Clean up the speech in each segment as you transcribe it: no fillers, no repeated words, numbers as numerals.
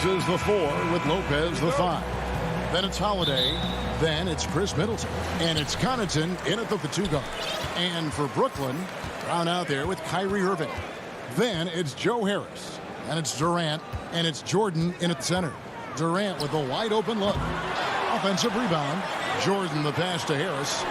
Is the 4 with Lopez the 5. Then it's Holiday. Then it's Chris Middleton. And it's Connaughton in at the 2 guard. And for Brooklyn, Brown out there with Kyrie Irving. Then it's Joe Harris. And it's Durant. And it's Jordan in at the center. Durant with a wide open look. Offensive rebound. Jordan the pass to Harris.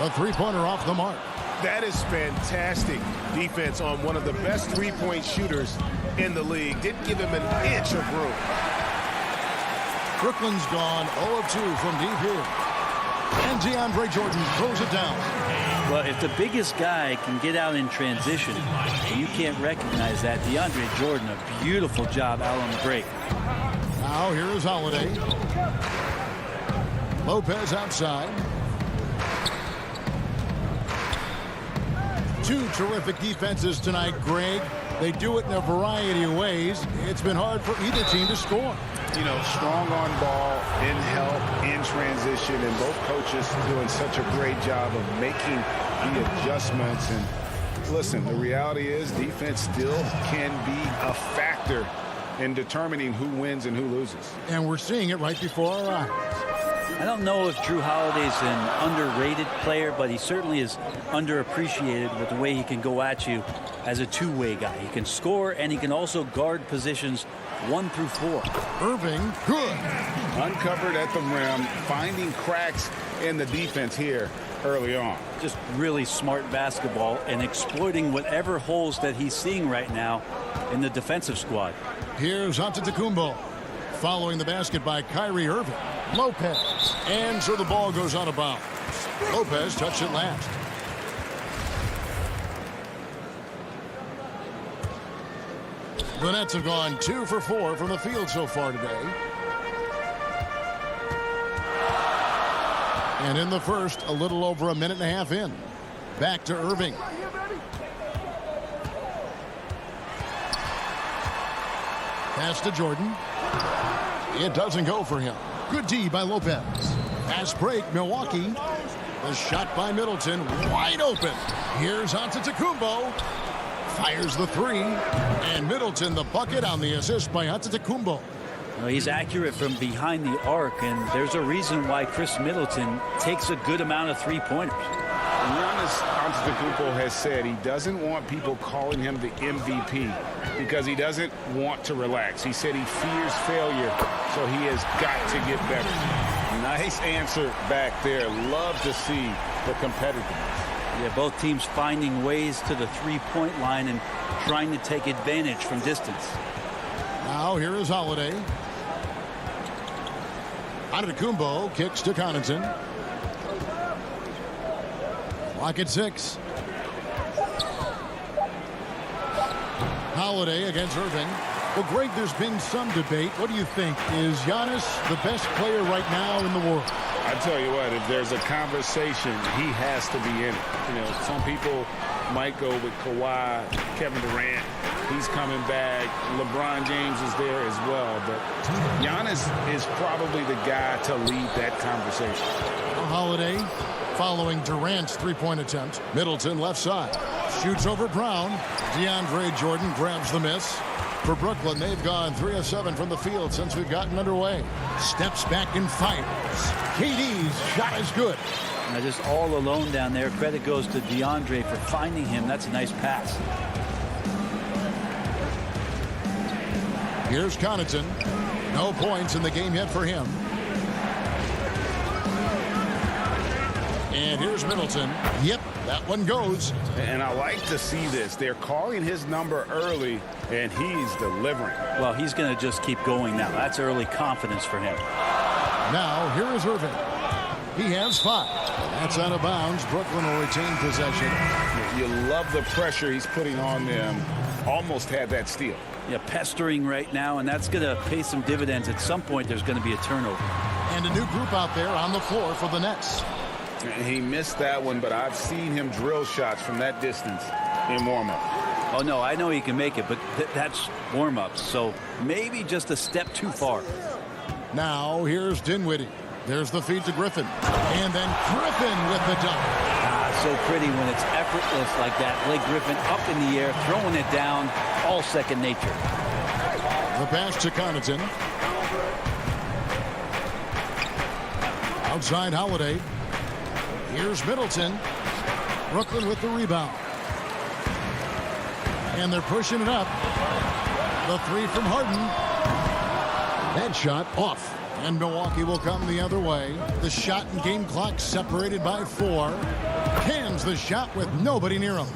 A three-pointer off the mark. That is fantastic defense on one of the best three-point shooters in the league. Didn't give him an inch of room. Brooklyn's gone 0 of 2 from deep here. And DeAndre Jordan throws it down. Well, if the biggest guy can get out in transition, you can't recognize that. DeAndre Jordan, a beautiful job out on the break. Now here is Holiday. Lopez outside. Two terrific defenses tonight, Greg. They do it in a variety of ways. It's been hard for either team to score. You know, strong on ball, in help, in transition, and both coaches doing such a great job of making the adjustments. And listen, the reality is defense still can be a factor in determining who wins and who loses. And we're seeing it right before our eyes. I don't know if Drew Holiday's an underrated player, but he certainly is underappreciated with the way he can go at you as a two-way guy. He can score, and he can also guard positions 1 through 4. Irving, good. Uncovered at the rim, finding cracks in the defense here early on. Just really smart basketball and exploiting whatever holes that he's seeing right now in the defensive squad. Here's Antetokounmpo. Following the basket by Kyrie Irving. Lopez. And so the ball goes out of bounds. Lopez touched it last. The Nets have gone 2 for 4 from the field so far today. And in the first, a little over a minute and a half in. Back to Irving. Pass to Jordan. It doesn't go for him. Good D by Lopez. Fast break, Milwaukee. The shot by Middleton, wide open. Here's Antetokounmpo. Fires the 3. And Middleton the bucket on the assist by Antetokounmpo. Well, he's accurate from behind the arc, and there's a reason why Chris Middleton takes a good amount of three-pointers. Giannis Antetokounmpo has said he doesn't want people calling him the MVP because he doesn't want to relax. He said he fears failure, so he has got to get better. Nice answer back there. Love to see the competitiveness. Yeah, both teams finding ways to the three-point line and trying to take advantage from distance. Now here is Holiday. Antetokounmpo kicks to Connaughton. Clock at 6. Holiday against Irving. Well, Greg, there's been some debate. What do you think? Is Giannis the best player right now in the world? I tell you what, if there's a conversation, he has to be in it. You know, some people might go with Kawhi, Kevin Durant. He's coming back. LeBron James is there as well. But Giannis is probably the guy to lead that conversation. Holiday following Durant's three-point attempt. Middleton left side. Shoots over Brown. DeAndre Jordan grabs the miss. For Brooklyn, they've gone 3 of 7 from the field since we've gotten underway. Steps back and fires. KD's shot is good. Now just all alone down there. Credit goes to DeAndre for finding him. That's a nice pass. Here's Connaughton. No points in the game yet for him. And here's Middleton. Yep, that one goes. And I like to see this. They're calling his number early, and he's delivering. Well, he's going to just keep going now. That's early confidence for him. Now, here is Irving. He has 5. That's out of bounds. Brooklyn will retain possession. You love the pressure he's putting on them. Almost had that steal. Yeah, pestering right now, and that's going to pay some dividends. At some point, there's going to be a turnover. And a new group out there on the floor for the Nets. He missed that one, but I've seen him drill shots from that distance in warm-up. Oh, no, I know he can make it, but that's warm-ups, so maybe just a step too far. Now, here's Dinwiddie. There's the feed to Griffin. And then Griffin with the dunk. So pretty when it's effortless like that. Blake Griffin up in the air, throwing it down, all second nature. The pass to Connaughton. Outside Holiday. Here's Middleton. Brooklyn with the rebound. And they're pushing it up. The 3 from Harden. That shot off. And Milwaukee will come the other way. The shot and game clock separated by 4. Cans the shot with nobody near him.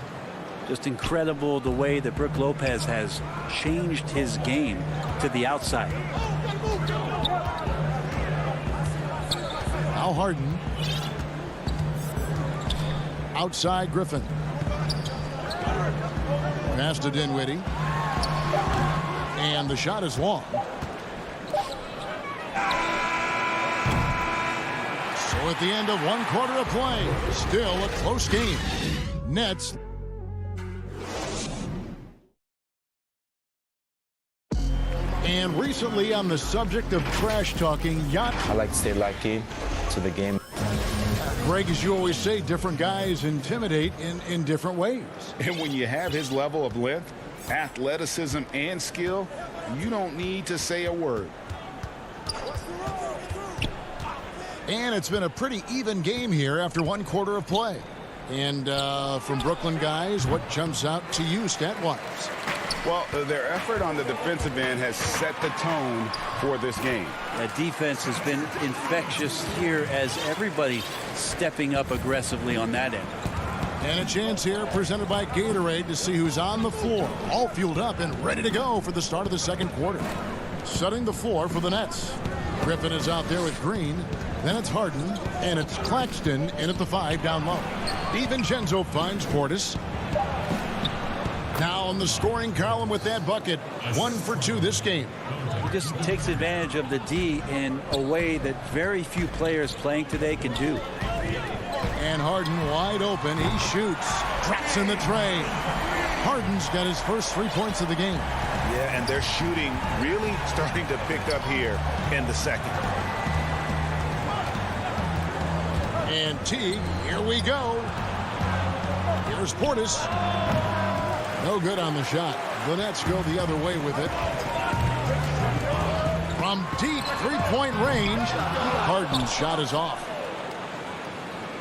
Just incredible the way that Brook Lopez has changed his game to the outside. Now Harden. Outside Griffin. Pass to Dinwiddie. And the shot is long. So at the end of 1 quarter of play, still a close game. Nets. And recently on the subject of trash talking, I like to stay locked in to the game. Greg, as you always say, different guys intimidate in different ways. And when you have his level of length, athleticism, and skill, you don't need to say a word. And it's been a pretty even game here after 1 quarter of play. And from Brooklyn guys, what jumps out to you stat-wise? Well, their effort on the defensive end has set the tone for this game. That defense has been infectious here as everybody stepping up aggressively on that end. And a chance here presented by Gatorade to see who's on the floor. All fueled up and ready to go for the start of the second quarter. Setting the floor for the Nets. Griffin is out there with Green. Then it's Harden. And it's Claxton in at the 5 down low. DiVincenzo finds Portis. Now in the scoring column with that bucket. 1 for 2 this game. He just takes advantage of the D in a way that very few players playing today can do. And Harden wide open. He shoots. Drops in the tray. Harden's got his first 3 points of the game. Yeah, and they're shooting really starting to pick up here in the second. And Teague, here we go. Here's Portis. No good on the shot. The Nets go the other way with it. From deep 3-point range, Harden's shot is off.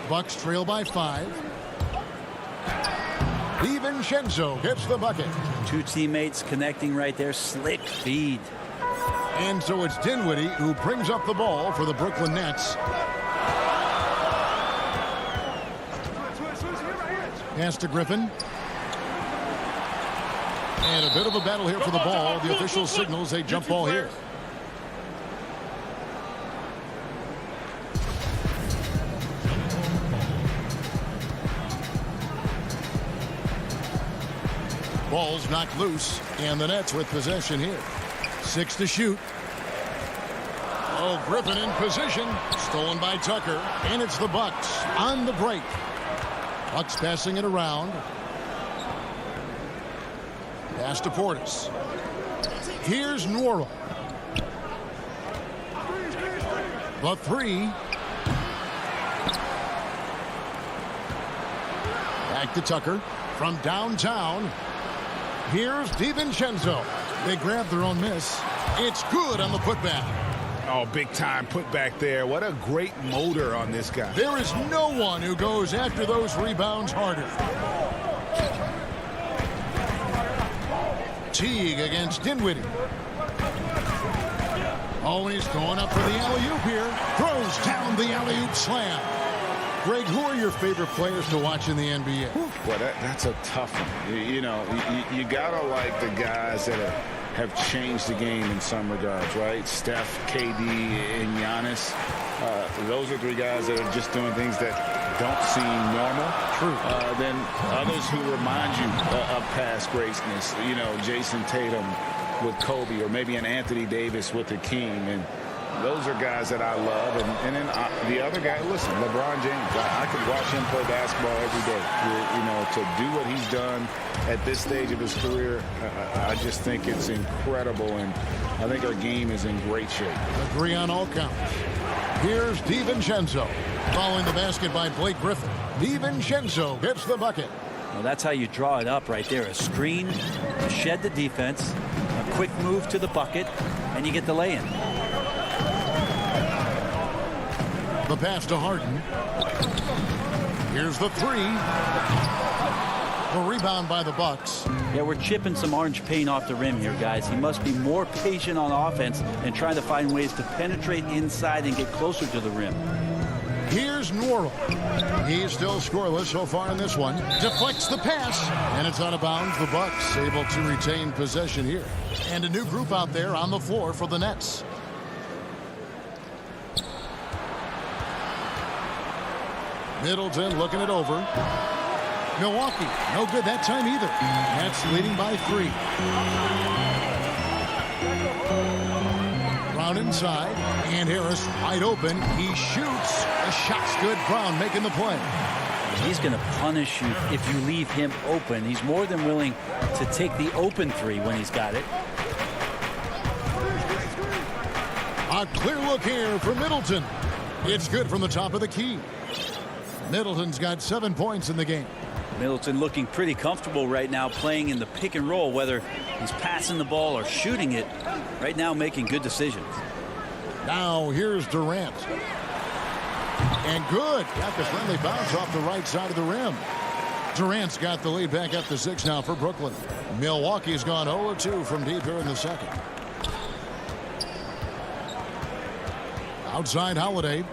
Bucks trail by 5. DiVincenzo gets the bucket. 2 teammates connecting right there. Slick feed. And so it's Dinwiddie who brings up the ball for the Brooklyn Nets. Pass to Griffin. And a bit of a battle here for the ball. The official signals a jump ball here. Ball's knocked loose, and the Nets with possession here. 6 to shoot. Oh, Griffin in position. Stolen by Tucker, and it's the Bucks on the break. Bucks passing it around. Pass to Portis. Here's Nwora. The 3. Back to Tucker from downtown. Here's DiVincenzo. They grab their own miss. It's good on the putback. Oh, big time putback there. What a great motor on this guy. There is no one who goes after those rebounds harder. Teague against Dinwiddie. Oh, and he's going up for the alley-oop here. Throws down the alley-oop slam. Greg, who are your favorite players to watch in the NBA? Boy, that's a tough one. You got to like the guys that have changed the game in some regards, right? Steph, KD, and Giannis. those are three guys that are just doing things that don't seem normal. True. Then others who remind you of past greatness. You know, Jason Tatum with Kobe, or maybe an Anthony Davis with the King. And those are guys that I love. And then the other guy, listen, LeBron James. I could watch him play basketball every day. You know, to do what he's done at this stage of his career, I just think it's incredible. And I think our game is in great shape. Agree on all counts. Here's DiVincenzo. Following the basket by Blake Griffin. DiVincenzo gets the bucket. Well, that's how you draw it up right there. A screen, shed the defense, a quick move to the bucket, and you get the lay-in. The pass to Harden. Here's the three. The rebound by the Bucks. Yeah, we're chipping some orange paint off the rim here, guys. He must be more patient on offense and trying to find ways to penetrate inside and get closer to the rim. Here's Norrell. He's still scoreless so far in this one. Deflects the pass, and it's out of bounds. The Bucks able to retain possession here. And a new group out there on the floor for the Nets. Middleton looking it over. Milwaukee, no good that time either. Nets leading by 3. Brown inside, and Harris wide open. He shoots. The shot's good. Brown making the play. He's going to punish you if you leave him open. He's more than willing to take the open three when he's got it. A clear look here for Middleton. It's good from the top of the key. Middleton's got 7 points in the game. Middleton looking pretty comfortable right now playing in the pick and roll, whether he's passing the ball or shooting it. Right now making good decisions. Now here's Durant. And good. Got the friendly bounce off the right side of the rim. Durant's got the lead back up to 6 now for Brooklyn. Milwaukee's gone 0-2 from deep here in the second. Outside Holiday.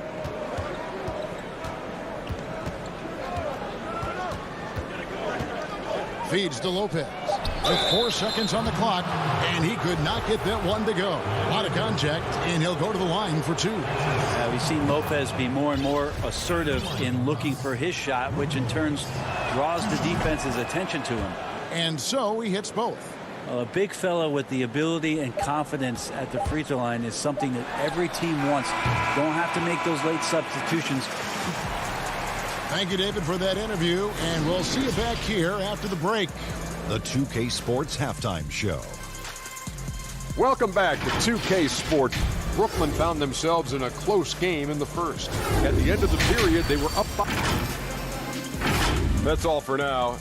Feeds to Lopez with 4 seconds on the clock, and he could not get that one to go. A lot of contact, and he'll go to the line for 2. We've seen Lopez be more and more assertive in looking for his shot, which in turn draws the defense's attention to him. And so he hits both. A big fella with the ability and confidence at the free throw line is something that every team wants. Don't have to make those late substitutions. Thank you, David, for that interview, and we'll see you back here after the break. The 2K Sports Halftime Show. Welcome back to 2K Sports. Brooklyn found themselves in a close game in the first. At the end of the period, they were up by... That's all for now.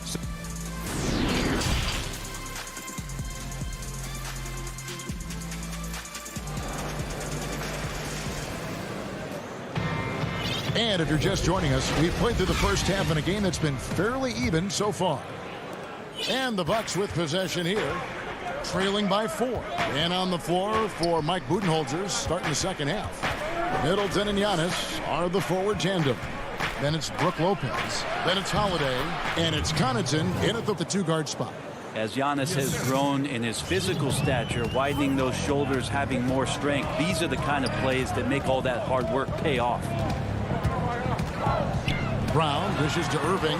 And if you're just joining us, we've played through the first half in a game that's been fairly even so far. And the Bucks with possession here, trailing by 4. And on the floor for Mike Budenholzer starting the second half. Middleton and Giannis are the forward tandem. Then it's Brook Lopez. Then it's Holiday. And it's Connaughton in at the 2-guard spot. As Giannis has grown in his physical stature, widening those shoulders, having more strength, these are the kind of plays that make all that hard work pay off. Brown dishes to Irving.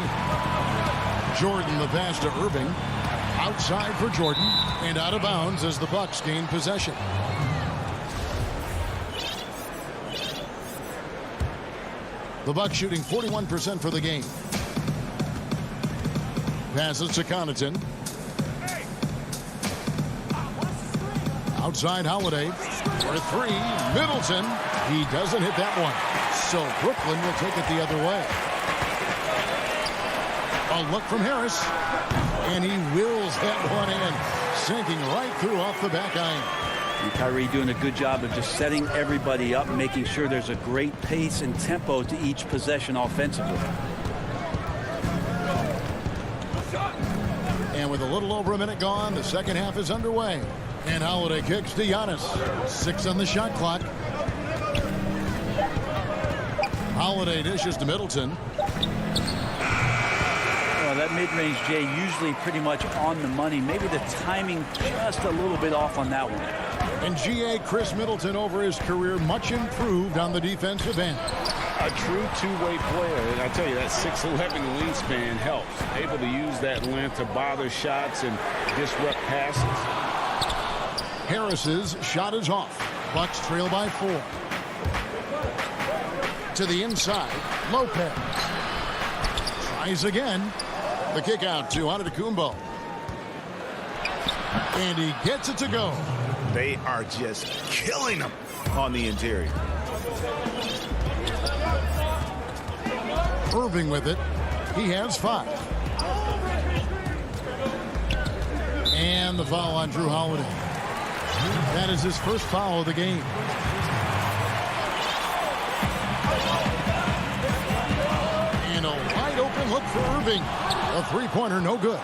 Jordan the pass to Irving. Outside for Jordan. And out of bounds as the Bucks gain possession. The Bucks shooting 41% for the game. Passes to Connaughton. Outside Holiday for 3. Middleton. He doesn't hit that one. So Brooklyn will take it the other way. A look from Harris. And he wills that one in. Sinking right through off the back iron. And Kyrie doing a good job of just setting everybody up, making sure there's a great pace and tempo to each possession offensively. And with a little over a minute gone, the second half is underway. And Holiday kicks to Giannis. 6 on the shot clock. Holiday dishes to Middleton. Well, that mid-range, Jay, usually pretty much on the money. Maybe the timing just a little bit off on that one. And GA Chris Middleton over his career much improved on the defensive end. A true two-way player. And I tell you, that 6'11" wingspan helps. Able to use that length to bother shots and disrupt passes. Harris's shot is off. Bucks trail by 4. To the inside, Lopez. Tries again. The kick out to Antetokounmpo. And he gets it to go. They are just killing them on the interior. Irving with it. He has 5. And the foul on Drew Holiday. That is his first foul of the game. And a wide open look for Irving. A three-pointer, no good.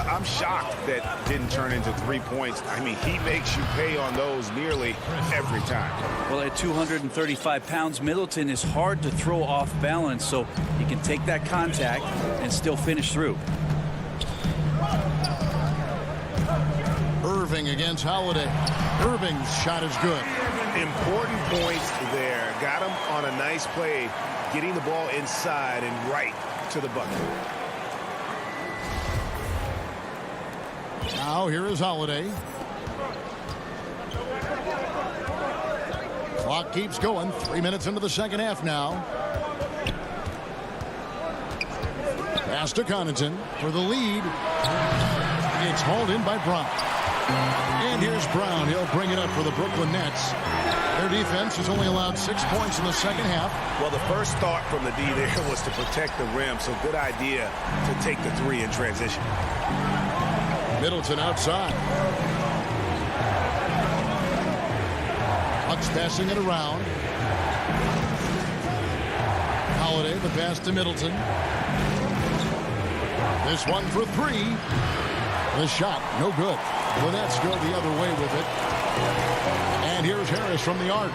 I'm shocked that didn't turn into 3 points. I mean, he makes you pay on those nearly every time. Well, at 235 pounds, Middleton is hard to throw off balance, so he can take that contact and still finish through. Irving against Holiday. Irving's shot is good. Important points there. Got him on a nice play, getting the ball inside and right to the bucket. Now here is Holiday. Clock keeps going. 3 minutes into the second half now. Pass to Connaughton for the lead. It's hauled in by Brown. And here's Brown. He'll bring it up for the Brooklyn Nets. Their defense has only allowed 6 points in the second half. Well, the first thought from the D there was to protect the rim, so good idea to take the 3 in transition. Middleton outside. Bucks passing it around. Holiday, the pass to Middleton. This one for 3. The shot, no good. The Nets go the other way with it. And here's Harris from the arc.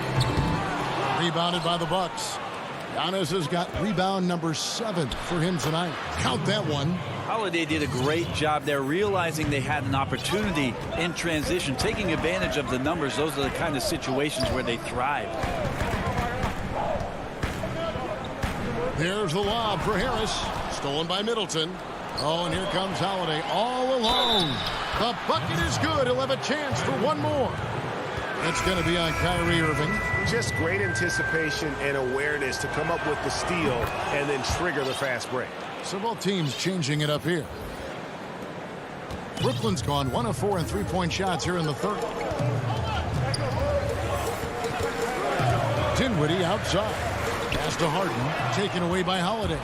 Rebounded by the Bucks. Giannis has got rebound number 7 for him tonight. Count that one. Holiday did a great job there, realizing they had an opportunity in transition, taking advantage of the numbers. Those are the kind of situations where they thrive. There's the lob for Harris. Stolen by Middleton. Oh, and here comes Holiday all alone. The bucket is good. He'll have a chance for one more. It's going to be on Kyrie Irving. Just great anticipation and awareness to come up with the steal and then trigger the fast break. So both teams changing it up here. Brooklyn's gone 1 of 4 in three-point shots here in the third. Dinwiddie outside. Pass to Harden. Taken away by Holiday.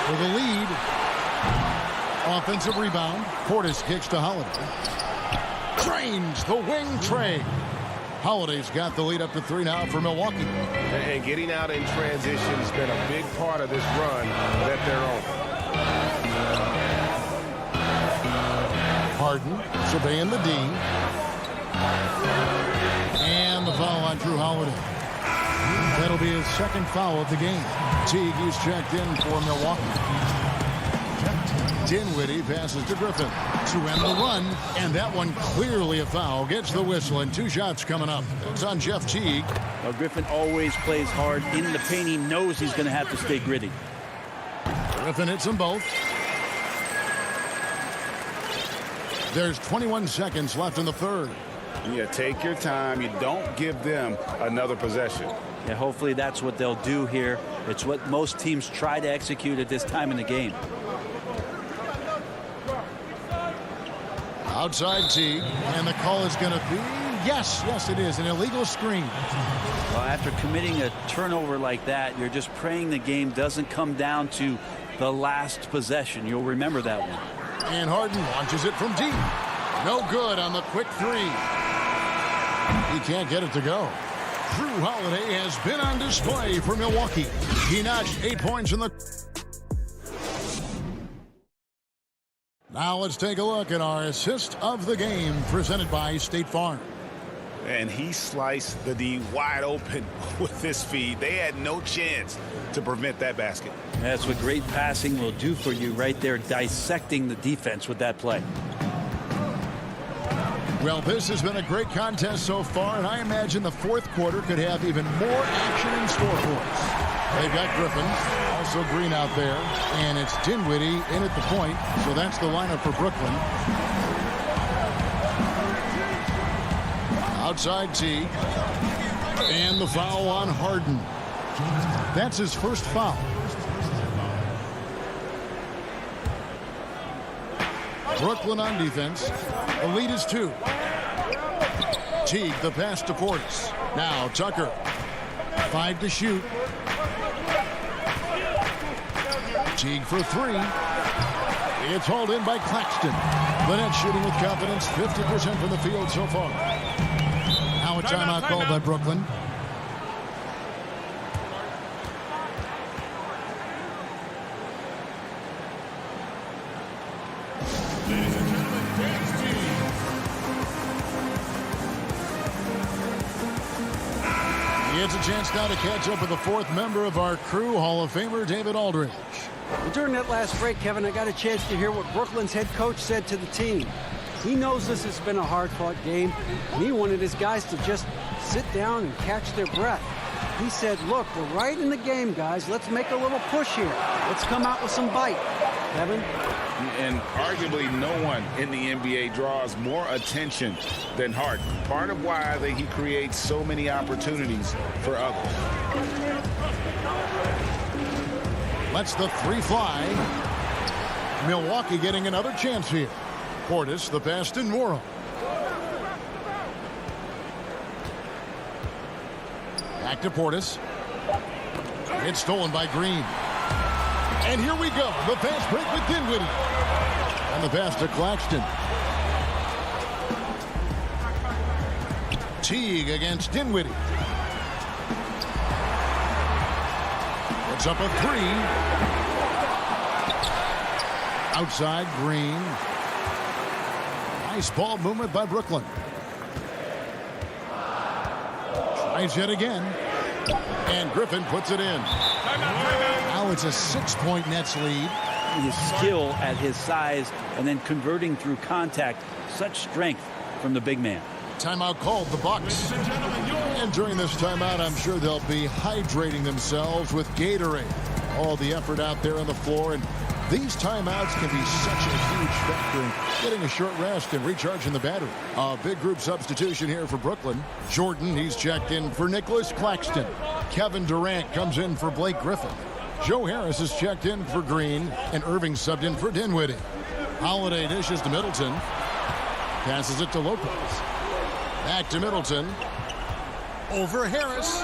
For the lead. Offensive rebound. Portis kicks to Holiday. Drains the wing tray. Holiday's got the lead up to 3 now for Milwaukee. And getting out in transition has been a big part of this run that they're on. Harden surveying the D. And the foul on Drew Holiday. That'll be his second foul of the game. Teague is checked in for Milwaukee. Dinwiddie passes to Griffin to end the run, and that one clearly a foul. Gets the whistle, and 2 shots coming up. It's on Jeff Teague. Well, Griffin always plays hard in the paint. He knows he's going to have to stay gritty. Griffin hits them both. There's 21 seconds left in the third. Yeah, take your time. You don't give them another possession. Yeah, hopefully that's what they'll do here. It's what most teams try to execute at this time in the game. Outside Teague, and the call is going to be, yes, it is, an illegal screen. Well, after committing a turnover like that, you're just praying the game doesn't come down to the last possession. You'll remember that one. And Harden launches it from deep. No good on the quick 3. He can't get it to go. Drew Holiday has been on display for Milwaukee. He notched 8 points in the... Now let's take a look at our assist of the game presented by State Farm. And he sliced the D wide open with this feed. They had no chance to prevent that basket. That's what great passing will do for you right there, dissecting the defense with that play. Well, this has been a great contest so far, and I imagine the fourth quarter could have even more action in store for us. They've got Griffin, also Green out there, and it's Dinwiddie in at the point, so that's the lineup for Brooklyn. Outside Teague, and the foul on Harden. That's his first foul. Brooklyn on defense. The lead is 2. Teague, the pass to Portis. Now Tucker. 5 to shoot. Teague for 3. It's hauled in by Claxton. The Nets shooting with confidence, 50% from the field so far. Now a timeout called by Brooklyn. It's a chance now to catch up with the fourth member of our crew, Hall of Famer David Aldridge. Well, during that last break, Kevin, I got a chance to hear what Brooklyn's head coach said to the team. He knows this has been a hard-fought game, and he wanted his guys to just sit down and catch their breath. He said, look, we're right in the game, guys. Let's make a little push here. Let's come out with some bite. Kevin? And arguably no one in the NBA draws more attention than Harden. Part of why he creates so many opportunities for others. Lets the 3 fly. Milwaukee getting another chance here. Portis, the pass to Morrow. Back to Portis. It's stolen by Green. And here we go. The fast break with Dinwiddie. And the pass to Claxton. Teague against Dinwiddie. Puts up a 3. Outside Green. Nice ball movement by Brooklyn. Tries yet again. And Griffin puts it in. Now it's a 6-point Nets lead. His skill at his size and then converting through contact. Such strength from the big man. Timeout called the Bucks. And during this timeout, I'm sure they'll be hydrating themselves with Gatorade. All the effort out there on the floor. And these timeouts can be such a huge factor in getting a short rest and recharging the battery. A big group substitution here for Brooklyn. Jordan, he's checked in for Nicholas Claxton. Kevin Durant comes in for Blake Griffin. Joe Harris is checked in for Green, and Irving subbed in for Dinwiddie. Holiday dishes to Middleton. Passes it to Lopez. Back to Middleton. Over Harris.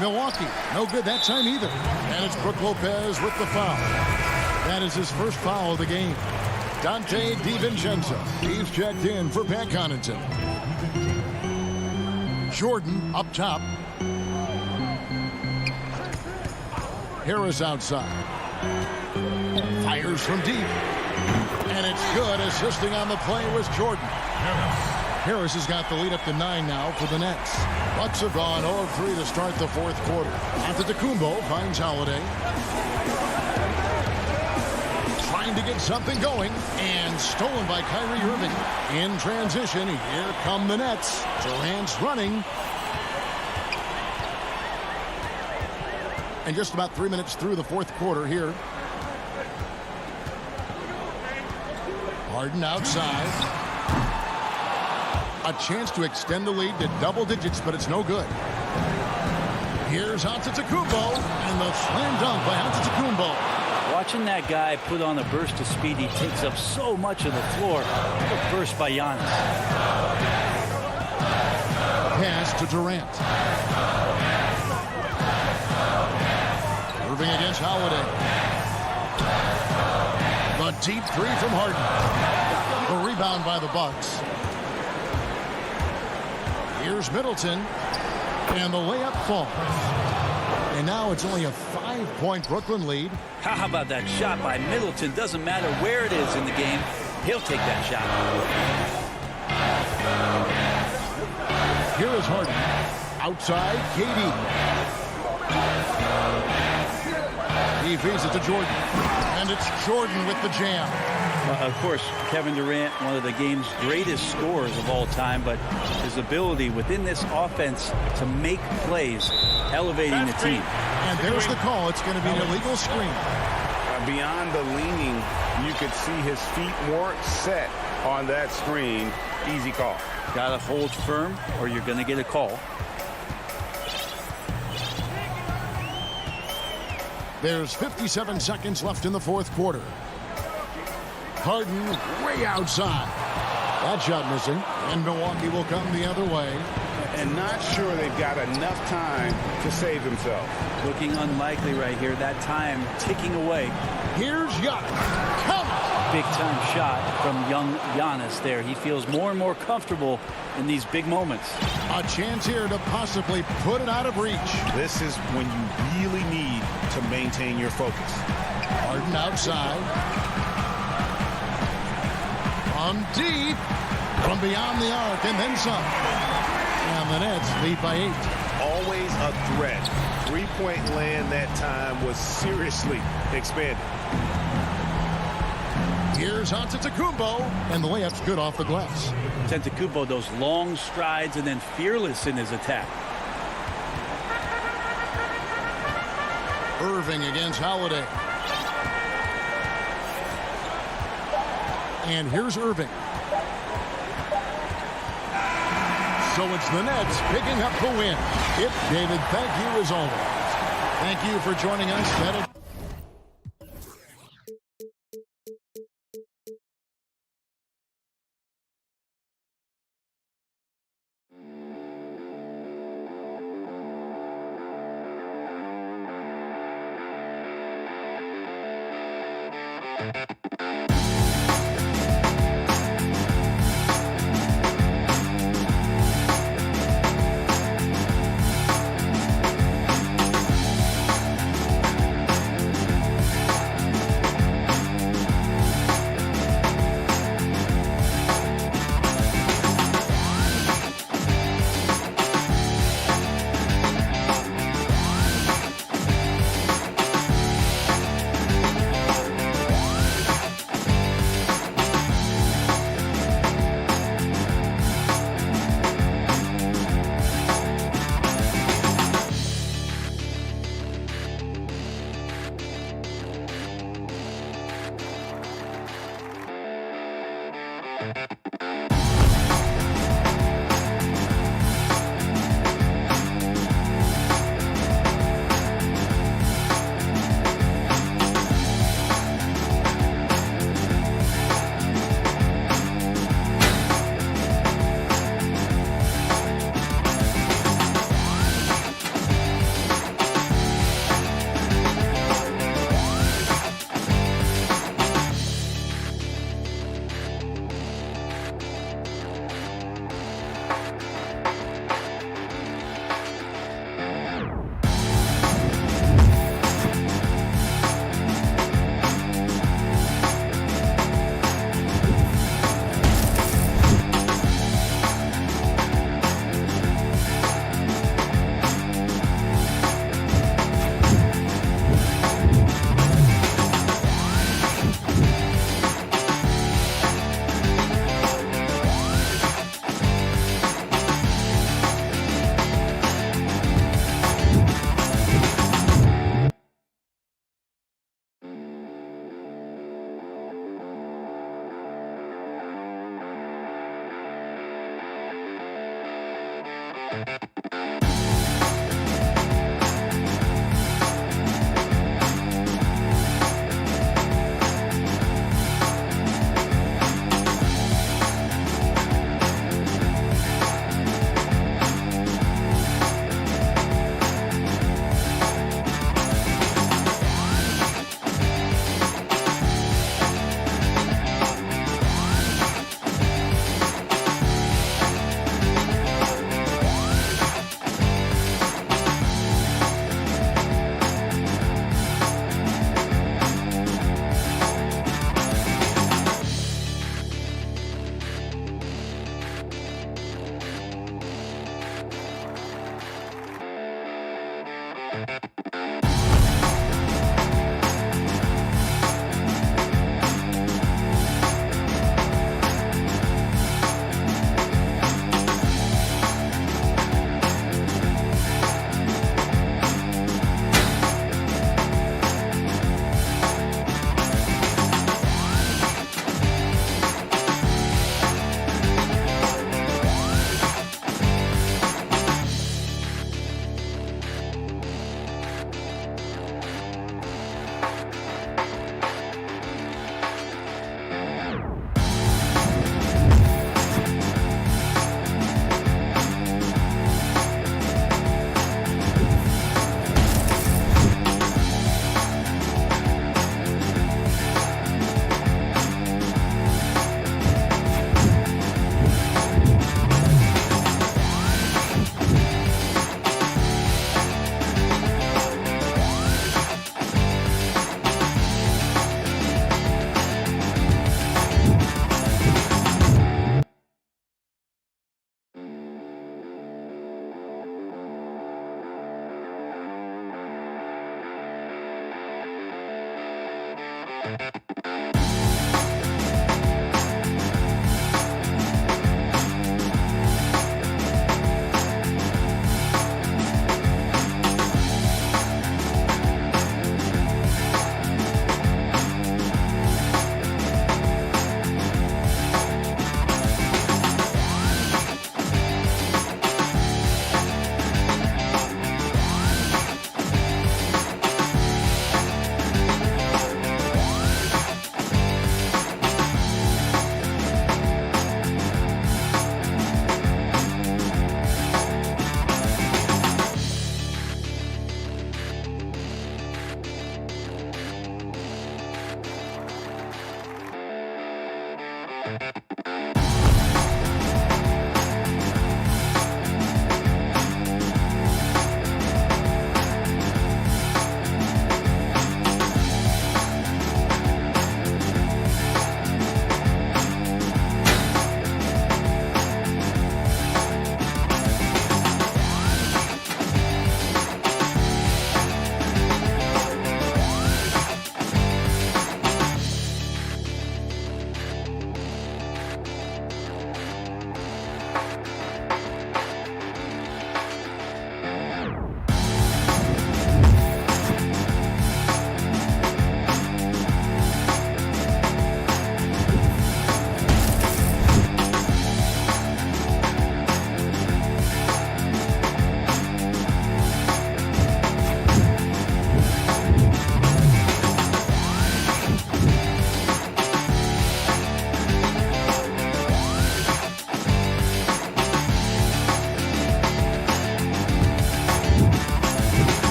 Milwaukee, no good that time either. And it's Brook Lopez with the foul. That is his first foul of the game. Dante DiVincenzo, he's checked in for Pat Connaughton. Jordan up top. Harris outside. Fires from deep. And it's good. Assisting on the play was Jordan. Harris has got the lead up to 9 now for the Nets. Bucks have gone 0-3 to start the fourth quarter. Antetokounmpo finds Holiday. Trying to get something going. And stolen by Kyrie Irving. In transition, here come the Nets. Durant's running. And just about 3 minutes through the fourth quarter here. Harden outside. A chance to extend the lead to double digits, but it's no good. Here's Antetokounmpo, and the slam dunk by Antetokounmpo. Watching that guy put on a burst of speed, he takes up so much of the floor. What a burst by Giannis. Pass to Durant. Irving against Holiday. The deep 3 from Harden. The rebound by the Bucks. Here's Middleton. And the layup falls. And now it's only a 5-point Brooklyn lead. How about that shot by Middleton? Doesn't matter where it is in the game. He'll take that shot. Here is Harden. Outside, KD. He feeds it to Jordan. And it's Jordan with the jam. Of course, Kevin Durant, one of the game's greatest scorers of all time, but his ability within this offense to make plays, elevating the team. And there's the call. It's going to be an illegal screen. Beyond the leaning, you could see his feet weren't set on that screen. Easy call. Got to hold firm or you're going to get a call. There's 57 seconds left in the fourth quarter. Harden way outside. That shot missing. And Milwaukee will come the other way. And not sure they've got enough time to save themselves. Looking unlikely right here. That time ticking away. Here's Giannis. Count. Big time shot from young Giannis there. He feels more and more comfortable in these big moments. A chance here to possibly put it out of reach. This is when you really need to maintain your focus. Harden outside. From deep. From beyond the arc and then some. And the Nets lead by 8. Always a threat. Three-point land that time was seriously expanded. Here's Antetokounmpo, and the layup's good off the glass. Antetokounmpo, those long strides and then fearless in his attack. Irving against Holiday. And here's Irving. So it's the Nets picking up the win. David, thank you as always. Thank you for joining us.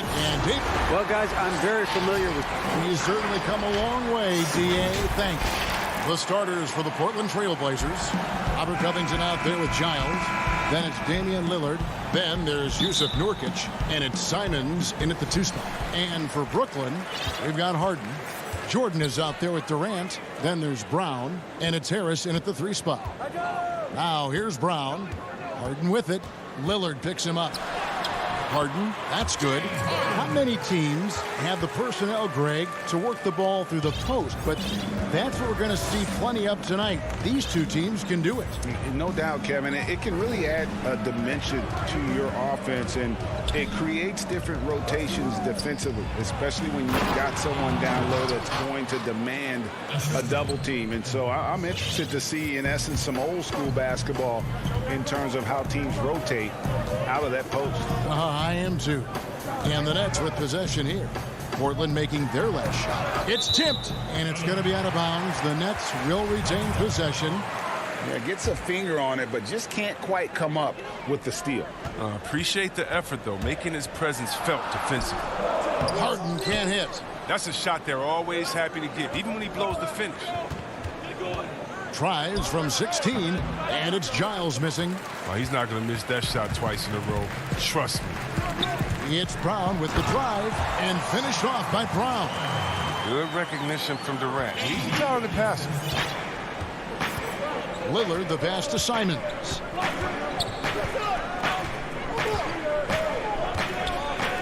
right, and deep. Well, guys, I'm very familiar with... He's certainly come a long way, D.A. Thank you. The starters for the Portland Trail Blazers. Robert Covington out there with Giles. Then it's Damian Lillard. Then there's Yusuf Nurkic. And it's Simons in at the 2 spot. And for Brooklyn, we've got Harden. Jordan is out there with Durant. Then there's Brown. And it's Harris in at the 3 spot. Now here's Brown. Harden with it. Lillard picks him up. Harden, that's good. Not many teams have the personnel, Greg, to work the ball through the post, but that's what we're going to see plenty of tonight. These 2 teams can do it. No doubt, Kevin. It can really add a dimension to your offense, and it creates different rotations defensively, especially when you've got someone down low that's going to demand a double team. And so I'm interested to see, in essence, some old school basketball in terms of how teams rotate out of that post. I am too. And the Nets with possession here. Portland making their last shot. It's tipped, and it's going to be out of bounds. The Nets will retain possession. Yeah, gets a finger on it, but just can't quite come up with the steal. Appreciate the effort, though, making his presence felt defensively. Harden can't hit. That's a shot they're always happy to give, even when he blows the finish. Tries from 16, and it's Giles missing. Oh, he's not going to miss that shot twice in a row. Trust me. It's Brown with the drive, and finished off by Brown. Good recognition from Durant. He's a talented passer. Lillard the pass to Simons.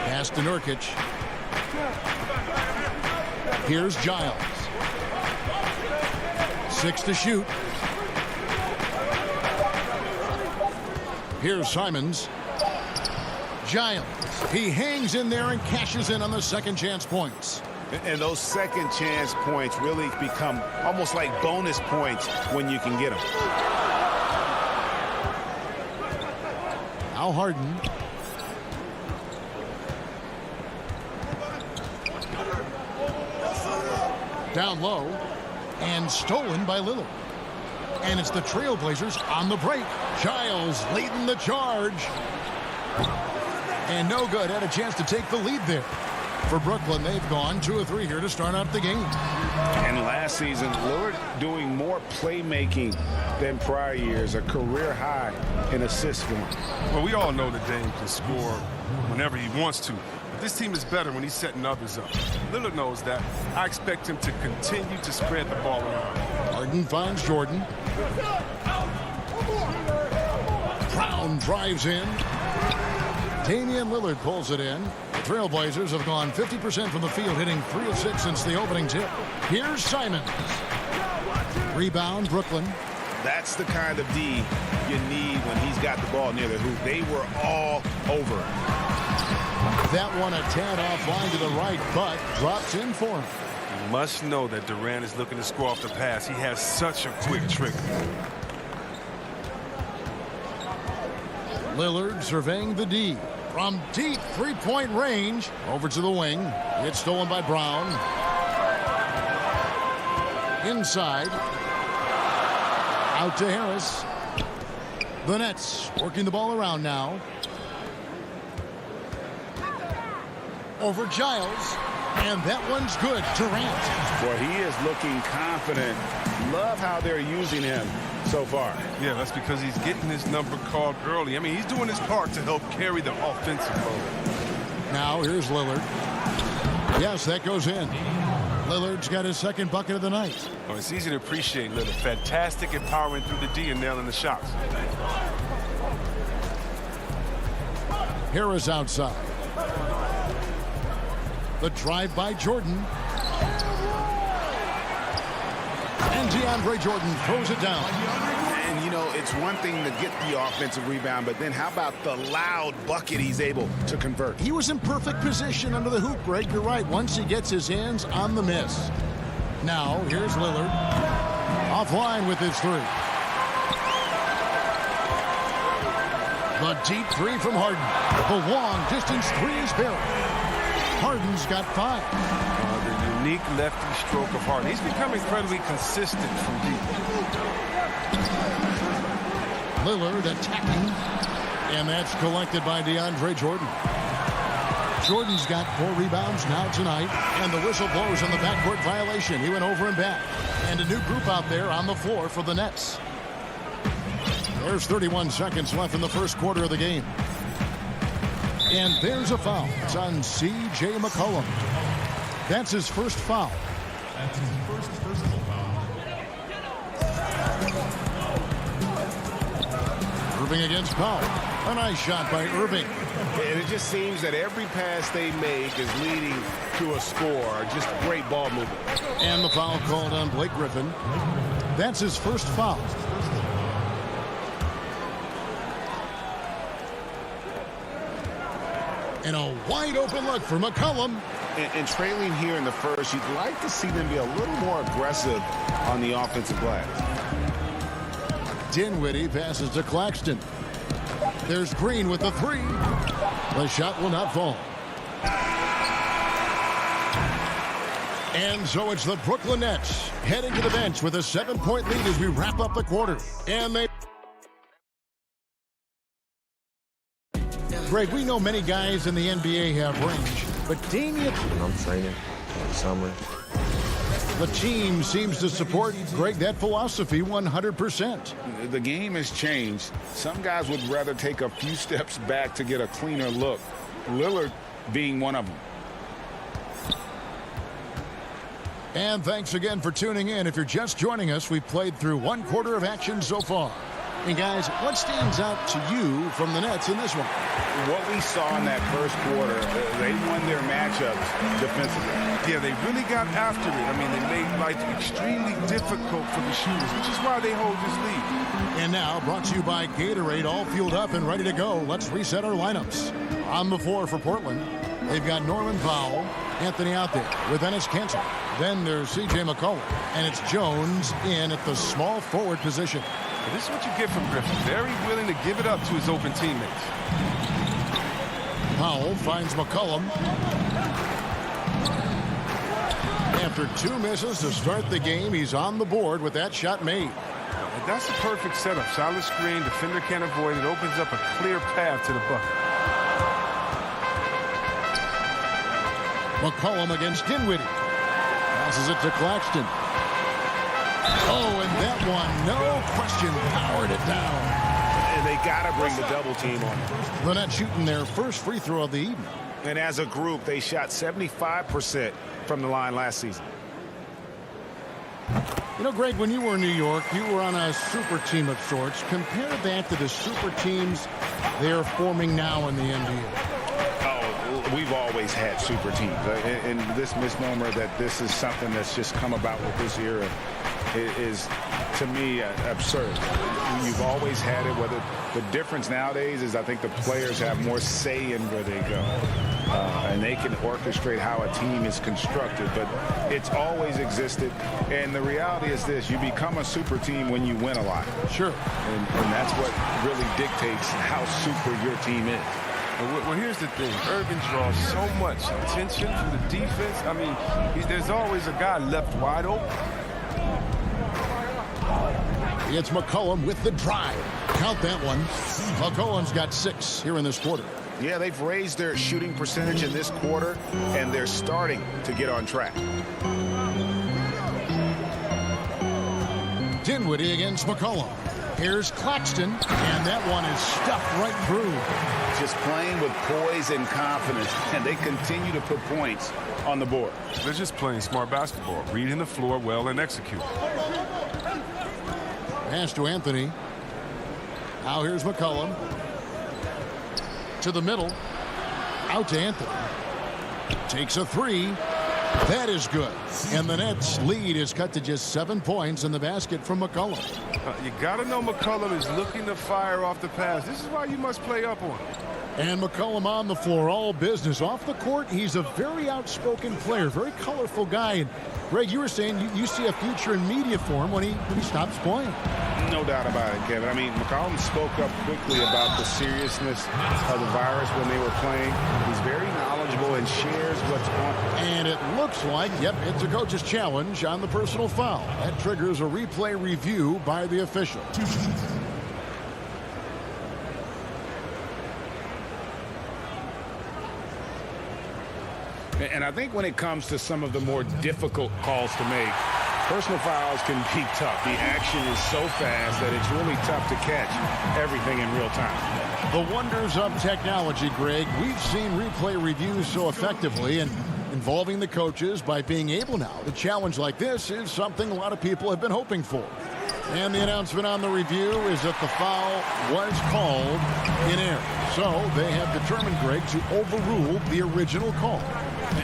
Pass to Nurkic. Here's Giles. 6 to shoot. Here's Simons. Giles. He hangs in there and cashes in on the second chance points. And those second chance points really become almost like bonus points when you can get them. Now Harden. Down low. And stolen by Lillard. And it's the Trailblazers on the break. Giles leading the charge. And no good. Had a chance to take the lead there. For Brooklyn, they've gone 2 of 3 here to start out the game. And last season, Lillard doing more playmaking than prior years, a career high in assists for him. Well, we all know that Dame can score whenever he wants to. But this team is better when he's setting others up. Lillard knows that. I expect him to continue to spread the ball around. Harden finds Jordan. Brown drives in. Damian Lillard pulls it in. The Trailblazers have gone 50% from the field, hitting 3 of 6 since the opening tip. Here's Simons. Rebound, Brooklyn. That's the kind of D you need when he's got the ball near the hoop. They were all over him. That one a tad offline to the right, but drops in for him. You must know that Durant is looking to score off the pass. He has such a quick trigger. Lillard surveying the D. From deep three-point range, over to the wing. It's stolen by Brown. Inside. Out to Harris. The Nets working the ball around now. Over Giles. And that one's good. Durant. Boy, he is looking confident. Love how they're using him so far. Yeah, that's because he's getting his number called early. I mean, he's doing his part to help carry the offensive load. Now here's Lillard. Yes, that goes in. Lillard's got his second bucket of the night. Oh, it's easy to appreciate Lillard. Fantastic at powering through the D and nailing the shots. Harris outside. The drive by Jordan. And DeAndre Jordan throws it down. And, you know, it's one thing to get the offensive rebound, but then how about the loud bucket he's able to convert? He was in perfect position under the hoop, Greg. You're right. Once he gets his hands on the miss. Now, here's Lillard. Offline with his 3. The deep 3 from Harden. The long distance 3 is buried. Harden's got 5. The unique lefty stroke of Harden. He's become incredibly consistent from deep. Lillard attacking. And that's collected by DeAndre Jordan. Jordan's got 4 rebounds now tonight, and the whistle blows on the backcourt violation. He went over and back. And a new group out there on the floor for the Nets. There's 31 seconds left in the first quarter of the game. And there's a foul. It's on C.J. McCollum. That's his first foul. That's his first personal foul. Irving against Powell. A nice shot by Irving. And it just seems that every pass they make is leading to a score. Just great ball movement. And the foul called on Blake Griffin. That's his first foul. And a wide open look for McCollum. And trailing here in the first, you'd like to see them be a little more aggressive on the offensive glass. Dinwiddie passes to Claxton. There's Green with the 3. The shot will not fall. And so it's the Brooklyn Nets heading to the bench with a 7-point lead as we wrap up the quarter. And they... Greg, we know many guys in the NBA have range, but Damian... I'm training in the summer. The team seems to support, Greg, that philosophy 100%. The game has changed. Some guys would rather take a few steps back to get a cleaner look. Lillard being one of them. And thanks again for tuning in. If you're just joining us, we've played through 1 quarter of action so far. And guys, what stands out to you from the Nets in this one? What we saw in that first quarter, they won their matchups defensively. Yeah, they really got after it. I mean, they made life extremely difficult for the shooters, which is why they hold this lead. And now, brought to you by Gatorade, all fueled up and ready to go. Let's reset our lineups. On the floor for Portland, they've got Norman Powell, Anthony out there with Enes Kanter. Then there's C.J. McCollum, and it's Jones in at the small forward position. But this is what you get from Griffin. Very willing to give it up to his open teammates. Powell finds McCollum. After 2 misses to start the game, he's on the board with that shot made. And that's a perfect setup. Solid screen, defender can't avoid it. Opens up a clear path to the bucket. McCollum against Dinwiddie. Passes it to Claxton. Oh, and that one, no question, powered it down. And they got to bring the double team on. The Nets shooting their first free throw of the evening. And as a group, they shot 75% from the line last season. You know, Greg, when you were in New York, you were on a super team of sorts. Compare that to the super teams they are forming now in the NBA. We've always had super teams. And this misnomer that this is something that's just come about with this era is, to me, absurd. You've always had it. Whether the difference nowadays is I think the players have more say in where they go. And they can orchestrate how a team is constructed. But it's always existed. And the reality is this. You become a super team when you win a lot. Sure. And that's what really dictates how super your team is. Well, here's the thing. Irving draws so much attention from the defense. I mean, there's always a guy left wide open. It's McCollum with the drive. Count that one. McCollum's got 6 here in this quarter. Yeah, they've raised their shooting percentage in this quarter, and they're starting to get on track. Dinwiddie against McCollum. Here's Claxton, and that one is stuffed right through. Just playing with poise and confidence, and they continue to put points on the board. They're just playing smart basketball, reading the floor well and executing. Pass to Anthony. Now here's McCollum. To the middle. Out to Anthony. Takes a 3. That is good. And the Nets' lead is cut to just 7 points in the basket from McCollum. You got to know McCollum is looking to fire off the pass. This is why you must play up on him. And McCollum on the floor, all business. Off the court, he's a very outspoken player, very colorful guy. And Greg, you were saying you see a future in media for him when he stops playing. No doubt about it, Kevin. I mean, McCollum spoke up quickly about the seriousness of the virus when they were playing. He's very knowledgeable and shares what's on. And it looks like, yep, it's a coach's challenge on the personal foul. That triggers a replay review by the official. And I think when it comes to some of the more difficult calls to make, personal fouls can be tough. The action is so fast that it's really tough to catch everything in real time. The wonders of technology, Greg. We've seen replay reviews so effectively, and involving the coaches by being able now to challenge like this is something a lot of people have been hoping for. And the announcement on the review is that the foul was called in error. So they have determined, Greg, to overrule the original call.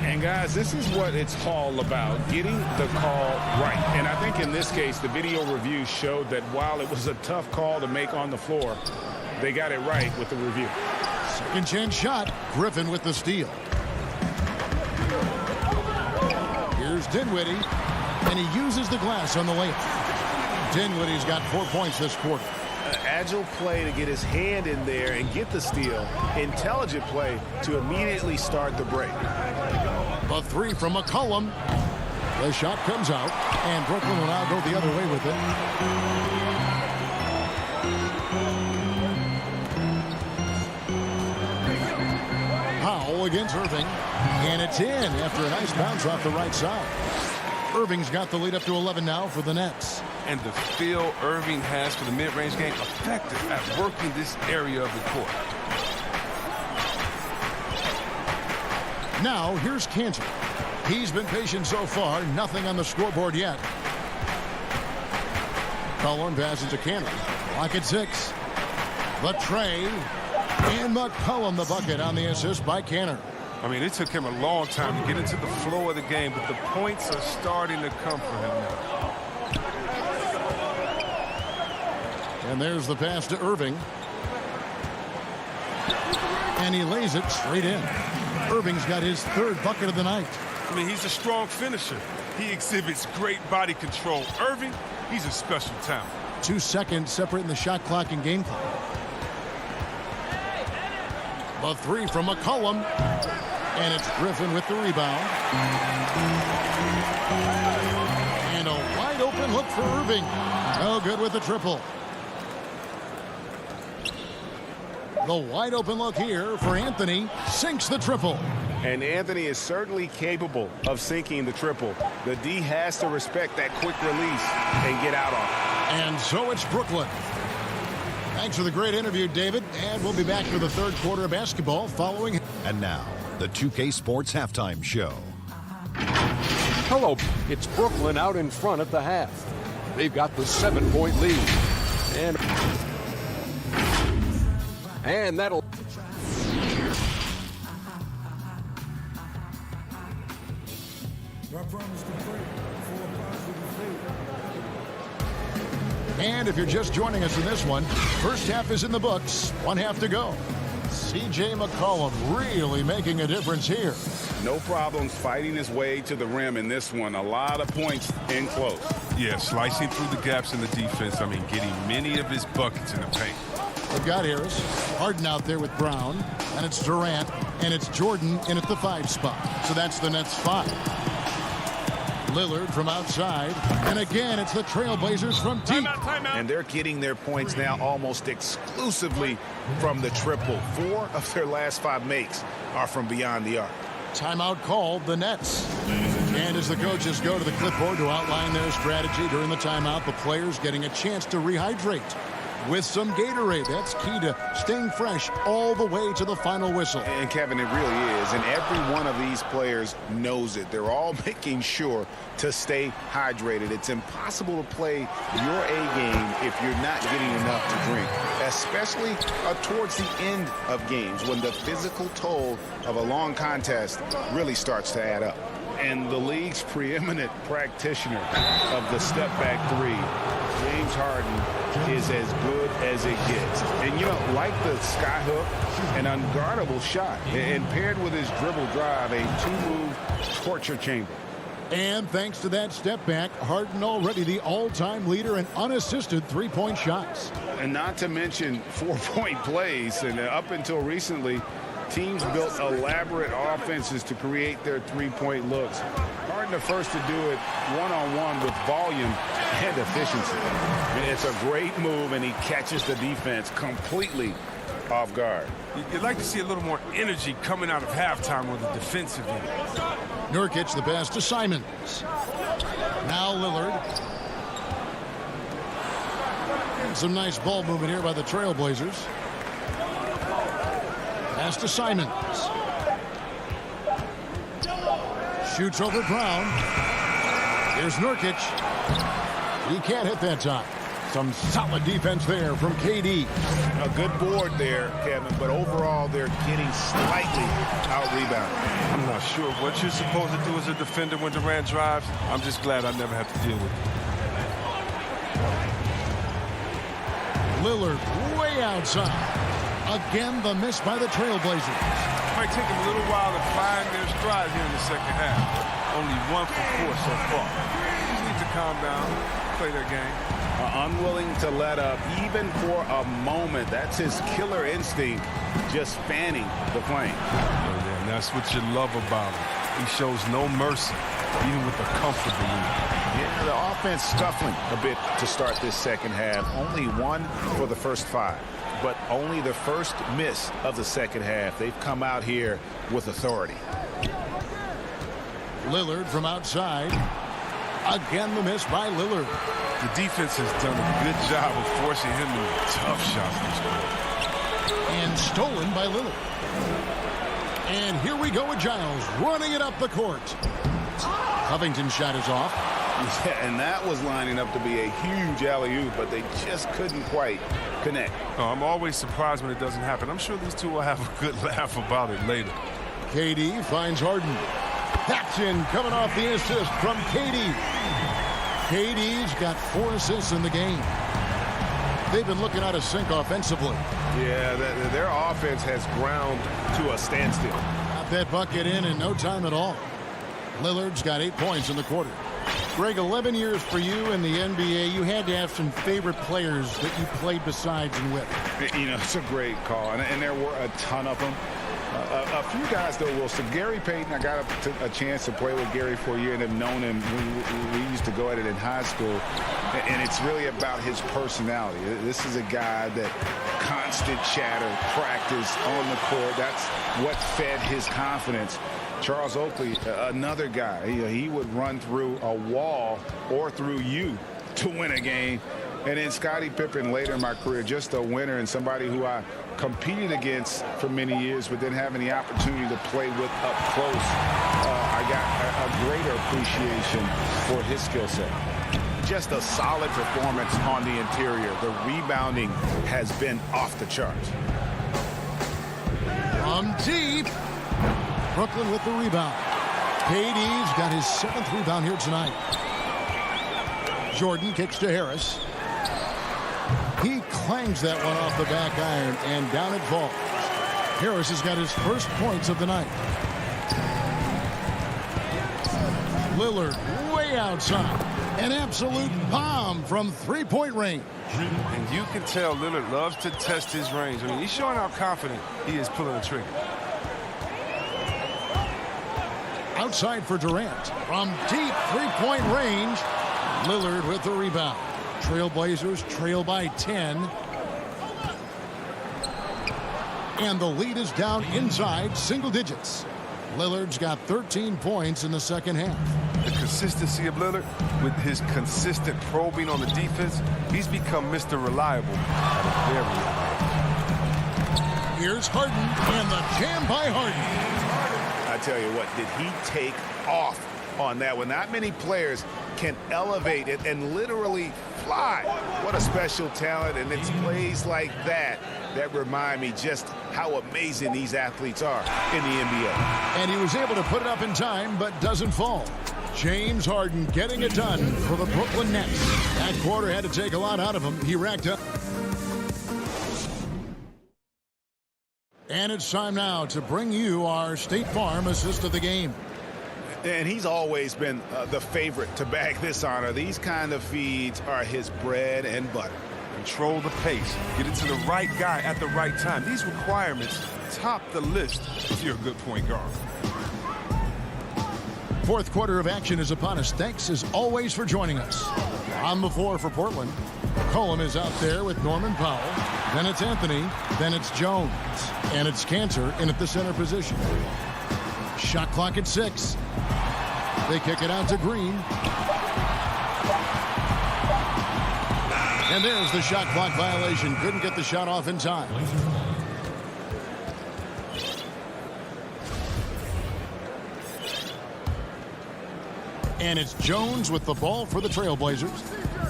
And guys, this is what it's all about, getting the call right. And I think in this case, the video review showed that while it was a tough call to make on the floor, they got it right with the review. Second chance shot, Griffin with the steal. Here's Dinwiddie, and he uses the glass on the layup. Dinwiddie's got 4 points this quarter. Agile play to get his hand in there and get the steal. Intelligent play to immediately start the break. A three from McCollum. The shot comes out, and Brooklyn will now go the other way with it. Powell against Irving, and it's in after a nice bounce off the right side. Irving's got the lead up to 11 now for the Nets. And the feel Irving has for the mid-range game, effective at working this area of the court. Now, here's Cantor. He's been patient so far. Nothing on the scoreboard yet. Cullen passes to Cantor. Clock at 6. The tray. And McCollum the bucket on the assist by Cantor. I mean, it took him a long time to get into the flow of the game, but the points are starting to come for him now. And there's the pass to Irving. And he lays it straight in. Irving's got his third bucket of the night. I mean, he's a strong finisher. He exhibits great body control. Irving, he's a special talent. 2 seconds separating the shot clock and game clock. The three from McCollum. And it's Griffin with the rebound. And a wide open look for Irving. No good with the triple. The wide open look here for Anthony. Sinks the triple. And Anthony is certainly capable of sinking the triple. The D has to respect that quick release and get out on it. And so it's Brooklyn. Thanks for the great interview, David. And we'll be back for the third quarter of basketball following. And now, the 2K Sports Halftime Show. Hello, it's Brooklyn out in front at the half. They've got the 7-point lead. And that'll... And if you're just joining us in this one, first half is in the books. 1 half to go. C.J. McCollum really making a difference here. No problems fighting his way to the rim in this one. A lot of points in close. Yeah, slicing through the gaps in the defense. I mean, getting many of his buckets in the paint. They've got Harris, Harden out there with Brown, and it's Durant, and it's Jordan in at the 5 spot. So that's the Nets 5. Lillard from outside, and again it's the Trailblazers from deep. Timeout. And they're getting their points now almost exclusively from the triple. 4 of their last 5 makes are from beyond the arc. Timeout called, the Nets. And as the coaches go to the clipboard to outline their strategy during the timeout, the players getting a chance to rehydrate with some Gatorade. That's key to staying fresh all the way to the final whistle. And Kevin, it really is. And every one of these players knows it. They're all making sure to stay hydrated. It's impossible to play your A game if you're not getting enough to drink, especially towards the end of games when the physical toll of a long contest really starts to add up. And the league's preeminent practitioner of the step-back 3, James Harden, is as good as it gets. And, you know, like the skyhook, an unguardable shot, and paired with his dribble drive, a 2-move torture chamber. And thanks to that step back, Harden already the all-time leader in unassisted 3-point shots. And not to mention 4-point plays. And up until recently, teams built elaborate offenses to create their 3-point looks. Harden starting the first to do it one-on-one with volume and efficiency. I mean, it's a great move, and he catches the defense completely off guard. You'd like to see a little more energy coming out of halftime on the defensive end. Nurkic, the pass to Simons. Now Lillard. Some nice ball movement here by the Trailblazers. Pass to Simons. Shoots over Brown. Here's Nurkic. He can't hit that time. Some solid defense there from KD. A good board there, Kevin, but overall they're getting slightly out-rebounded. I'm not sure what you're supposed to do as a defender when Durant drives. I'm just glad I never have to deal with it. Lillard way outside. Again, the miss by the Trailblazers. Might take them a little while to find their stride here in the second half. Only 1 for 4 so far. Just need to calm down, play their game. Unwilling to let up even for a moment. That's his killer instinct, just fanning the flame. Yeah, and that's what you love about him. He shows no mercy, even with a comfortable lead. Yeah, the offense scuffling a bit to start this second half. Only 1 for the first 5, but only the first miss of the second half. They've come out here with authority. Lillard from outside. Again, the miss by Lillard. The defense has done a good job of forcing him into tough shots this quarter. And stolen by Lillard. And here we go with Giles running it up the court. Covington's shot is off. Yeah, and that was lining up to be a huge alley-oop, but they just couldn't quite connect. Oh, I'm always surprised when it doesn't happen. I'm sure these two will have a good laugh about it later. KD finds Harden. That's in, coming off the assist from KD. KD's got 4 assists in the game. They've been looking out of sync offensively. Yeah, their offense has ground to a standstill. Got that bucket in no time at all. Lillard's got 8 points in the quarter. Greg, 11 years for you in the NBA. You had to have some favorite players that you played besides and with. You know, it's a great call, and there were a ton of them. A few guys, though, Wilson. Gary Payton, I got a chance to play with Gary for a year and have known him. We used to go at it in high school, and it's really about his personality. This is a guy that constant chatter, practice on the court. That's what fed his confidence. Charles Oakley, another guy, he would run through a wall or through you to win a game. And then Scottie Pippen later in my career, just a winner and somebody who I competed against for many years, but then having the opportunity to play with up close, I got a greater appreciation for his skill set. Just a solid performance on the interior. The rebounding has been off the charts. From deep. Brooklyn with the rebound. KD's got his 7th rebound here tonight. Jordan kicks to Harris. He clangs that one off the back iron, and down it falls. Harris has got his first points of the night. Lillard way outside. An absolute bomb from 3-point range. And you can tell Lillard loves to test his range. I mean, he's showing how confident he is pulling the trigger. Outside for Durant. From deep 3-point range. Lillard with the rebound. Trailblazers trail by 10. And the lead is down inside single digits. Lillard's got 13 points in the second half. The consistency of Lillard with his consistent probing on the defense, he's become Mr. Reliable at a very high level. Here's Harden and the jam by Harden. I tell you what, did he take off on that one? Not many players can elevate it and literally fly. What a special talent, and it's plays like that that remind me just how amazing these athletes are in the NBA. And he was able to put it up in time, but doesn't fall. James Harden getting it done for the Brooklyn Nets. That quarter had to take a lot out of him. He racked up. And it's time now to bring you our State Farm assist of the game. And he's always been the favorite to bag this honor. These kind of feeds are his bread and butter. Control the pace. Get it to the right guy at the right time. These requirements top the list if you're a good point guard. Fourth quarter of action is upon us. Thanks, as always, for joining us. On the floor for Portland, McCollum is out there with Norman Powell. Then it's Anthony. Then it's Jones. And it's Cantor in at the center position. Shot clock at 6. They kick it out to Green. And there's the shot clock violation. Couldn't get the shot off in time. And it's Jones with the ball for the Trailblazers.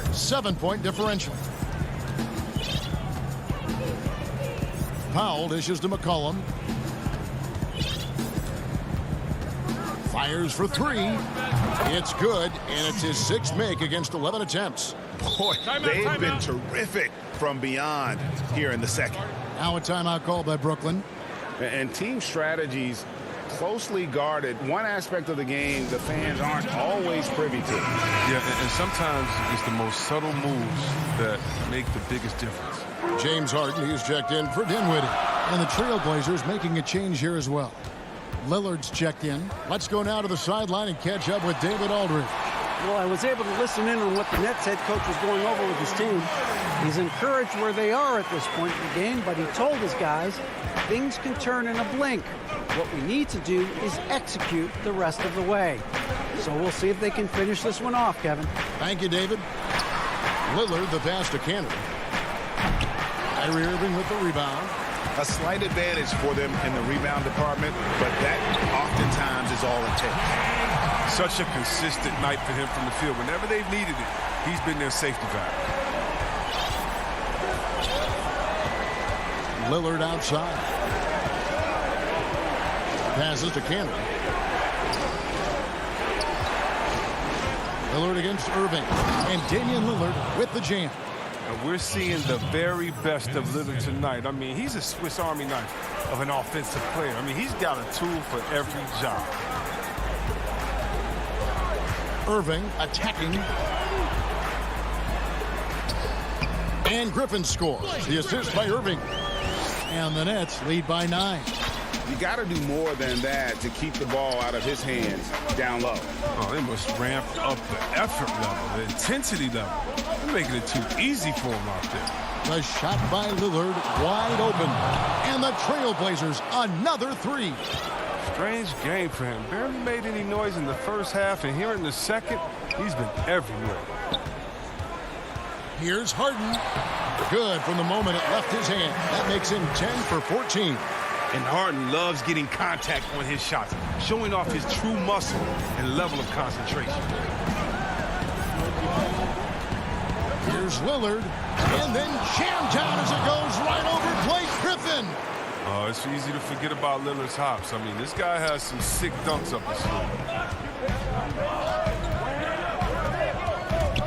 7-point differential. Powell dishes to McCollum. Fires for 3. It's good, and it's his 6th make against 11 attempts. Boy, they've been terrific from beyond here in the second. Now a timeout called by Brooklyn. And team strategies closely guarded. One aspect of the game the fans aren't always privy to. Yeah, and sometimes it's the most subtle moves that make the biggest difference. James Harden, he's checked in for Dinwiddie. And the Trailblazers making a change here as well. Lillard's checked in. Let's go now to the sideline and catch up with David Aldridge. Well, I was able to listen in on what the Nets head coach was going over with his team. He's encouraged where they are at this point in the game, but he told his guys things can turn in a blink. What we need to do is execute the rest of the way. So we'll see if they can finish this one off, Kevin. Thank you, David. Lillard, the pass to Cantor. Kyrie Irving with the rebound. A slight advantage for them in the rebound department, but that oftentimes is all it takes. Such a consistent night for him from the field. Whenever they've needed it, he's been their safety valve. Lillard outside. Passes to Cantor. Lillard against Irving. And Damian Lillard with the jam. And we're seeing the very best of Lillard tonight. I mean, he's a Swiss Army knife of an offensive player. I mean, he's got a tool for every job. Irving attacking. And Griffin scores. The assist by Irving. And the Nets lead by 9. You got to do more than that to keep the ball out of his hands down low. Oh, they must ramp up the effort level, the intensity level. They're making it too easy for him out there. The shot by Lillard wide open. And the Trailblazers another 3. Strange game for him. Barely made any noise in the first half, and here in the second, he's been everywhere. Here's Harden. Good from the moment it left his hand. That makes him 10 for 14. And Harden loves getting contact on his shots, showing off his true muscle and level of concentration. Here's Lillard, and then jammed down as it goes right over Blake Griffin. Oh, it's easy to forget about Lillard's hops. I mean, this guy has some sick dunks up his sleeve.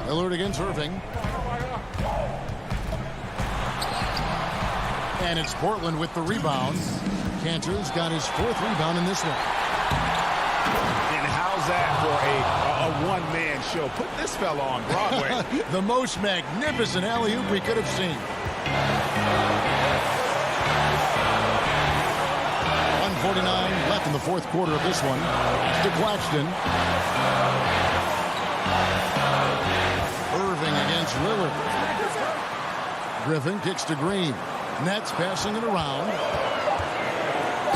Lillard against Irving. And it's Portland with the rebound. Cantor's got his 4th rebound in this one. And how's that for a one-man show? Put this fella on Broadway. The most magnificent alley-oop we could have seen. 1:49 left in the 4th quarter of this one. To Claxton. Irving against Lillard. Griffin kicks to Green. Nets passing it around.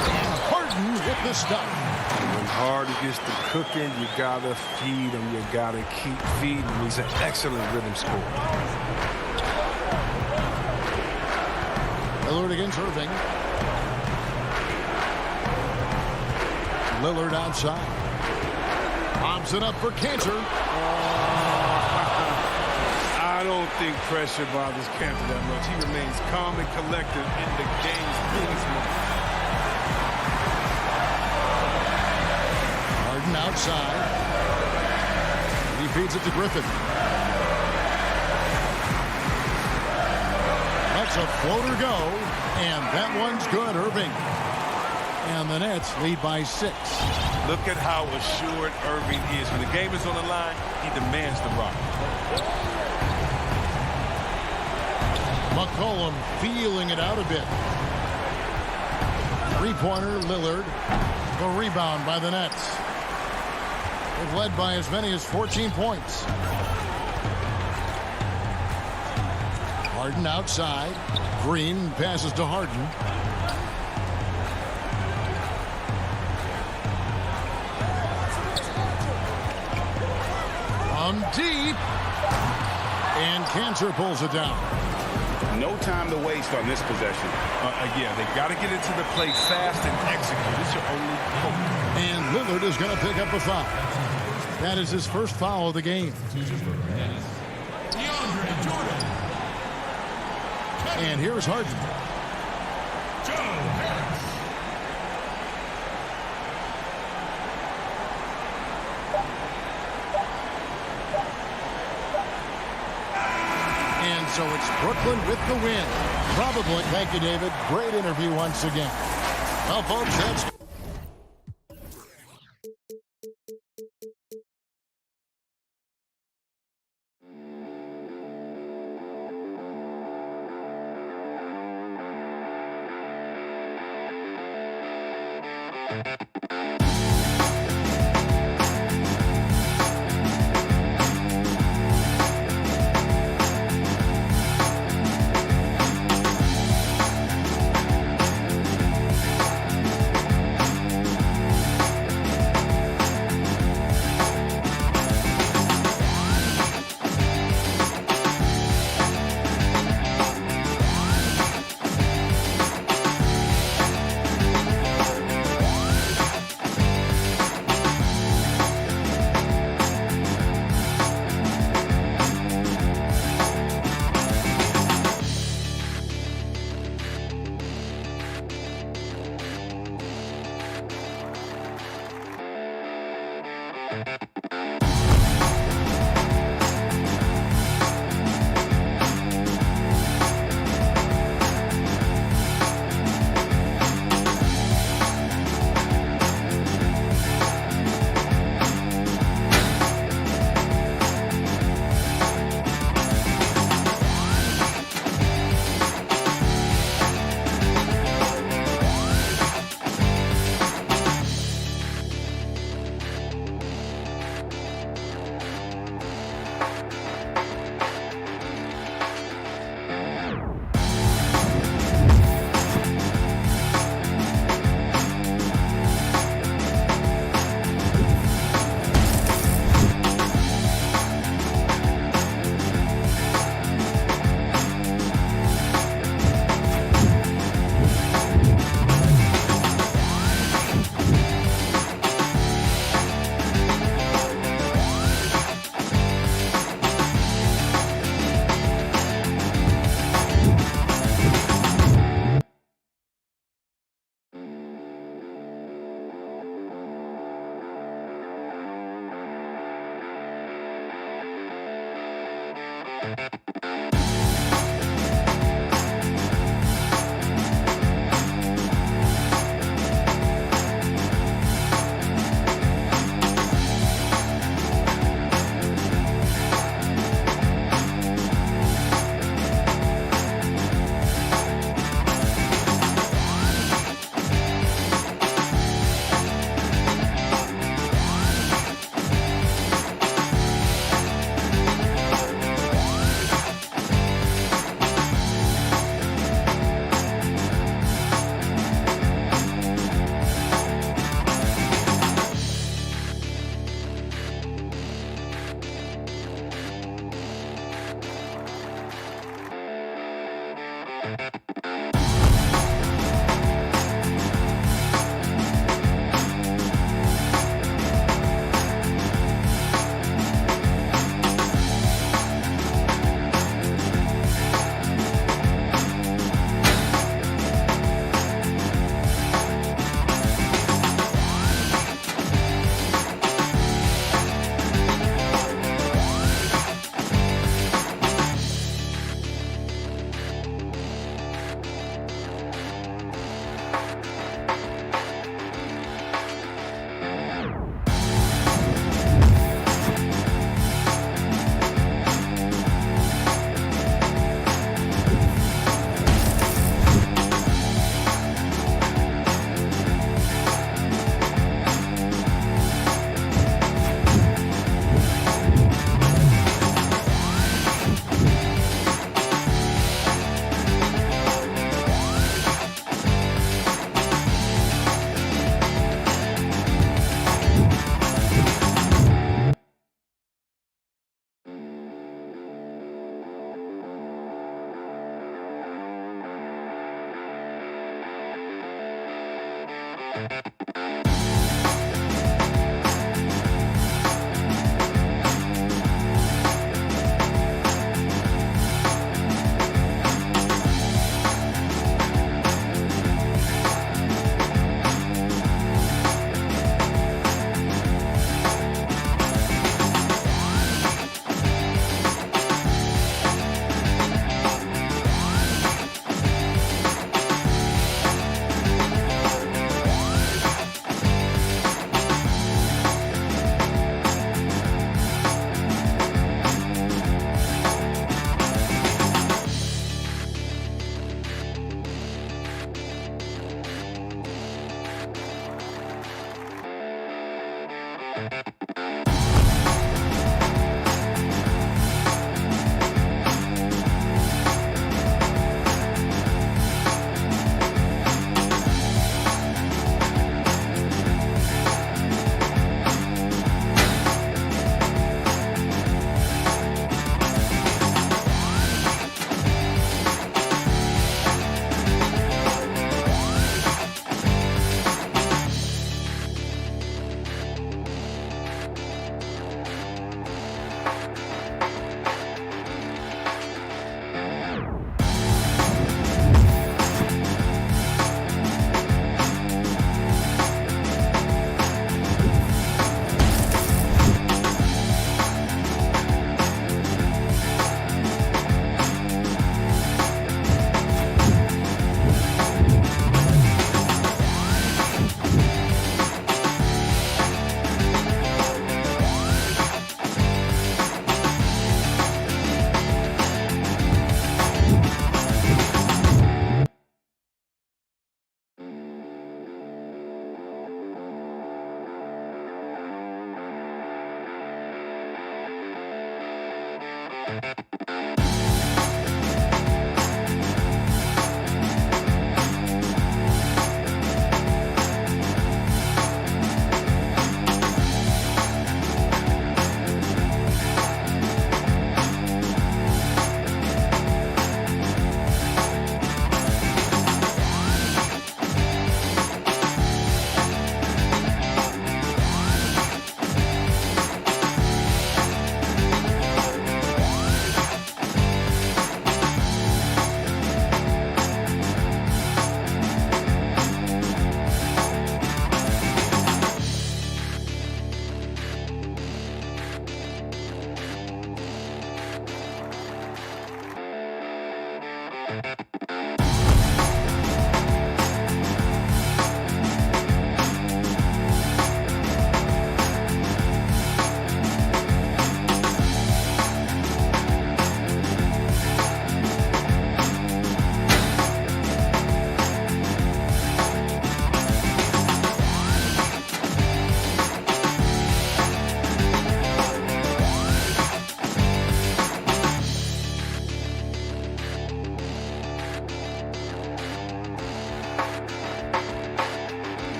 And Harden with the stop. When Harden gets to cooking, you got to feed him. You got to keep feeding him. He's an excellent rhythm scorer. Lillard against Irving. Lillard outside. Pops it up for Cantor. I don't think pressure bothers Cantor that much. He remains calm and collected in the game's biggest moment. Harden outside. He feeds it to Griffin. That's a floater go, and that one's good. Irving. And the Nets lead by 6. Look at how assured Irving is. When the game is on the line, he demands the rock. McCollum feeling it out a bit. 3-pointer Lillard. The rebound by the Nets. They've led by as many as 14 points. Harden outside. Green passes to Harden. From deep. And Cantor pulls it down. No time to waste on this possession. Yeah, they got to get into the play fast and execute. It's your only hope. And Lillard is going to pick up a foul. That is his first foul of the game. And here's Harden. And so it's Brooklyn with the win. Probably. Thank you, David. Great interview once again. Well, folks, that's...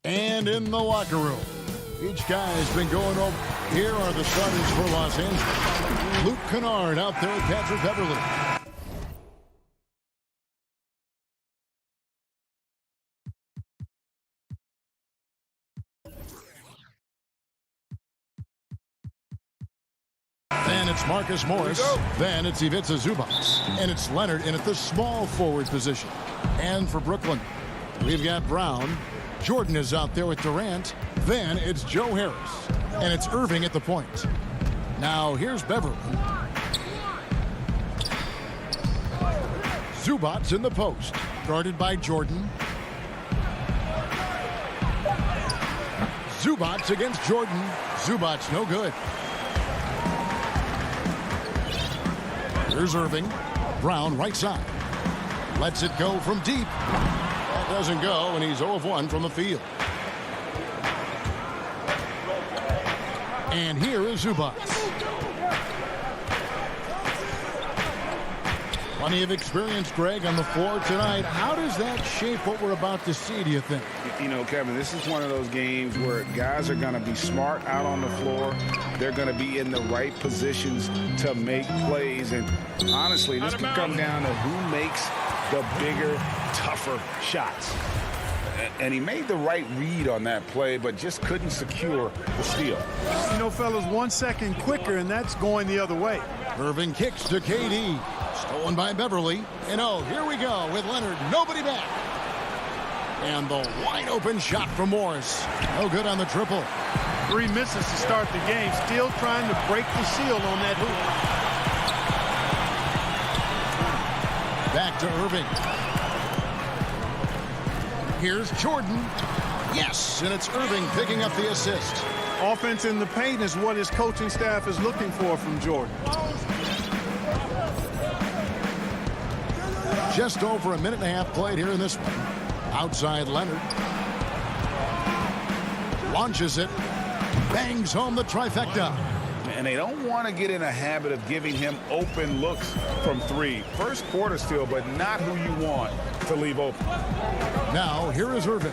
And in the locker room, each guy has been going over. Here are the starters for Los Angeles. Luke Kennard out there with Patrick Beverly. Then it's Marcus Morris. Then it's Ivica Zubac. And it's Leonard in at the small forward position. And for Brooklyn, we've got Brown. Jordan is out there with Durant. Then it's Joe Harris. And it's Irving at the point. Now here's Beverly. Zubac in the post. Guarded by Jordan. Zubac against Jordan. Zubac no good. Here's Irving. Brown right side. Lets it go from deep. That doesn't go, and he's 0 of 1 from the field. And here is Zubac. Plenty of experience, Greg, on the floor tonight. How does that shape what we're about to see, do you think? You know, Kevin, this is one of those games where guys are going to be smart out on the floor. They're going to be in the right positions to make plays. And honestly, this could come down to who makes the bigger, tougher shots. And he made the right read on that play, but just couldn't secure the steal. You know, fellas, 1 second quicker, and that's going the other way. Irving kicks to KD. Stolen by Beverly. And oh, here we go with Leonard. Nobody back. And the wide open shot from Morris. No good on the triple. 3 misses to start the game. Still trying to break the seal on that hoop. Back to Irving. Here's Jordan. Yes, and it's Irving picking up the assist. Offense in the paint is what his coaching staff is looking for from Jordan. Just over a minute and a half played here in this one. Outside Leonard. Launches it. Bangs home the trifecta. And they don't want to get in a habit of giving him open looks from 3. First quarter still, but not who you want to leave open. Now, here is Irving.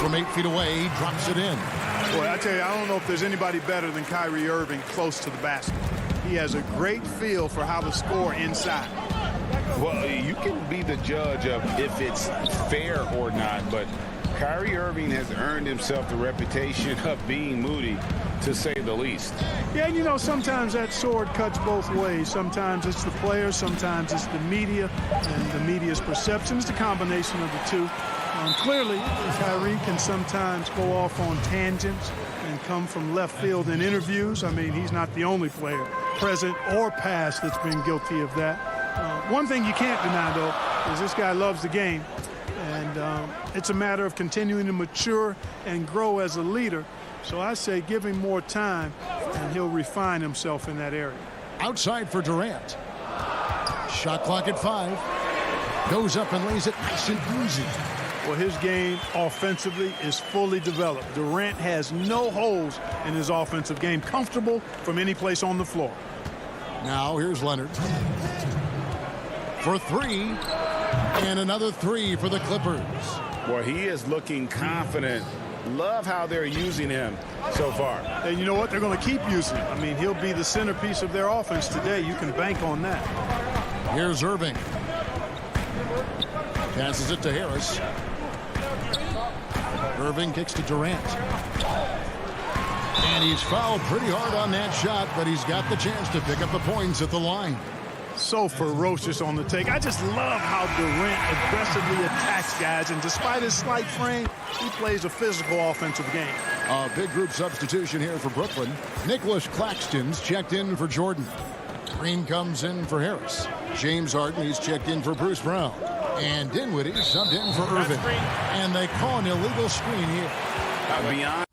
From 8 feet away, he drops it in. Boy, I tell you, I don't know if there's anybody better than Kyrie Irving close to the basket. He has a great feel for how to score inside. Well, you can be the judge of if it's fair or not, but Kyrie Irving has earned himself the reputation of being moody, to say the least. Yeah, you know, sometimes that sword cuts both ways. Sometimes it's the players, sometimes it's the media, and the media's perception is the combination of the two. Clearly, Kyrie can sometimes go off on tangents and come from left field in interviews. I mean, he's not the only player, present or past, that's been guilty of that. One thing you can't deny, though, is this guy loves the game. And it's a matter of continuing to mature and grow as a leader. So I say give him more time, and he'll refine himself in that area. Outside for Durant. Shot clock at 5. Goes up and lays it nice and easy. Well, his game offensively is fully developed. Durant has no holes in his offensive game. Comfortable from any place on the floor. Now here's Leonard. For 3. And another 3 for the Clippers. Well, he is looking confident. Love how they're using him so far. And you know what? They're going to keep using him. I mean, he'll be the centerpiece of their offense today. You can bank on that. Here's Irving. Passes it to Harris. Irving kicks to Durant. And he's fouled pretty hard on that shot, but he's got the chance to pick up the points at the line. So ferocious on the take. I just love how Durant aggressively attacks guys, and despite his slight frame, he plays a physical offensive game. A big group substitution here for Brooklyn. Nicholas Claxton's checked in for Jordan. Green comes in for Harris. James Harden, he's checked in for Bruce Brown. And Dinwiddie subbed in for Irving. And they call an illegal screen here. Beyond.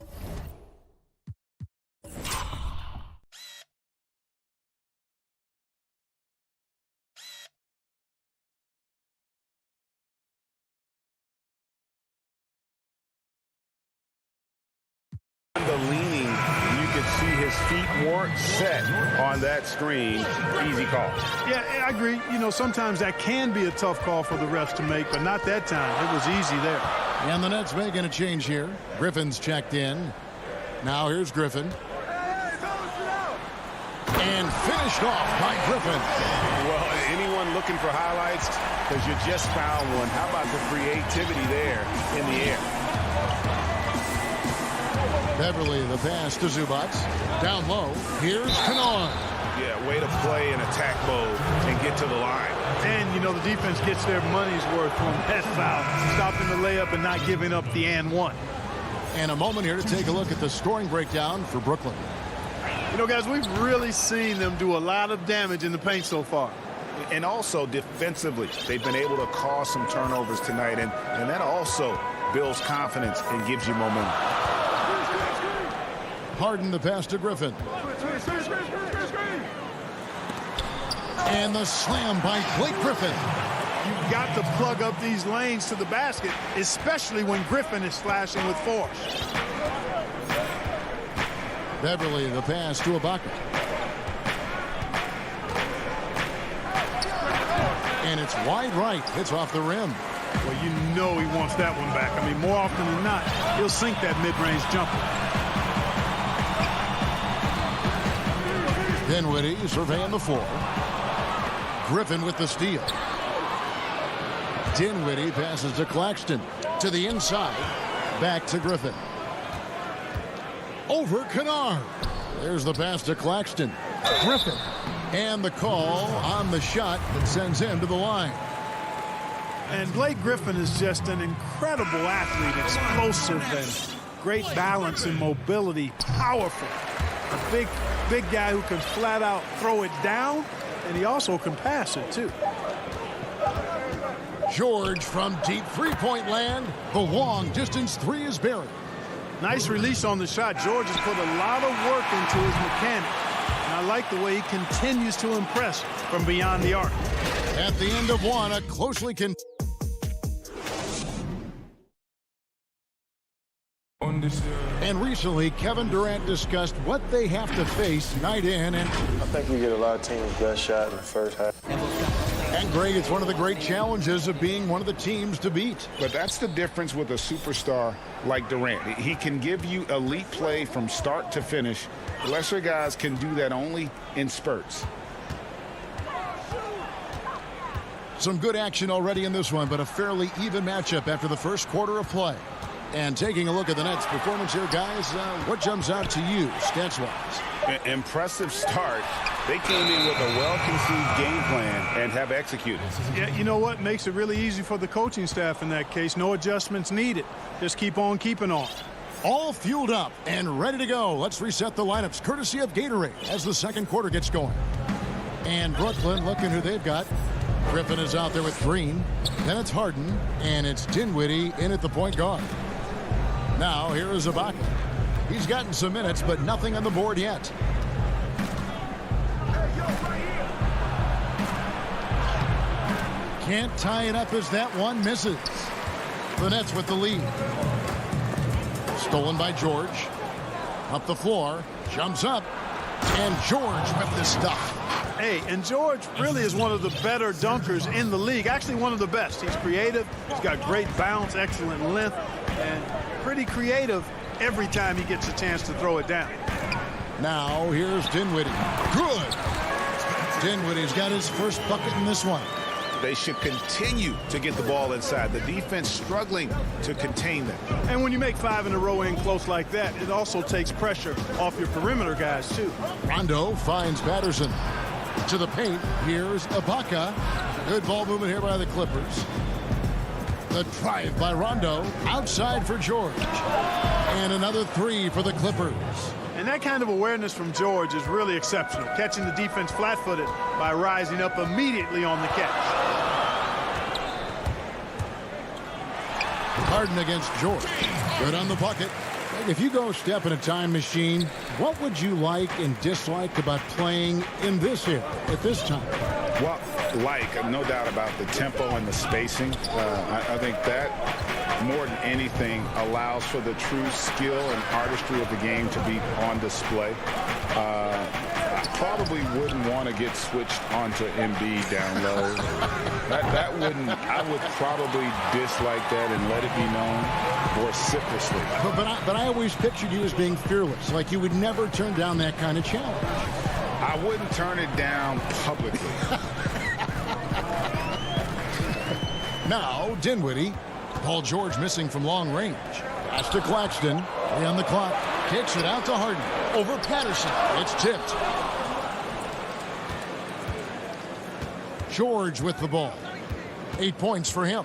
The leaning, you could see his feet weren't set on that screen. Easy call. Yeah, I agree. You know, sometimes that can be a tough call for the refs to make, but not that time. It was easy there. And the Nets making a change here. Griffin's checked in. Now here's Griffin. And finished off by Griffin. Well, anyone looking for highlights? Because you just found one. How about the creativity there in the air? Beverly, the pass to Zubac. Down low. Here's Kennard. Yeah, way to play in attack mode and get to the line. And, you know, the defense gets their money's worth from that foul. Stopping the layup and not giving up the and one. And a moment here to take a look at the scoring breakdown for Brooklyn. You know, guys, we've really seen them do a lot of damage in the paint so far. And also defensively, they've been able to cause some turnovers tonight. And that also builds confidence and gives you momentum. Harden the pass to Griffin. And the slam by Blake Griffin. You've got to plug up these lanes to the basket, especially when Griffin is slashing with force. Beverly the pass to Ibaka. And it's wide right. Hits off the rim. Well, you know he wants that one back. I mean, more often than not, he'll sink that mid-range jumper. Dinwiddie surveying the floor. Griffin with the steal. Dinwiddie passes to Claxton. To the inside. Back to Griffin. Over Kennard. There's the pass to Claxton. Griffin. And the call on the shot that sends him to the line. And Blake Griffin is just an incredible athlete. Explosive and great balance and mobility. Powerful. A big guy who can flat out throw it down, and he also can pass it too. George from deep three-point land. The long distance three is buried. Nice release on the shot. George has put a lot of work into his mechanics. And I like the way he continues to impress from beyond the arc. At the end of one, a closely And recently, Kevin Durant discussed what they have to face night in. And I think we get a lot of teams' best shot in the first half. And Greg, it's one of the great challenges of being one of the teams to beat. But that's the difference with a superstar like Durant. He can give you elite play from start to finish. Lesser guys can do that only in spurts. Some good action already in this one, but a fairly even matchup after the first quarter of play. And taking a look at the Nets' performance here, guys, what jumps out to you, stats-wise? Impressive start. They came in with a well-conceived game plan and have executed. Yeah, you know what? Makes it really easy for the coaching staff in that case. No adjustments needed. Just keep on keeping on. All fueled up and ready to go. Let's reset the lineups, courtesy of Gatorade, as the second quarter gets going. And Brooklyn, looking who they've got. Griffin is out there with Green. Then it's Harden, and it's Dinwiddie in at the point guard. Now, here is Ibaka. He's gotten some minutes, but nothing on the board yet. Can't tie it up as that one misses. The Nets with the lead. Stolen by George. Up the floor. Jumps up. And George with the stop. Hey, and George really is one of the better dunkers in the league. Actually, one of the best. He's creative. He's got great bounce, excellent length, and pretty creative every time he gets a chance to throw it down. Now, here's Dinwiddie. Good. Dinwiddie's got his first bucket in this one. They should continue to get the ball inside. The defense struggling to contain them. And when you make 5 in a row in close like that, it also takes pressure off your perimeter guys, too. Rondo finds Patterson. To the paint, here's Ibaka. Good ball movement here by the Clippers. The drive by Rondo, outside for George. And another three for the Clippers. And that kind of awareness from George is really exceptional, catching the defense flat-footed by rising up immediately on the catch. Harden against George. Good on the bucket. If you go step in a time machine, what would you like and dislike about playing in this era at this time? Well, like, no doubt about the tempo and the spacing. I think that, more than anything, allows for the true skill and artistry of the game to be on display. I probably wouldn't want to get switched onto Embiid down low. That wouldn't. I would probably dislike that and let it be known vociferously. But I always pictured you as being fearless, like you would never turn down that kind of challenge. I wouldn't turn it down publicly. Now, Dinwiddie. Paul George missing from long range. Pass to Claxton. 3 on the clock. Kicks it out to Harden. Over Patterson. It's tipped. George with the ball. 8 points for him.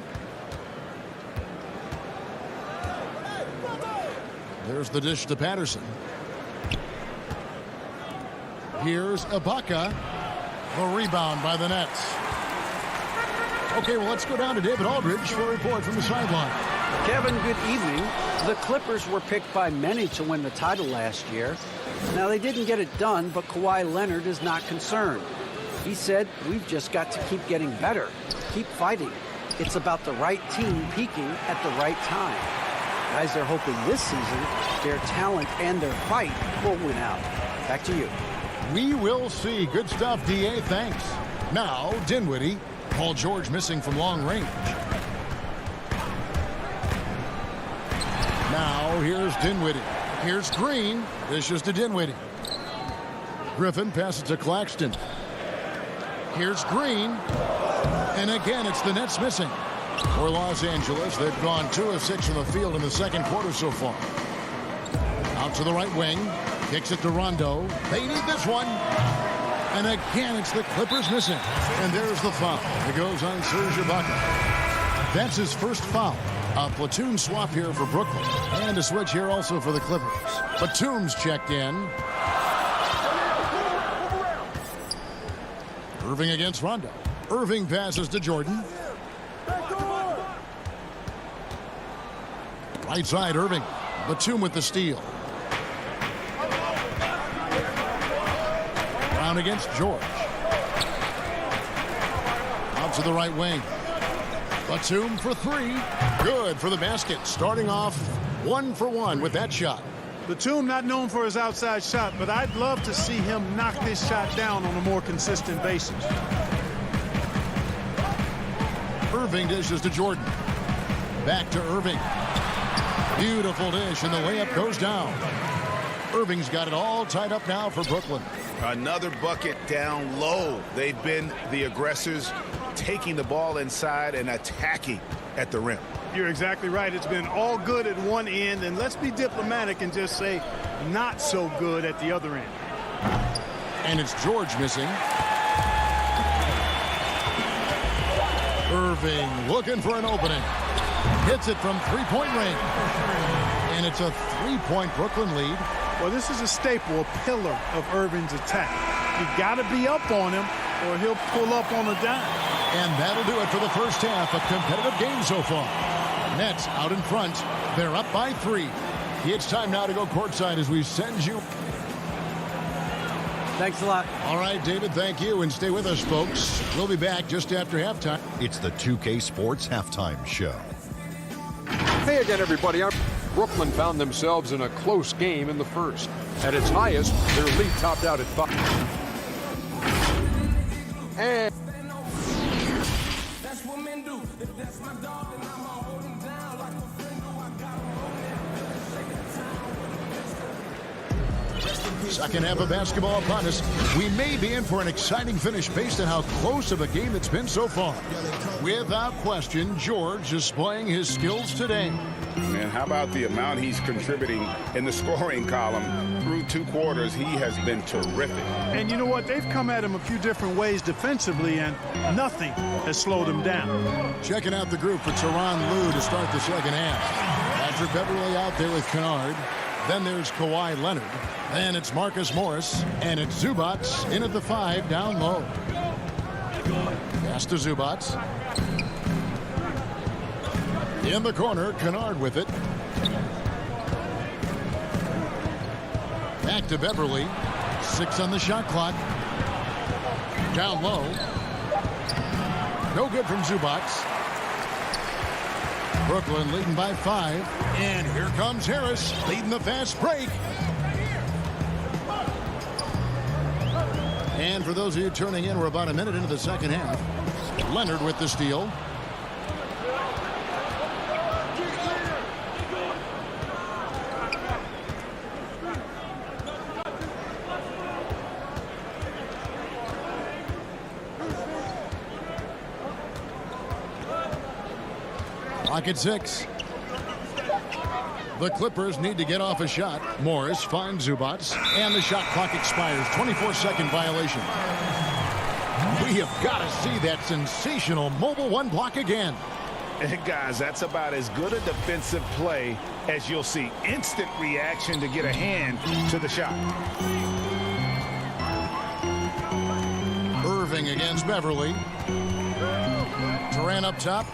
There's the dish to Patterson. Here's Ibaka. The rebound by the Nets. Okay, well, let's go down to David Aldridge for a report from the sideline. Kevin, good evening. The Clippers were picked by many to win the title last year. Now, they didn't get it done, but Kawhi Leonard is not concerned. He said, we've just got to keep getting better, keep fighting. It's about the right team peaking at the right time. Guys are hoping this season their talent and their fight will win out. Back to you. We will see. Good stuff, D.A. Thanks. Now, Dinwiddie. Paul George missing from long range. Now, here's Dinwiddie. Here's Green. This is to Dinwiddie. Griffin passes to Claxton. Here's Green. And again, it's the Nets missing. For Los Angeles, they've gone 2 of 6 from the field in the second quarter so far. Out to the right wing. Kicks it to Rondo. They need this one. And again, it's the Clippers missing. And there's the foul. It goes on Serge Ibaka. That's his first foul. A platoon swap here for Brooklyn. And a switch here also for the Clippers. Batum's checked in. Irving against Rondo. Irving passes to Jordan. Right side, Irving. Batum with the steal. Brown against George. Out to the right wing. Batum for 3. Good for the basket. Starting off 1 for 1 with that shot. Batum not known for his outside shot, but I'd love to see him knock this shot down on a more consistent basis. Irving dishes to Jordan. Back to Irving. Beautiful dish, and the layup goes down. Irving's got it all tied up now for Brooklyn. Another bucket down low. They've been the aggressors, taking the ball inside and attacking at the rim. You're exactly right. It's been all good at one end, and let's be diplomatic and just say not so good at the other end. And it's George missing. Irving looking for an opening. Hits it from three-point range. And it's a 3-point Brooklyn lead. Well, this is a staple, a pillar of Irving's attack. You got to be up on him or he'll pull up on a dime. And that'll do it for the first half. A competitive game so far. Nets out in front. They're up by 3. It's time now to go courtside as we send you. Thanks a lot. All right, David, thank you. And stay with us, folks. We'll be back just after halftime. It's the 2K Sports Halftime Show. Hey again, everybody. Brooklyn found themselves in a close game in the first. At its highest, their lead topped out at 5. And second half of basketball upon us. We may be in for an exciting finish based on how close of a game it's been so far. Without question, George displaying his skills today. Man, how about the amount he's contributing in the scoring column? Through 2 quarters, he has been terrific. And you know what? They've come at him a few different ways defensively, and nothing has slowed him down. Checking out the group for Tyronn Lue to start the second half. Patrick Beverley out there with Kennard. Then there's Kawhi Leonard. Then it's Marcus Morris. And it's Zubac in at the 5 down low. Pass to Zubac. In the corner, Kennard with it. Back to Beverley. 6 on the shot clock. Down low. No good from Zubac. Brooklyn leading by 5. And here comes Harris leading the fast break. And for those of you tuning in, we're about a minute into the second half. Leonard with the steal. Clock at 6. The Clippers need to get off a shot. Morris finds Zubac, and the shot clock expires. 24-second violation. We have got to see that sensational mobile one block again. And guys, that's about as good a defensive play as you'll see. Instant reaction to get a hand to the shot. Irving against Beverly. Durant up top.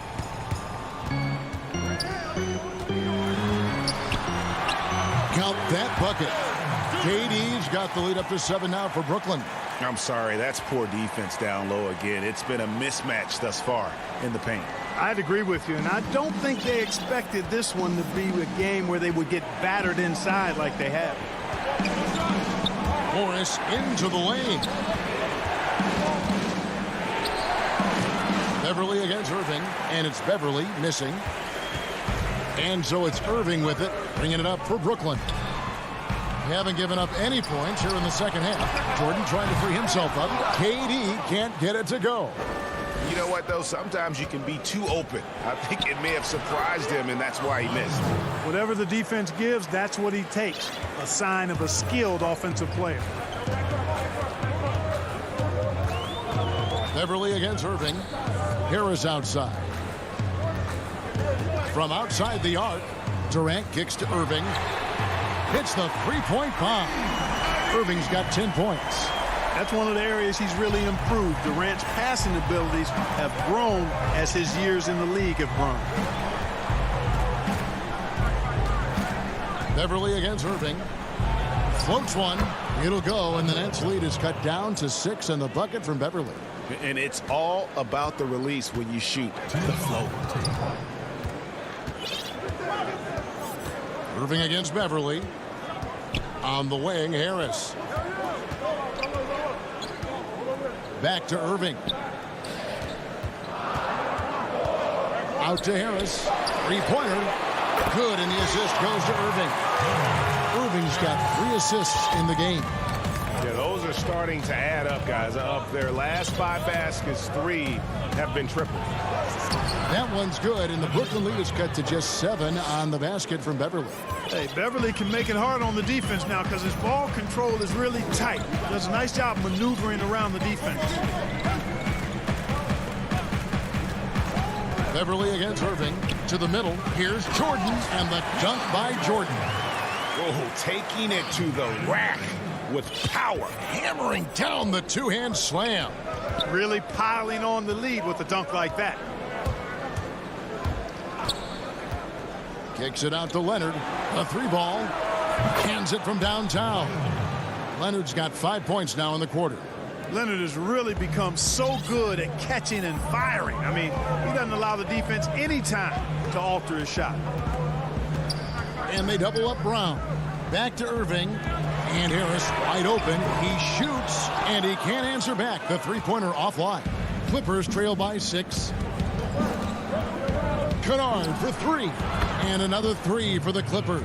Count that bucket. KD's got the lead up to 7 now for Brooklyn. I'm sorry, that's poor defense down low again. It's been a mismatch thus far in the paint. I'd agree with you, and I don't think they expected this one to be a game where they would get battered inside like they have. Morris into the lane. Beverly against Irving, and it's Beverly missing. And so it's Irving with it, bringing it up for Brooklyn. They haven't given up any points here in the second half. Jordan trying to free himself up. KD can't get it to go. You know what, though? Sometimes you can be too open. I think it may have surprised him, and that's why he missed. Whatever the defense gives, that's what he takes. A sign of a skilled offensive player. Beverly against Irving. Harris outside. From outside the arc, Durant kicks to Irving. Hits the three-point bomb. Irving's got 10 points. That's one of the areas he's really improved. Durant's passing abilities have grown as his years in the league have grown. Beverly against Irving. Floats one. It'll go, and the Nets lead is cut down to 6, and the bucket from Beverly. And it's all about the release when you shoot the float. Irving against Beverly. On the wing, Harris. Back to Irving. Out to Harris. Three-pointer. Good, and the assist goes to Irving. Irving's got 3 assists in the game. Yeah, those are starting to add up, guys. Of their last 5 baskets, 3 have been triple. That one's good, and the Brooklyn lead is cut to just 7 on the basket from Beverly. Hey, Beverly can make it hard on the defense now because his ball control is really tight. Does a nice job maneuvering around the defense. Beverly against Irving. To the middle. Here's Jordan, and the dunk by Jordan. Oh, taking it to the rack with power. Hammering down the two-hand slam. Really piling on the lead with a dunk like that. Kicks it out to Leonard. A 3-ball. Hands it from downtown. Leonard's got 5 points now in the quarter. Leonard has really become so good at catching and firing. I mean, he doesn't allow the defense any time to alter his shot. And they double up Brown. Back to Irving. And Harris wide open. He shoots, and he can't answer back. The three-pointer offline. Clippers trail by 6. Kennard for 3. And another 3 for the Clippers.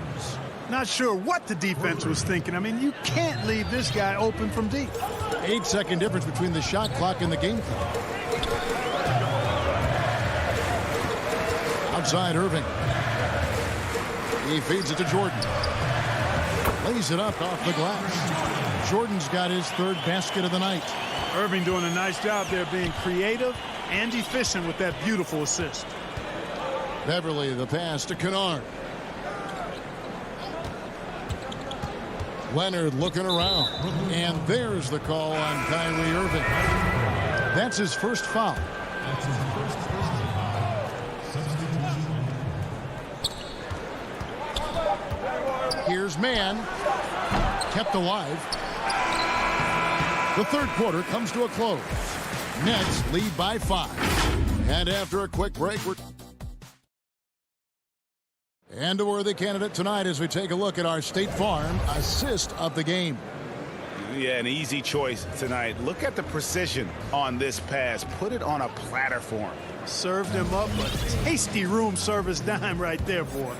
Not sure what the defense was thinking. I mean, you can't leave this guy open from deep. 8-second difference between the shot clock and the game clock. Outside Irving. He feeds it to Jordan. Lays it up off the glass. Jordan's got his 3rd basket of the night. Irving doing a nice job there being creative and efficient with that beautiful assist. Beverly, the pass to Kennard. Leonard looking around. And there's the call on Kyrie Irving. That's his first foul. Here's Mann. Kept alive. The third quarter comes to a close. Nets lead by 5. And after a quick break, and a worthy candidate tonight as we take a look at our State Farm assist of the game. Yeah, an easy choice tonight. Look at the precision on this pass. Put it on a platter for him. Served him up a tasty room service dime right there, boy.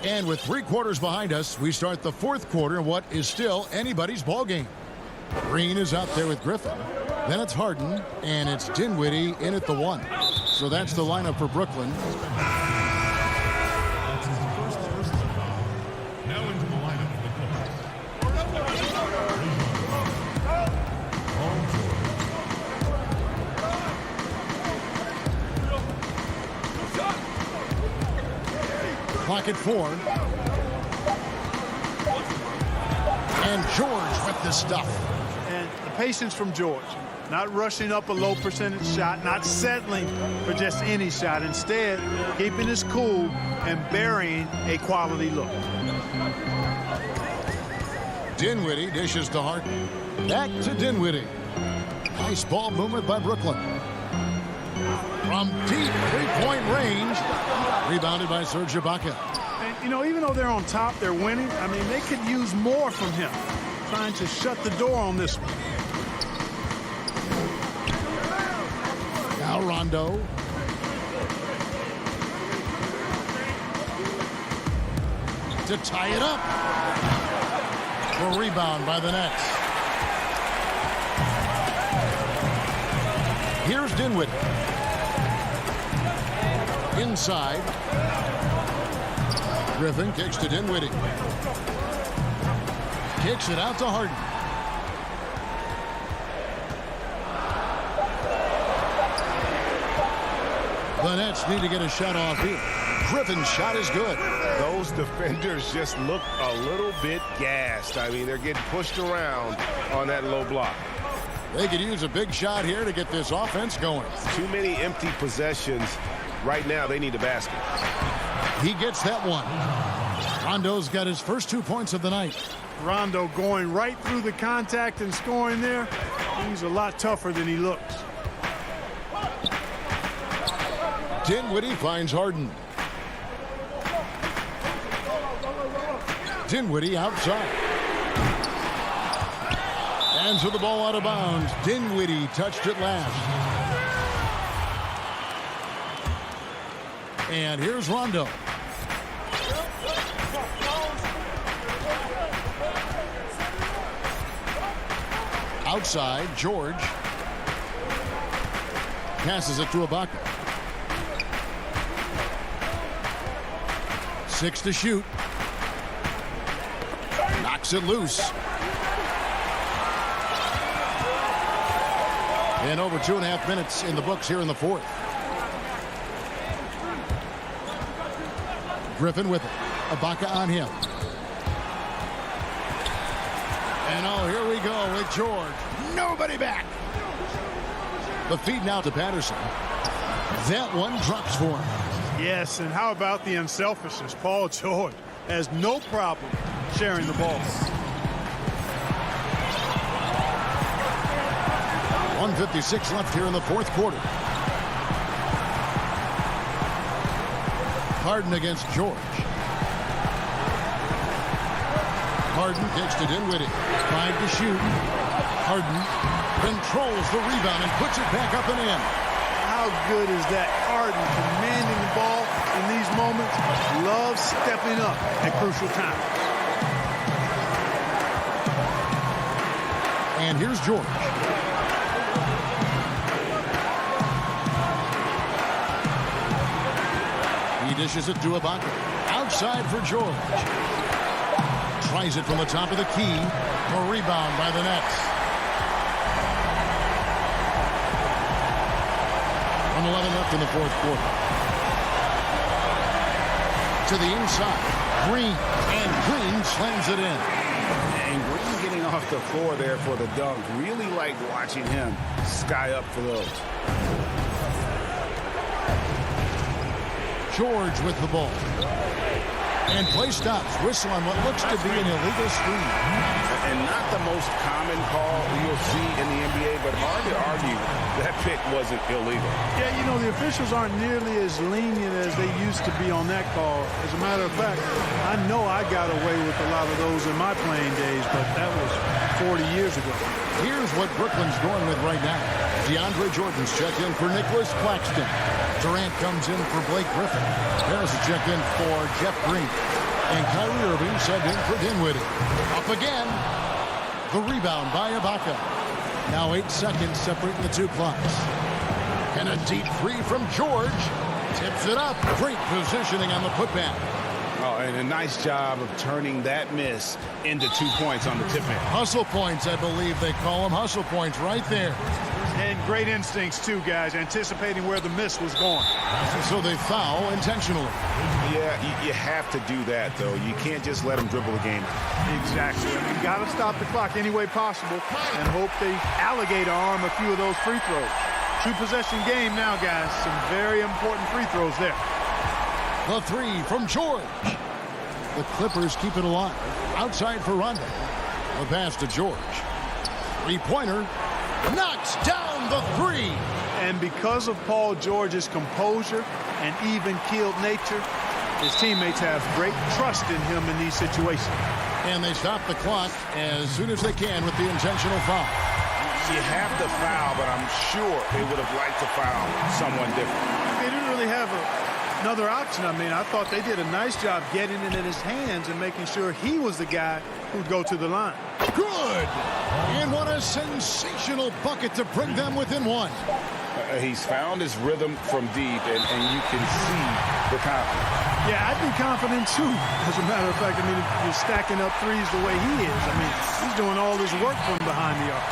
And with 3 quarters behind us, we start the 4th quarter in what is still anybody's ball game. Green is out there with Griffin. Then it's Harden, and it's Dinwiddie in at the 1. So that's the lineup for Brooklyn. That's his first personal foul. Now into the lineup for the Clippers. Clock at 4. And George with the stuff. And the patience from George. Not rushing up a low percentage shot, not settling for just any shot. Instead, keeping his cool and burying a quality look. Dinwiddie dishes to Harden. Back to Dinwiddie. Nice ball movement by Brooklyn. From deep 3-point range. Rebounded by Serge Ibaka. And, you know, even though they're on top, they're winning. I mean, they could use more from him. Trying to shut the door on this one. Now Rondo. To tie it up. The rebound by the Nets. Here's Dinwiddie. Inside. Griffin kicks to Dinwiddie. Kicks it out to Harden. The Nets need to get a shot off here. Griffin's shot is good. Those defenders just look a little bit gassed. I mean, they're getting pushed around on that low block. They could use a big shot here to get this offense going. Too many empty possessions. Right now, they need a basket. He gets that one. Rondo's got his first 2 points of the night. Rondo going right through the contact and scoring there. He's a lot tougher than he looks. Dinwiddie finds Harden. Dinwiddie outside. And so the ball out of bounds. Dinwiddie touched it last. And here's Rondo. Outside, George. Passes it to Ibaka. 6 to shoot. Knocks it loose. And over 2.5 minutes in the books here in the 4th. Griffin with it. Ibaka on him. And oh, here we go with George. Nobody back. The feed now to Patterson. That one drops for him. Yes, and how about the unselfishness? Paul George has no problem sharing the ball. 1:56 left here in the 4th quarter. Harden against George. Harden kicks to Dinwiddie. 5 to shoot. Harden controls the rebound and puts it back up and in. How good is that? Harden commanding the ball in these moments. Loves stepping up at crucial times. And here's George. He dishes it to Ibaka. Outside for George. Tries it from the top of the key. A rebound by the Nets. 1:11 left in the 4th quarter. To the inside. Green. And Green slams it in. And Green getting off the floor there for the dunk. Really like watching him sky up for those. George with the ball. And play stops. Whistle on what looks to be an illegal screen. And not the most common call you'll see in the NBA, but hard to argue that pick wasn't illegal. Yeah, you know, the officials aren't nearly as lenient as they used to be on that call. As a matter of fact, I know I got away with a lot of those in my playing days, but that was 40 years ago. Here's what Brooklyn's going with right now. DeAndre Jordan's checked in for Nicholas Claxton. Durant comes in for Blake Griffin. Harris is checked in for Jeff Green. And Kyrie Irving subbed in for Dinwiddie. Up again. The rebound by Ibaka. Now 8 seconds separating the two clocks. And a deep three from George. Tips it up. Great positioning on the putback. Oh, and a nice job of turning that miss into 2 points on the tip in. Hustle points, I believe they call them. Hustle points right there. And great instincts, too, guys, anticipating where the miss was going. So they foul intentionally. Yeah, you have to do that, though. You can't just let them dribble the game. Exactly. I mean, you got to stop the clock any way possible and hope they alligator arm a few of those free throws. 2-possession game now, guys. Some very important free throws there. The three from George. The Clippers keep it alive. Outside for Rondo. The pass to George. Three-pointer. Knocks down the three. And because of Paul George's composure and even-keeled nature, his teammates have great trust in him in these situations. And they stop the clock as soon as they can with the intentional foul. You have to foul, but I'm sure they would have liked to foul someone different. They didn't really have another option. I mean, I thought they did a nice job getting it in his hands and making sure he was the guy who'd go to the line. Good! And what a sensational bucket to bring them within one. He's found his rhythm from deep, and you can see the confidence. Yeah, I'd be confident, too. As a matter of fact, I mean, if you're stacking up threes the way he is, I mean, he's doing all this work from behind the arc.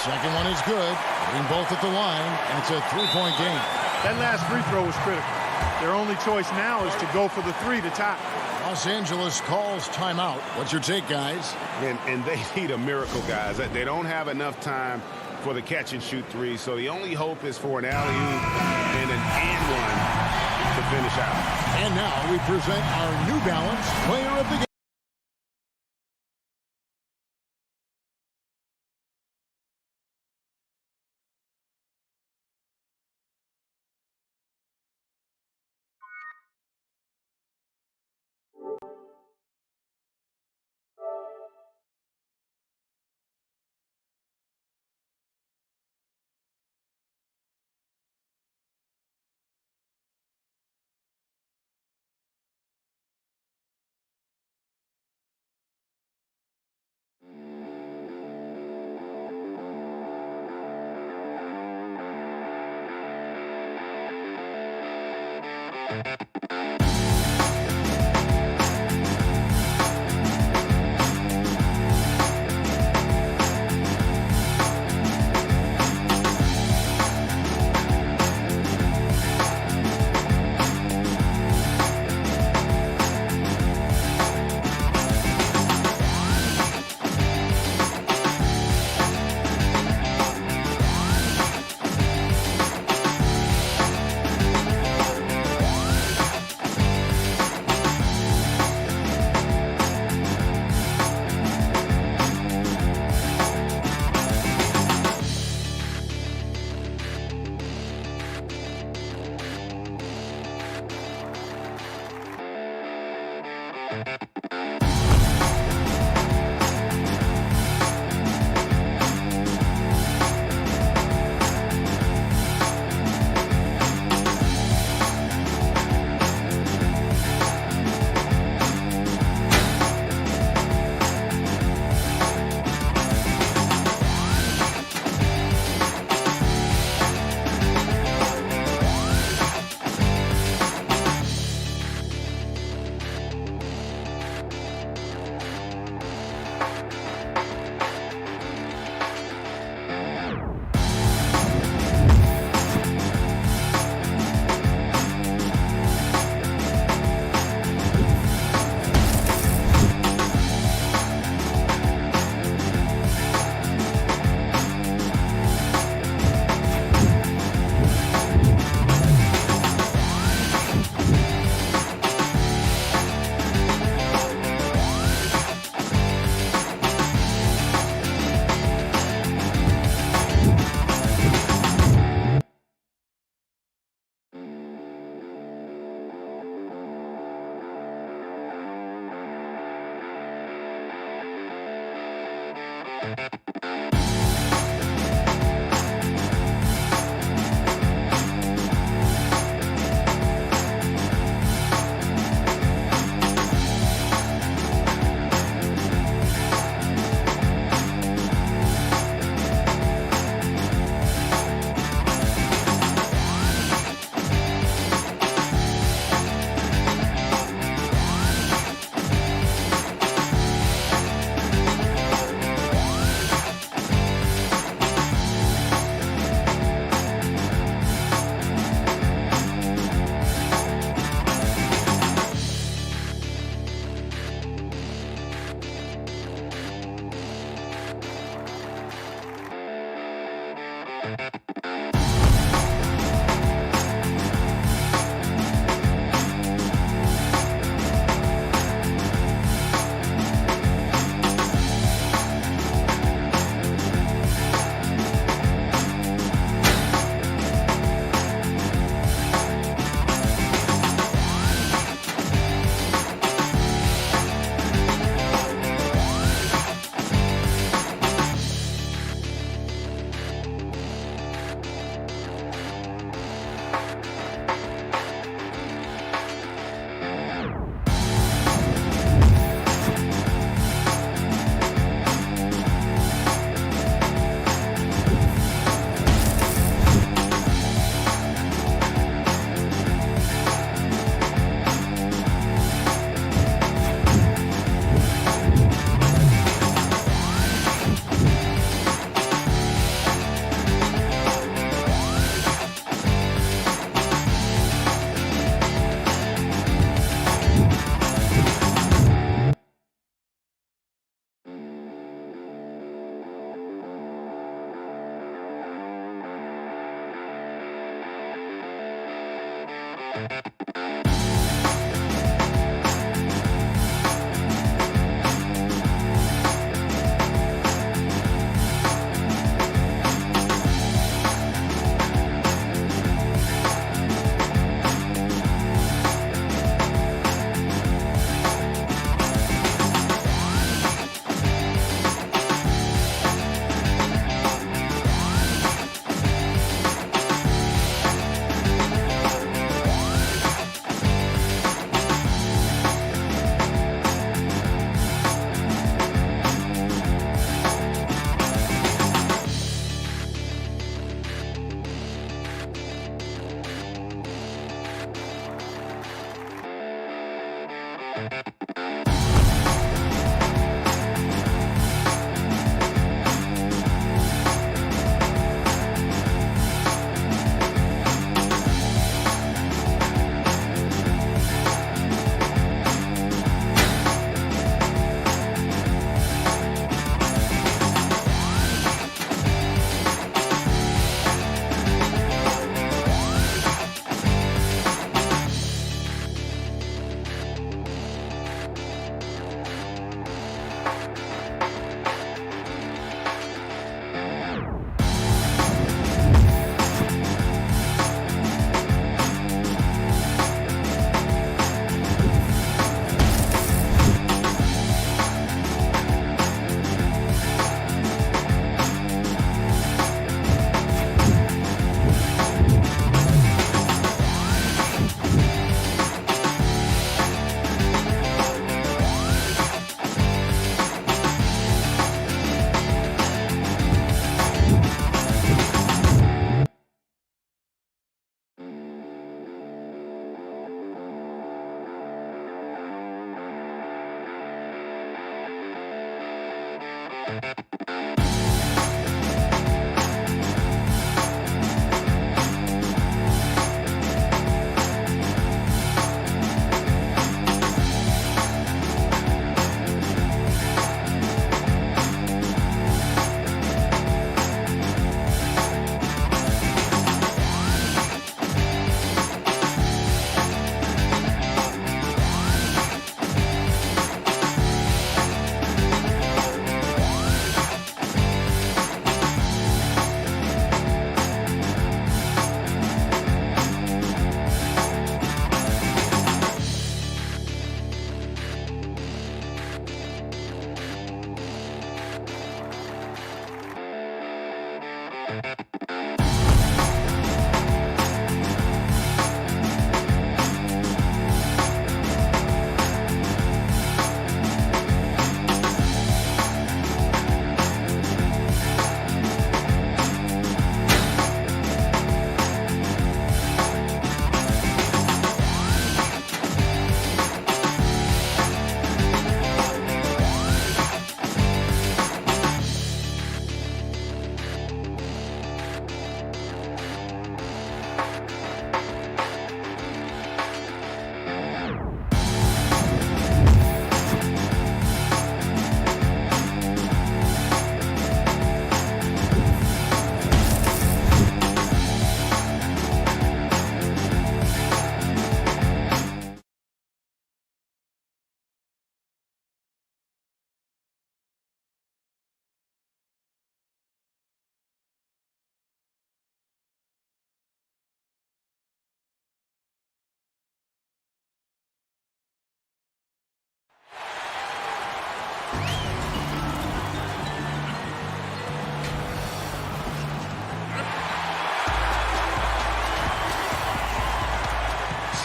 Second one is good. Getting both at the line, and it's a three-point game. That last free throw was critical. Their only choice now is to go for the three to tie. Los Angeles calls timeout. What's your take, guys? And they need a miracle, guys. They don't have enough time for the catch-and-shoot three, so the only hope is for an alley-oop and an and-one to finish out. And now we present our New Balance Player of the Game.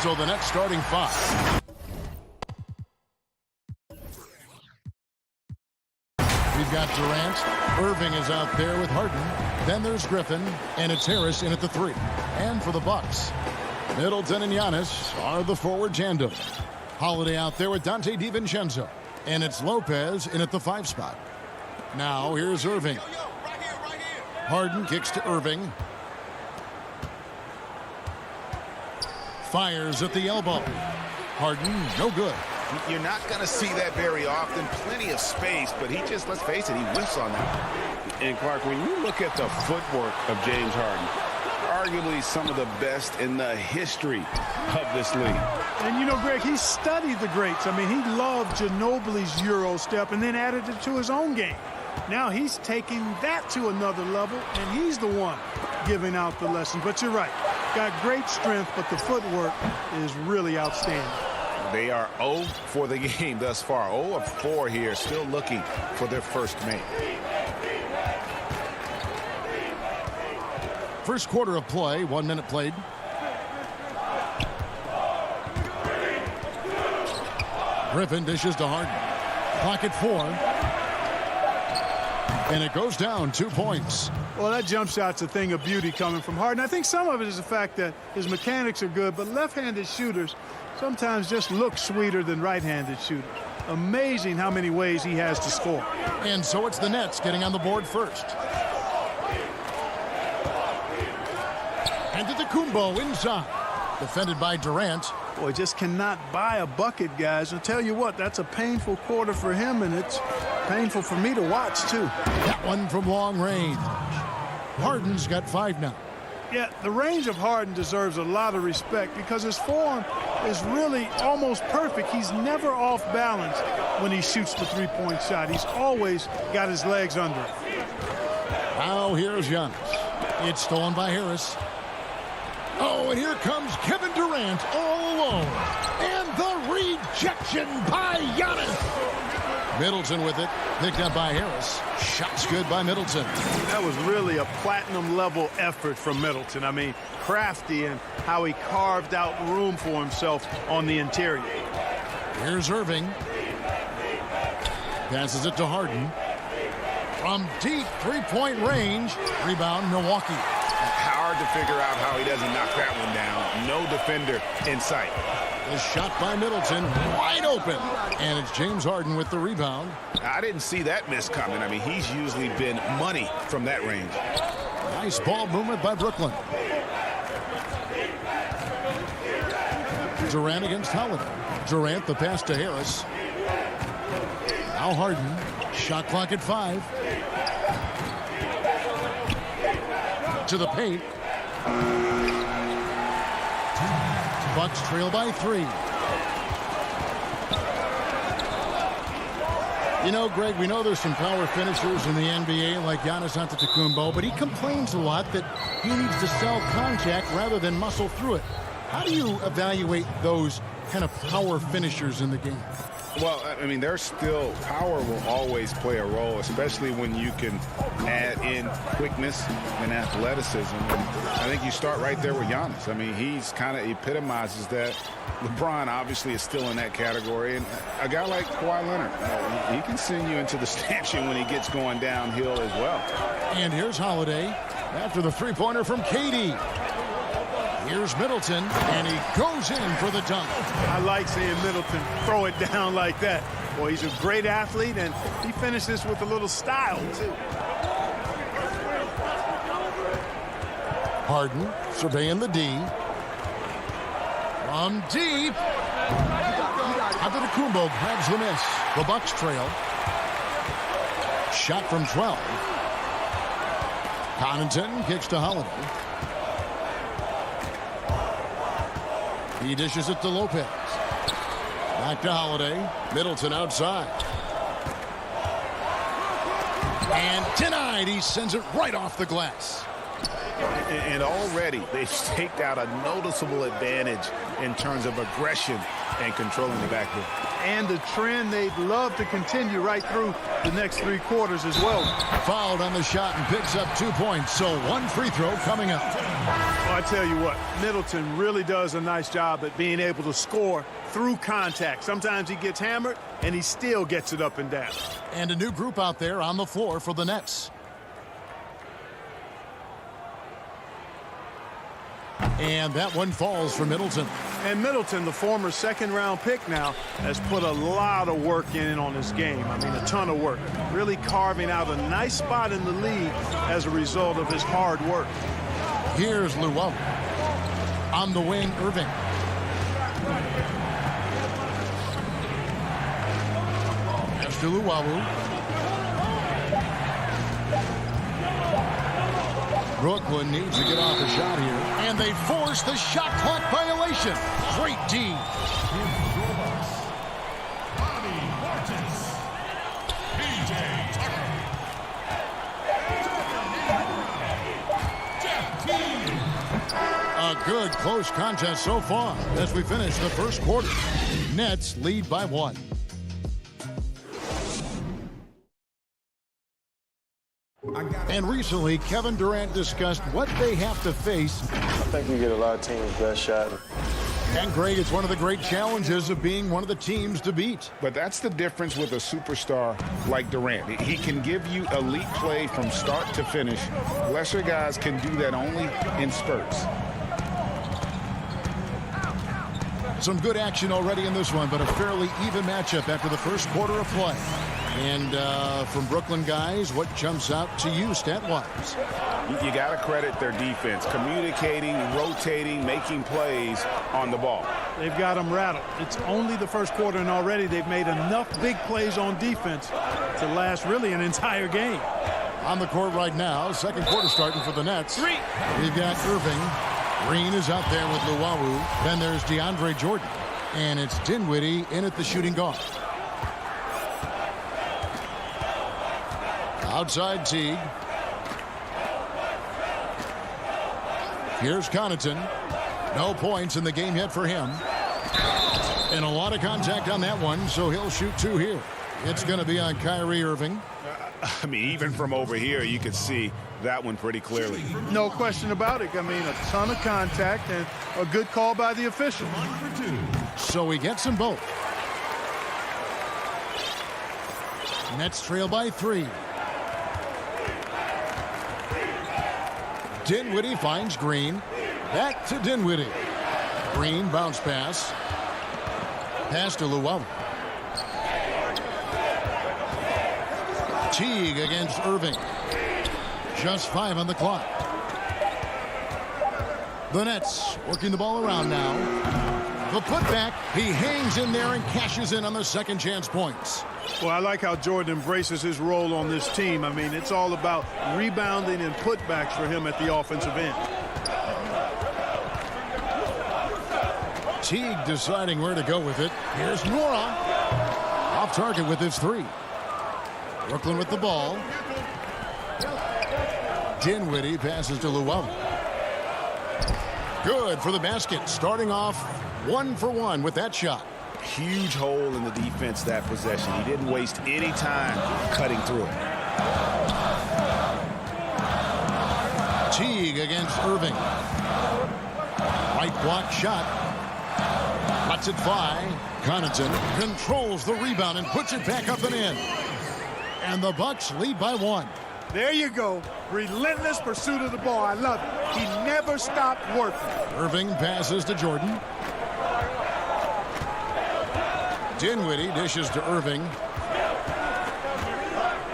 So the next starting five. We've got Durant. Irving is out there with Harden. Then there's Griffin, and it's Harris in at the 3. And for the Bucks, Middleton and Giannis are the forward tandem. Holiday out there with Dante DiVincenzo. And it's Lopez in at the 5 spot. Now here's Irving. Harden kicks to Irving. Fires at the elbow. Harden, no good. You're not going to see that very often. Plenty of space, but he just, let's face it, he whiffs on that. And Clark, when you look at the footwork of James Harden, there arguably some of the best in the history of this league. And you know, Greg, he studied the greats. I mean, he loved Ginobili's Euro step and then added it to his own game. Now he's taking that to another level, and he's the one giving out the lessons. But you're right. Got great strength, but the footwork is really outstanding. They are 0 for the game thus far. 0 of 4 here, still looking for their first mate. First quarter of play, 1 minute played. Griffin dishes to Harden. Clock at 4. And it goes down 2 points. Well, that jump shot's a thing of beauty coming from Harden. I think some of it is the fact that his mechanics are good, but left-handed shooters sometimes just look sweeter than right-handed shooters. Amazing how many ways he has to score. And so it's the Nets getting on the board first. Antetokounmpo inside. Defended by Durant. Boy, just cannot buy a bucket, guys. I'll tell you what, that's a painful quarter for him, and it's painful for me to watch, too. That one from long range. Harden's got 5 now. Yeah, the range of Harden deserves a lot of respect because his form is really almost perfect. He's never off balance when he shoots the three-point shot. He's always got his legs under it. Now here's Giannis. It's stolen by Harris. Oh, and here comes Kevin Durant all alone. And the rejection by Giannis. Middleton with it. Picked up by Harris. Shot's good by Middleton. That was really a platinum-level effort from Middleton. I mean, crafty in how he carved out room for himself on the interior. Here's Irving. Passes it to Harden. From deep three-point range. Rebound, Milwaukee. Hard to figure out how he doesn't knock that one down. No defender in sight. The shot by Middleton, wide open. And it's James Harden with the rebound. I didn't see that miss coming. I mean, he's usually been money from that range. Nice ball movement by Brooklyn. Durant against Holiday. Durant, the pass to Harris. Now Harden. Shot clock at 5. To the paint. Bucks trail by 3. You know, Greg, we know there's some power finishers in the NBA like Giannis Antetokounmpo, but he complains a lot that he needs to sell contact rather than muscle through it. How do you evaluate those kind of power finishers in the game? Well, I mean, there's still power will always play a role, especially when you can add in quickness and athleticism. And I think you start right there with Giannis. I mean, he's kind of epitomizes that. LeBron obviously is still in that category. And a guy like Kawhi Leonard, he can send you into the stanchion when he gets going downhill as well. And here's Holiday after the three-pointer from KD. Here's Middleton, and he goes in for the dunk. I like seeing Middleton throw it down like that. Boy, he's a great athlete, and he finishes with a little style, too. Harden surveying the D. From deep. Antetokounmpo grabs the miss. The Bucks trail. Shot from 12. Connaughton kicks to Holiday. He dishes it to Lopez. Back to Holiday. Middleton outside. And denied. He sends it right off the glass. And already they've staked out a noticeable advantage in terms of aggression and controlling the backboard. And the trend they'd love to continue right through the next 3 quarters as well. Fouled on the shot and picks up 2 points. So 1 free throw coming up. Well, I tell you what, Middleton really does a nice job at being able to score through contact. Sometimes he gets hammered, and he still gets it up and down. And a new group out there on the floor for the Nets. And that one falls for Middleton. And Middleton, the former second-round pick now, has put a lot of work in on his game. I mean, a ton of work. Really carving out a nice spot in the league as a result of his hard work. Here's Luwawu. On the wing, Irving. Pass to Luwawu. Brooklyn needs to get off a shot here, and they force the shot clock violation. Great D. A good close contest so far as we finish the first quarter. Nets lead by 1. And recently, Kevin Durant discussed what they have to face. I think we get a lot of teams' best shot. And Greg, it's one of the great challenges of being one of the teams to beat. But that's the difference with a superstar like Durant. He can give you elite play from start to finish. Lesser guys can do that only in spurts. Some good action already in this one, but a fairly even matchup after the first quarter of play. And from Brooklyn guys, what jumps out to you stat-wise? You got to credit their defense, communicating, rotating, making plays on the ball. They've got them rattled. It's only the first quarter, and already they've made enough big plays on defense to last really an entire game. On the court right now, second quarter starting for the Nets. We've got Irving. Green is out there with Luwawu. Then there's DeAndre Jordan. And it's Dinwiddie in at the shooting guard. Outside Teague. Here's Connaughton. No points in the game yet for him. And a lot of contact on that one, so he'll shoot 2 here. It's going to be on Kyrie Irving. I mean, even from over here, you could see that one pretty clearly. No question about it. I mean, a ton of contact and a good call by the official. So he gets them both. Nets trail by 3. Dinwiddie finds Green. Back to Dinwiddie. Green bounce pass. Pass to Luwawu. Teague against Irving. Just 5 on the clock. The Nets working the ball around now. The putback. He hangs in there and cashes in on the second chance points. Well, I like how Jordan embraces his role on this team. I mean, it's all about rebounding and putbacks for him at the offensive end. Teague deciding where to go with it. Here's Nora. Off target with his 3. Brooklyn with the ball. Dinwiddie passes to Luwawu. Good for the basket. Starting off 1 for 1 with that shot. Huge hole in the defense that possession. He didn't waste any time cutting through it. Teague against Irving. Right block shot. Lets it fly. Connaughton controls the rebound and puts it back up and in. And the Bucks lead by 1. There you go. Relentless pursuit of the ball. I love it. He never stopped working. Irving passes to Jordan. Dinwiddie dishes to Irving.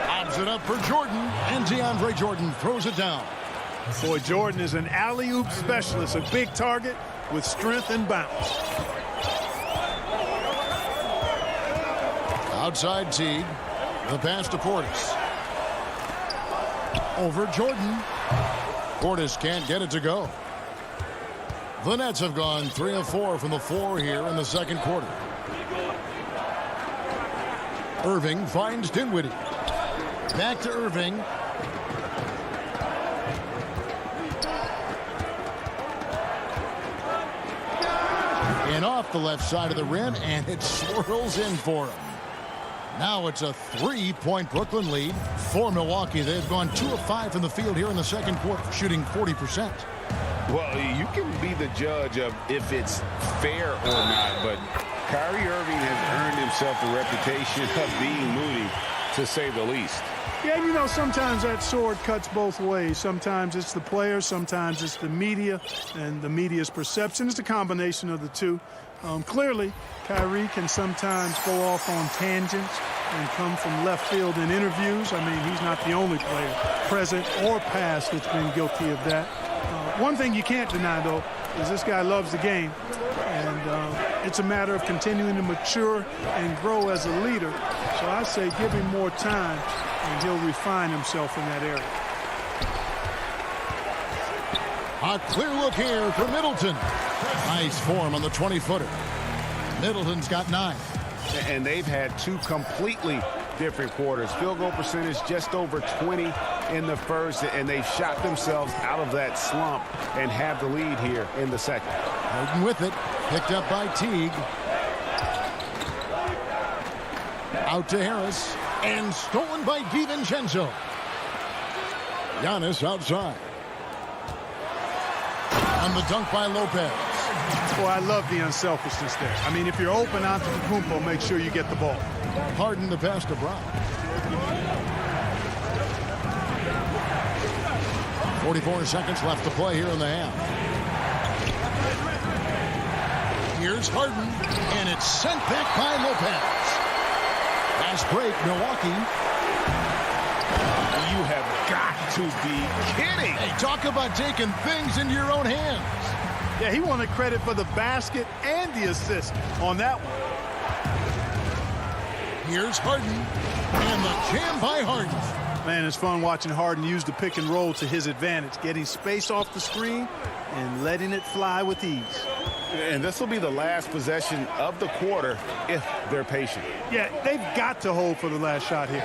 Lobs it up for Jordan. And DeAndre Jordan throws it down. Boy, Jordan is an alley-oop specialist. A big target with strength and bounce. Outside Teague. The pass to Portis. Over Jordan. Portis can't get it to go. The Nets have gone 3 of 4 from the floor here in the second quarter. Irving finds Dinwiddie. Back to Irving. And off the left side of the rim, and it swirls in for him. Now it's a 3-point Brooklyn lead for Milwaukee. They've gone 2 of 5 from the field here in the second quarter, shooting 40%. Well, you can be the judge of if it's fair or not, but Kyrie Irving has earned himself the reputation of being moody, to say the least. Yeah, you know, sometimes that sword cuts both ways. Sometimes it's the player, sometimes it's the media, and the media's perception. It's a combination of the two. Clearly, Kyrie can sometimes go off on tangents and come from left field in interviews. I mean, he's not the only player, present or past, that's been guilty of that. One thing you can't deny, though, is this guy loves the game. And it's a matter of continuing to mature and grow as a leader. So I say give him more time, and he'll refine himself in that area. A clear look here for Middleton. Nice form on the 20-footer. Middleton's got 9. And they've had 2 completely different quarters. Field goal percentage just over 20 in the first, and they've shot themselves out of that slump and have the lead here in the second. Harden with it. Picked up by Teague. Out to Harris. And stolen by DiVincenzo. Giannis outside. On the dunk by Lopez. Boy, I love the unselfishness there. I mean, if you're open onto the Kumpo, make sure you get the ball. Harden the pass to Brown. 44 seconds left to play here in the half. Here's Harden, and it's sent back by Lopez. Fast break, Milwaukee. You have got to be kidding. Hey, talk about taking things into your own hands. Yeah, he wanted credit for the basket and the assist on that one. Here's Harden, and the jam by Harden. Man, it's fun watching Harden use the pick and roll to his advantage, getting space off the screen and letting it fly with ease. And this will be the last possession of the quarter if they're patient. Yeah, they've got to hold for the last shot here.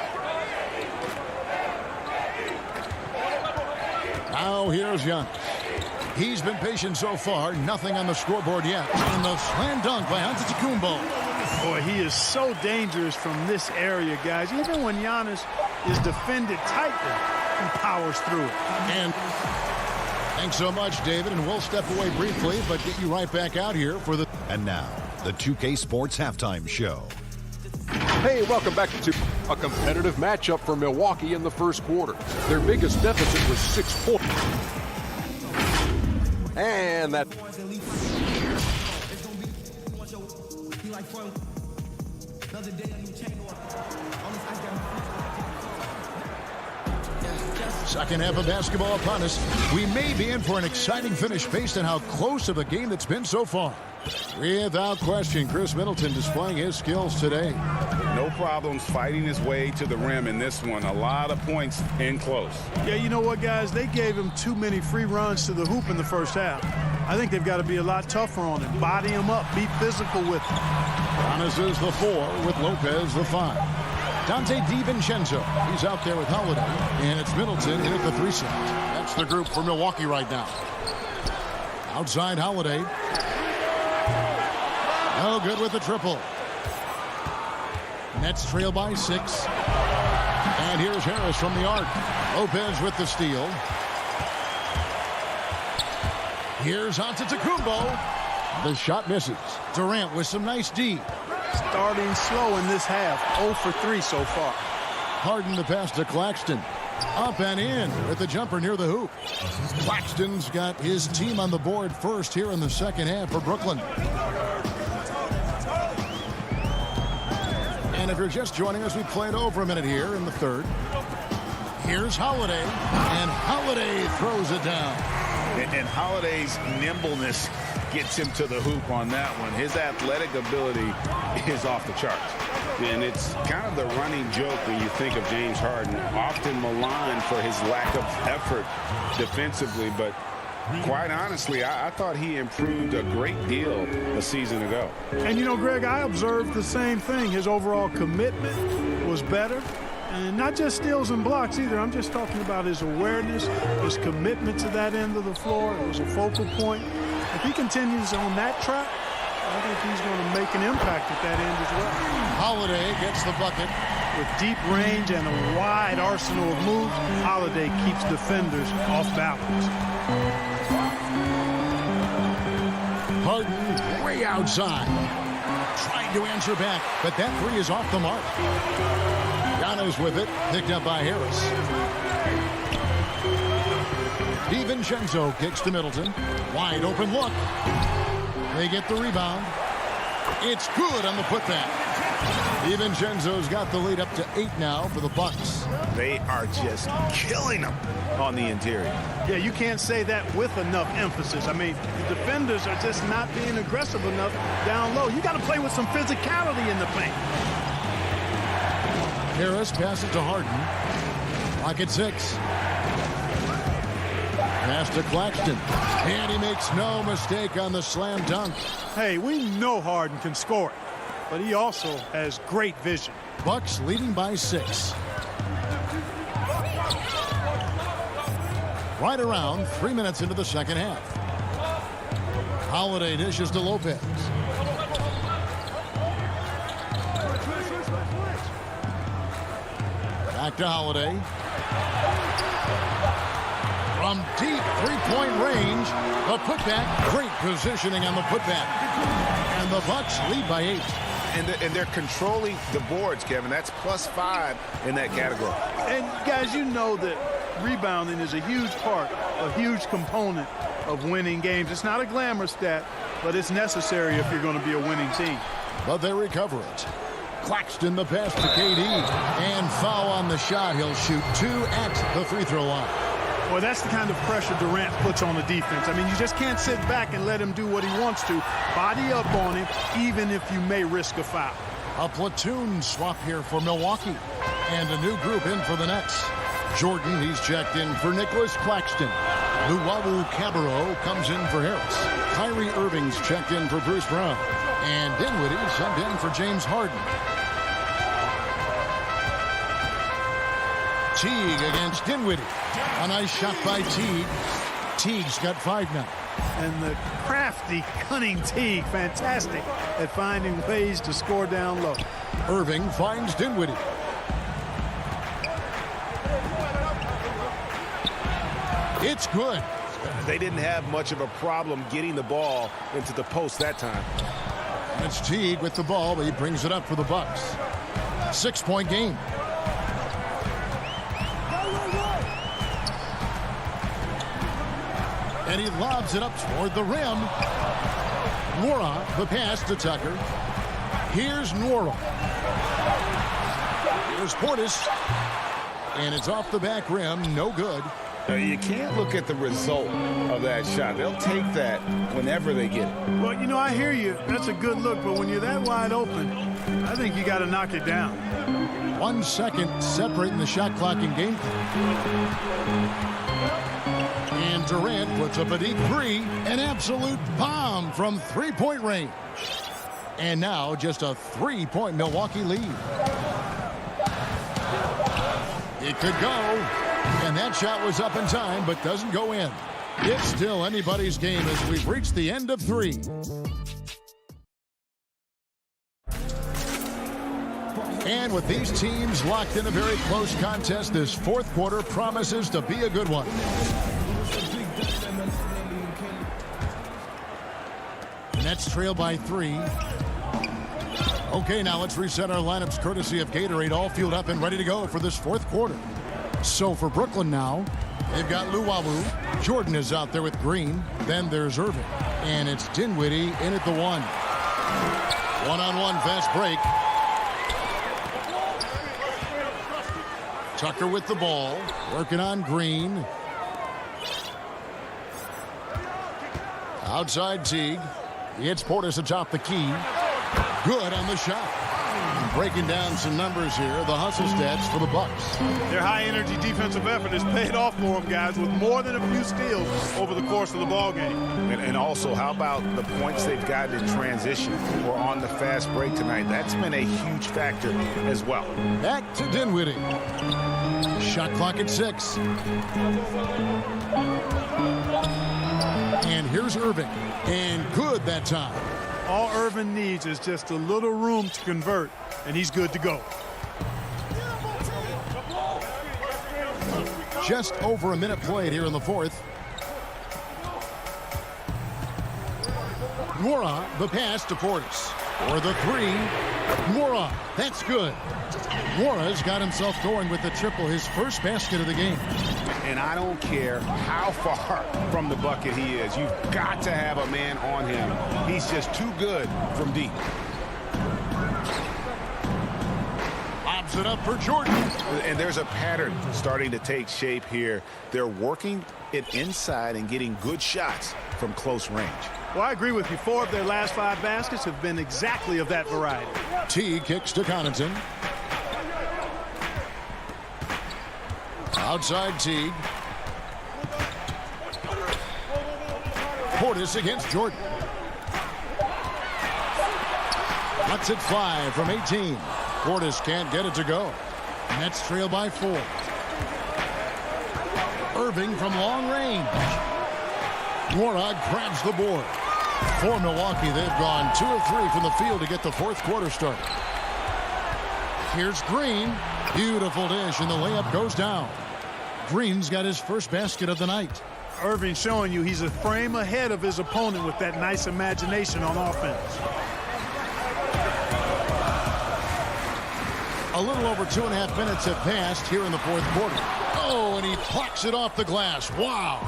Now here's Giannis. He's been patient so far. Nothing on the scoreboard yet. And the slam dunk by Antetokounmpo. Boy, he is so dangerous from this area, guys. Even when Giannis is defended tightly, he powers through it. And thanks so much, David. And we'll step away briefly, but get you right back out here for the... And now, the 2K Sports Halftime Show. Hey, welcome back to a competitive matchup for Milwaukee in the first quarter. Their biggest deficit was 6 points. And that... Second half of basketball upon us. We may be in for an exciting finish based on how close of a game that's been so far. Without question, Chris Middleton displaying his skills today. No problems fighting his way to the rim in this one. A lot of points in close. Yeah, you know what, guys? They gave him too many free runs to the hoop in the first half. I think they've got to be a lot tougher on him. Body him up. Be physical with him. Giannis is the 4 with Lopez the 5. Dante DiVincenzo, he's out there with Holiday, and it's Middleton in at the 3 slot. That's the group for Milwaukee right now. Outside Holiday. No good with the triple. Nets trail by 6. And here's Harris from the arc. Lopez with the steal. Here's Antetokounmpo. The shot misses. Durant with some nice D. Starting slow in this half. 0 for 3 so far. Harden the pass to Claxton. Up and in with the jumper near the hoop. Claxton's got his team on the board first here in the second half for Brooklyn. And if you're just joining us, we played over a minute here in the third. Here's Holiday, and Holiday throws it down. And Holiday's nimbleness gets him to the hoop on that one. His athletic ability is off the charts. And it's kind of the running joke when you think of James Harden, often maligned for his lack of effort defensively, but quite honestly, I thought he improved a great deal a season ago. And you know, Greg, I observed the same thing. His overall commitment was better. And not just steals and blocks either. I'm just talking about his awareness, his commitment to that end of the floor. It was a focal point. If he continues on that track, I think he's going to make an impact at that end as well. Holiday gets the bucket. With deep range and a wide arsenal of moves, Holiday keeps defenders off balance. Harden way outside. Trying to answer back, but that 3 is off the mark. Giannis with it, picked up by Harris. DiVincenzo kicks to Middleton. Wide open look. They get the rebound. It's good on the putback. DiVincenzo's got the lead up to 8 now for the Bucks. They are just killing them on the interior. Yeah, you can't say that with enough emphasis. I mean, the defenders are just not being aggressive enough down low. You got to play with some physicality in the paint. Harris passes to Harden. Clock at 6. Pass to Claxton. And he makes no mistake on the slam dunk. Hey, we know Harden can score it, but he also has great vision. Bucks leading by 6. Right around 3 minutes into the second half. Holiday dishes to Lopez. Back to Holiday. From deep three-point range, the putback. Great positioning on the putback. And the Bucks lead by 8. And they're controlling the boards, Kevin. That's +5 in that category. And, guys, you know that rebounding is a huge part, a huge component of winning games. It's not a glamour stat, but it's necessary if you're going to be a winning team. But they recover it. Claxton the pass to KD. And foul on the shot. He'll shoot 2 at the free throw line. Well, that's the kind of pressure Durant puts on the defense. I mean, you just can't sit back and let him do what he wants to. Body up on him, even if you may risk a foul. A platoon swap here for Milwaukee. And a new group in for the Nets. Jordan, he's checked in for Nicholas Claxton. Luwawu Cabarro comes in for Harris. Kyrie Irving's checked in for Bruce Brown. And Dinwiddie subbed in for James Harden. Teague against Dinwiddie. A nice shot by Teague. Teague's got 5 now. And the crafty, cunning Teague, fantastic at finding ways to score down low. Irving finds Dinwiddie. It's good. They didn't have much of a problem getting the ball into the post that time. It's Teague with the ball, but he brings it up for the Bucks. 6-point game. And he lobs it up toward the rim. Nwora, the pass to Tucker. Here's Nwora. Here's Portis. And it's off the back rim. No good. You can't look at the result of that shot. They'll take that whenever they get it. Well, you know, I hear you. That's a good look, but when you're that wide open, I think you got to knock it down. 1 second separating the shot clock in game. And Durant puts up a deep 3. An absolute bomb from three-point range. And now just a 3-point Milwaukee lead. It could go. And that shot was up in time, but doesn't go in. It's still anybody's game as we've reached the end of 3. And with these teams locked in a very close contest, this fourth quarter promises to be a good one. Nets trail by 3. Okay, now let's reset our lineups courtesy of Gatorade, all fueled up and ready to go for this fourth quarter. So for Brooklyn now, they've got Luwawu. Jordan is out there with Green. Then there's Irving. And it's Dinwiddie in at the 1. One-on-one fast break. Tucker with the ball. Working on Green. Outside Teague. It's Portis atop the key. Good on the shot. Breaking down some numbers here, the hustle stats for the Bucks. Their high-energy defensive effort has paid off for them, guys, with more than a few steals over the course of the ballgame. And also, how about the points they've gotten in transition or on the fast break tonight? That's been a huge factor as well. Back to Dinwiddie. Shot clock at 6. And here's Irving. And good that time. All Irving needs is just a little room to convert, and he's good to go. Just over a minute played here in the fourth. Nwora, the pass to Portis. For the 3. Nwora, that's good. Nwora's got himself going with the triple, his first basket of the game. And I don't care how far from the bucket he is. You've got to have a man on him. He's just too good from deep. Lobs it up for Jordan. And there's a pattern starting to take shape here. They're working it inside and getting good shots from close range. Well, I agree with you. 4 of their last 5 baskets have been exactly of that variety. T kicks to Connaughton. Outside Teague. Portis against Jordan. Lets it fly from 18. Portis can't get it to go. Nets trail by 4. Irving from long range. Warnock grabs the board. For Milwaukee, they've gone 2 of 3 from the field to get the fourth quarter started. Here's Green. Beautiful dish, and the layup goes down. Green's got his first basket of the night. Irving showing you he's a frame ahead of his opponent with that nice imagination on offense. A little over 2.5 minutes have passed here in the fourth quarter. Oh, and he plucks it off the glass. Wow.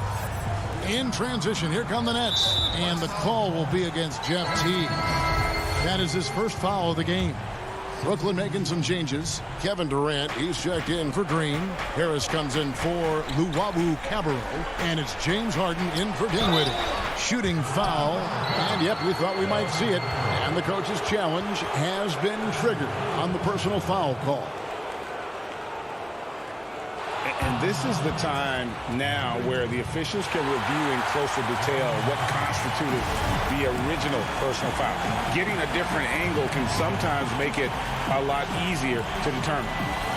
In transition, here come the Nets. And the call will be against Jeff Teague. That is his first foul of the game. Brooklyn making some changes. Kevin Durant, he's checked in for Green. Harris comes in for Luwawu Cabarrot. And it's James Harden in for Dinwiddie. Shooting foul. And yep, we thought we might see it. And the coach's challenge has been triggered on the personal foul call. And this is the time now where the officials can review in closer detail what constituted the original personal foul. Getting a different angle can sometimes make it a lot easier to determine.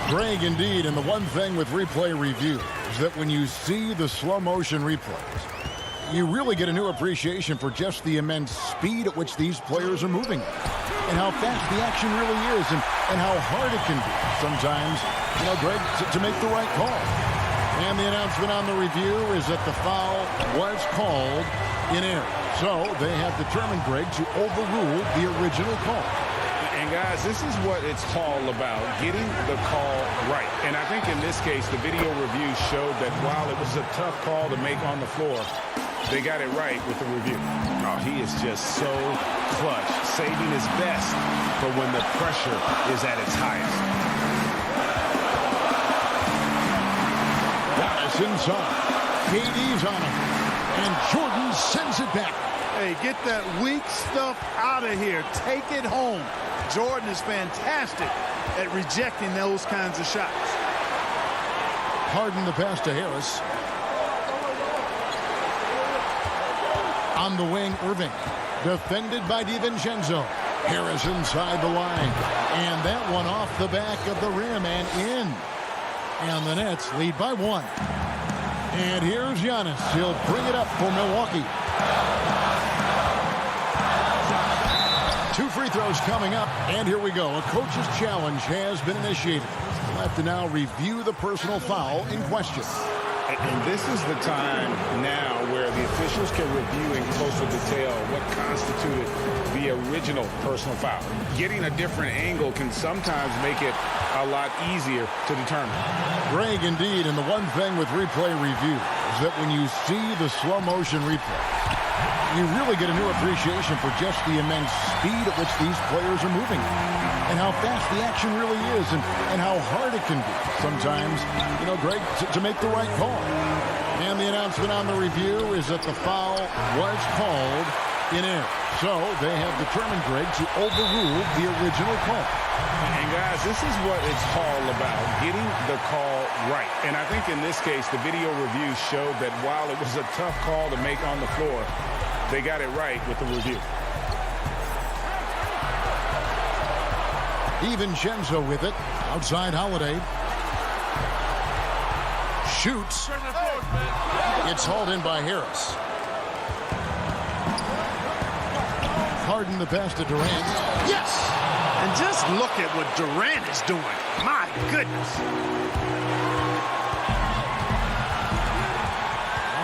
Greg, indeed, and the one thing with replay review is that when you see the slow motion replays, you really get a new appreciation for just the immense speed at which these players are moving and how fast the action really is and how hard it can be sometimes, Greg, to make the right call. And the announcement on the review is that the foul was called in error. So they have determined, Greg, to overrule the original call. And guys, this is what it's all about, getting the call right. And I think in this case, the video review showed that while it was a tough call to make on the floor, they got it right with the review. Oh, he is just so clutch, saving his best for when the pressure is at its highest. That's inside. KD's on him. And Jordan sends it back. Hey, get that weak stuff out of here. Take it home. Jordan is fantastic at rejecting those kinds of shots. Harden the pass to Harris. On the wing, Irving. Defended by DiVincenzo. Harris inside the line. And that one off the back of the rim and in. And the Nets lead by 1. And here's Giannis. He'll bring it up for Milwaukee. 2 free throws coming up. And here we go. A coach's challenge has been initiated. We'll have to now review the personal foul in question. And this is the time now where the officials can review in closer detail what constituted the original personal foul. Getting a different angle can sometimes make it a lot easier to determine. Greg, indeed, and the one thing with replay review is that when you see the slow motion replay, you really get a new appreciation for just the immense speed at which these players are moving and how fast the action really is and how hard it can be sometimes, Greg, to make the right call. And the announcement on the review is that the foul was called in error. So they have determined, Greg, to overrule the original call. And guys, this is what it's all about, getting the call right. And I think in this case, the video review showed that while it was a tough call to make on the floor, they got it right with the review. DiVincenzo with it. Outside Holiday. Shoots. It's hauled in by Harris. Harden the pass to Durant. Yes! And just look at what Durant is doing. My goodness.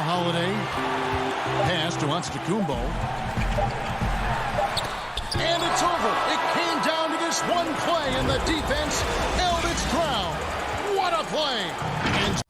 Holiday. Pass to Antetokounmpo. And it's over. It came down to this one play, and the defense held its ground. What a play! And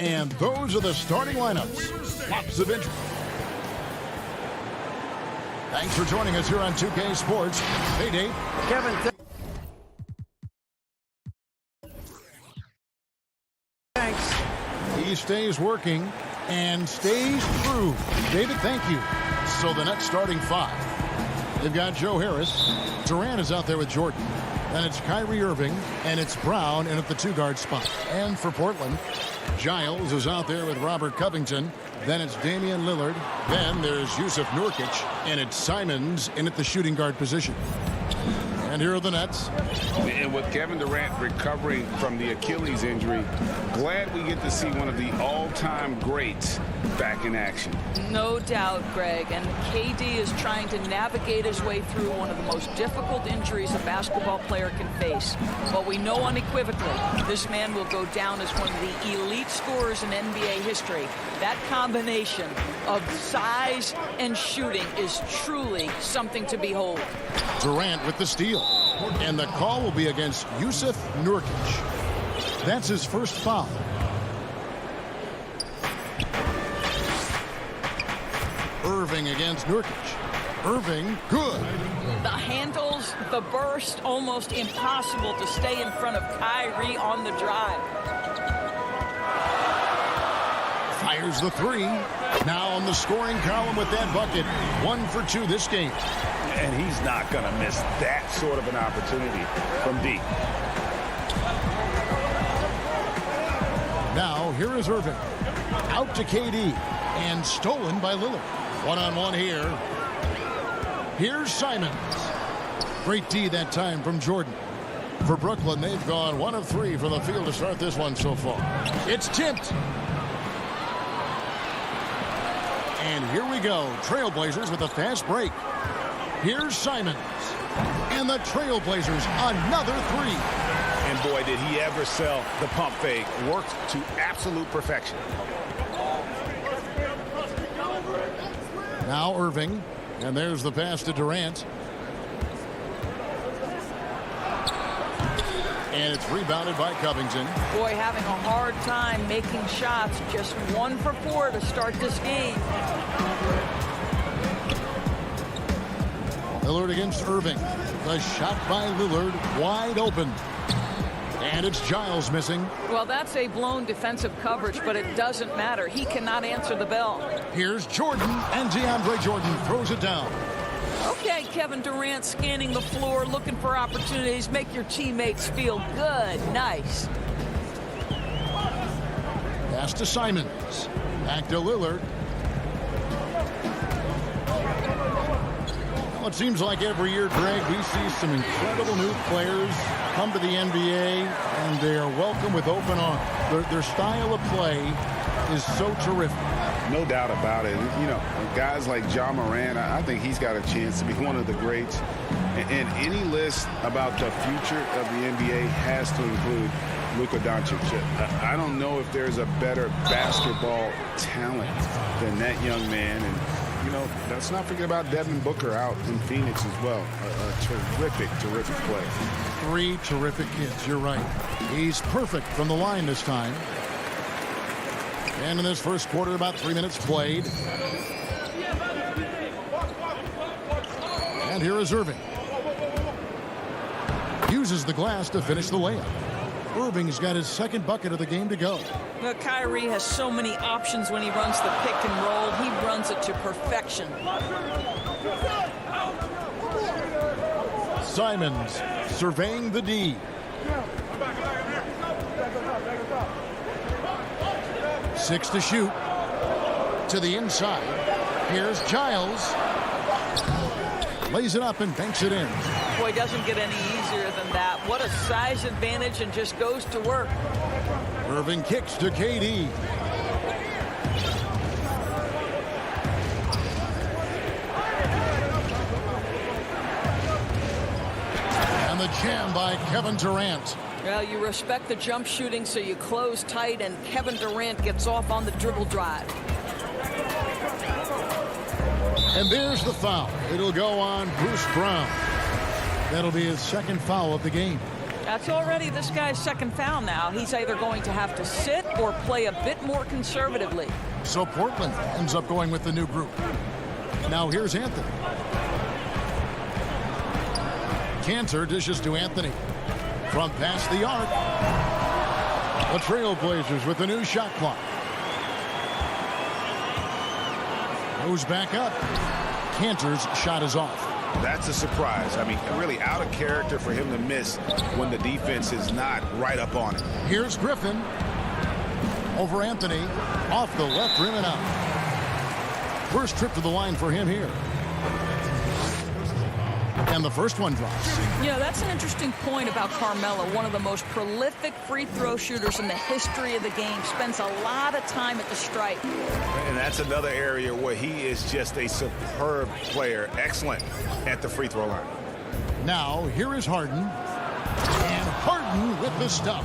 And those are the starting lineups. Lots of interest. Thanks for joining us here on 2K Sports. Hey, Dave. Kevin, thanks. He stays working and stays true. David, thank you. So the next starting five. They've got Joe Harris. Durant is out there with Jordan. Then it's Kyrie Irving, and it's Brown in at the two-guard spot. And for Portland, Giles is out there with Robert Covington. Then it's Damian Lillard. Then there's Yusuf Nurkic, and it's Simons in at the shooting guard position. And here are the Nets. And with Kevin Durant recovering from the Achilles injury, glad we get to see one of the all-time greats back in action. No doubt, Greg. And KD is trying to navigate his way through one of the most difficult injuries a basketball player can face. But we know unequivocally this man will go down as one of the elite scorers in NBA history. That combination of size and shooting is truly something to behold. Durant with the steal. And the call will be against Yusuf Nurkic. That's his first foul. Irving against Nurkic. Irving, good. The handles, the burst, almost impossible to stay in front of Kyrie on the drive. Fires the three. Now on the scoring column with that bucket. 1 for 2 this game. And he's not going to miss that sort of an opportunity from deep. Now, here is Irving. Out to KD. And stolen by Lillard. One-on-one here. Here's Simons. Great D that time from Jordan. For Brooklyn, they've gone 1 of 3 from the field to start this one so far. It's tipped. And here we go. Trailblazers with a fast break. Here's Simons. And the Trailblazers, another 3. And boy, did he ever sell the pump fake. Worked to absolute perfection. Now Irving. And there's the pass to Durant. And it's rebounded by Covington. Boy, having a hard time making shots. Just 1 for 4 to start this game. Lillard against Irving. The shot by Lillard wide open. And it's Giles missing. Well, that's a blown defensive coverage, but it doesn't matter. He cannot answer the bell. Here's Jordan, and DeAndre Jordan throws it down. Okay, Kevin Durant scanning the floor, looking for opportunities. Make your teammates feel good. Nice. Pass to Simons. Back to Lillard. Well, it seems like every year, Greg, we see some incredible new players come to the NBA, and they are welcome with open arms. Their style of play is so terrific. No doubt about it. You know, guys like Ja Morant, I think he's got a chance to be one of the greats. And any list about the future of the NBA has to include Luka Doncic. I don't know if there's a better basketball talent than that young man. And, you know, let's not forget about Devin Booker out in Phoenix as well. A terrific, terrific play. 3 terrific kids. You're right. He's perfect from the line this time. And in this first quarter, about 3 minutes played. And here is Irving. Uses the glass to finish the layup. Irving's got his second bucket of the game to go. Well, Kyrie has so many options when he runs the pick and roll. He runs it to perfection. Simons surveying the D. Six to shoot. To the inside. Here's Giles. Lays it up and banks it in. Boy, doesn't get any easier than that. What a size advantage, and just goes to work. Irving kicks to KD. And the jam by Kevin Durant. Well, you respect the jump shooting, so you close tight, and Kevin Durant gets off on the dribble drive. And there's the foul. It'll go on Bruce Brown. That'll be his second foul of the game. That's already this guy's second foul now. He's either going to have to sit or play a bit more conservatively. So Portland ends up going with the new group. Now here's Anthony. Cantor dishes to Anthony. From past the arc. The Trailblazers with the new shot clock. Goes back up. Cantor's shot is off. That's a surprise. I mean, really out of character for him to miss when the defense is not right up on it. Here's Griffin. Over Anthony. Off the left rim and out. First trip to the line for him here. And the first one drops. You know, that's an interesting point about Carmelo, one of the most prolific free throw shooters in the history of the game. Spends a lot of time at the stripe. And that's another area where he is just a superb player. Excellent at the free throw line. Now, here is Harden. And Harden with the stuff.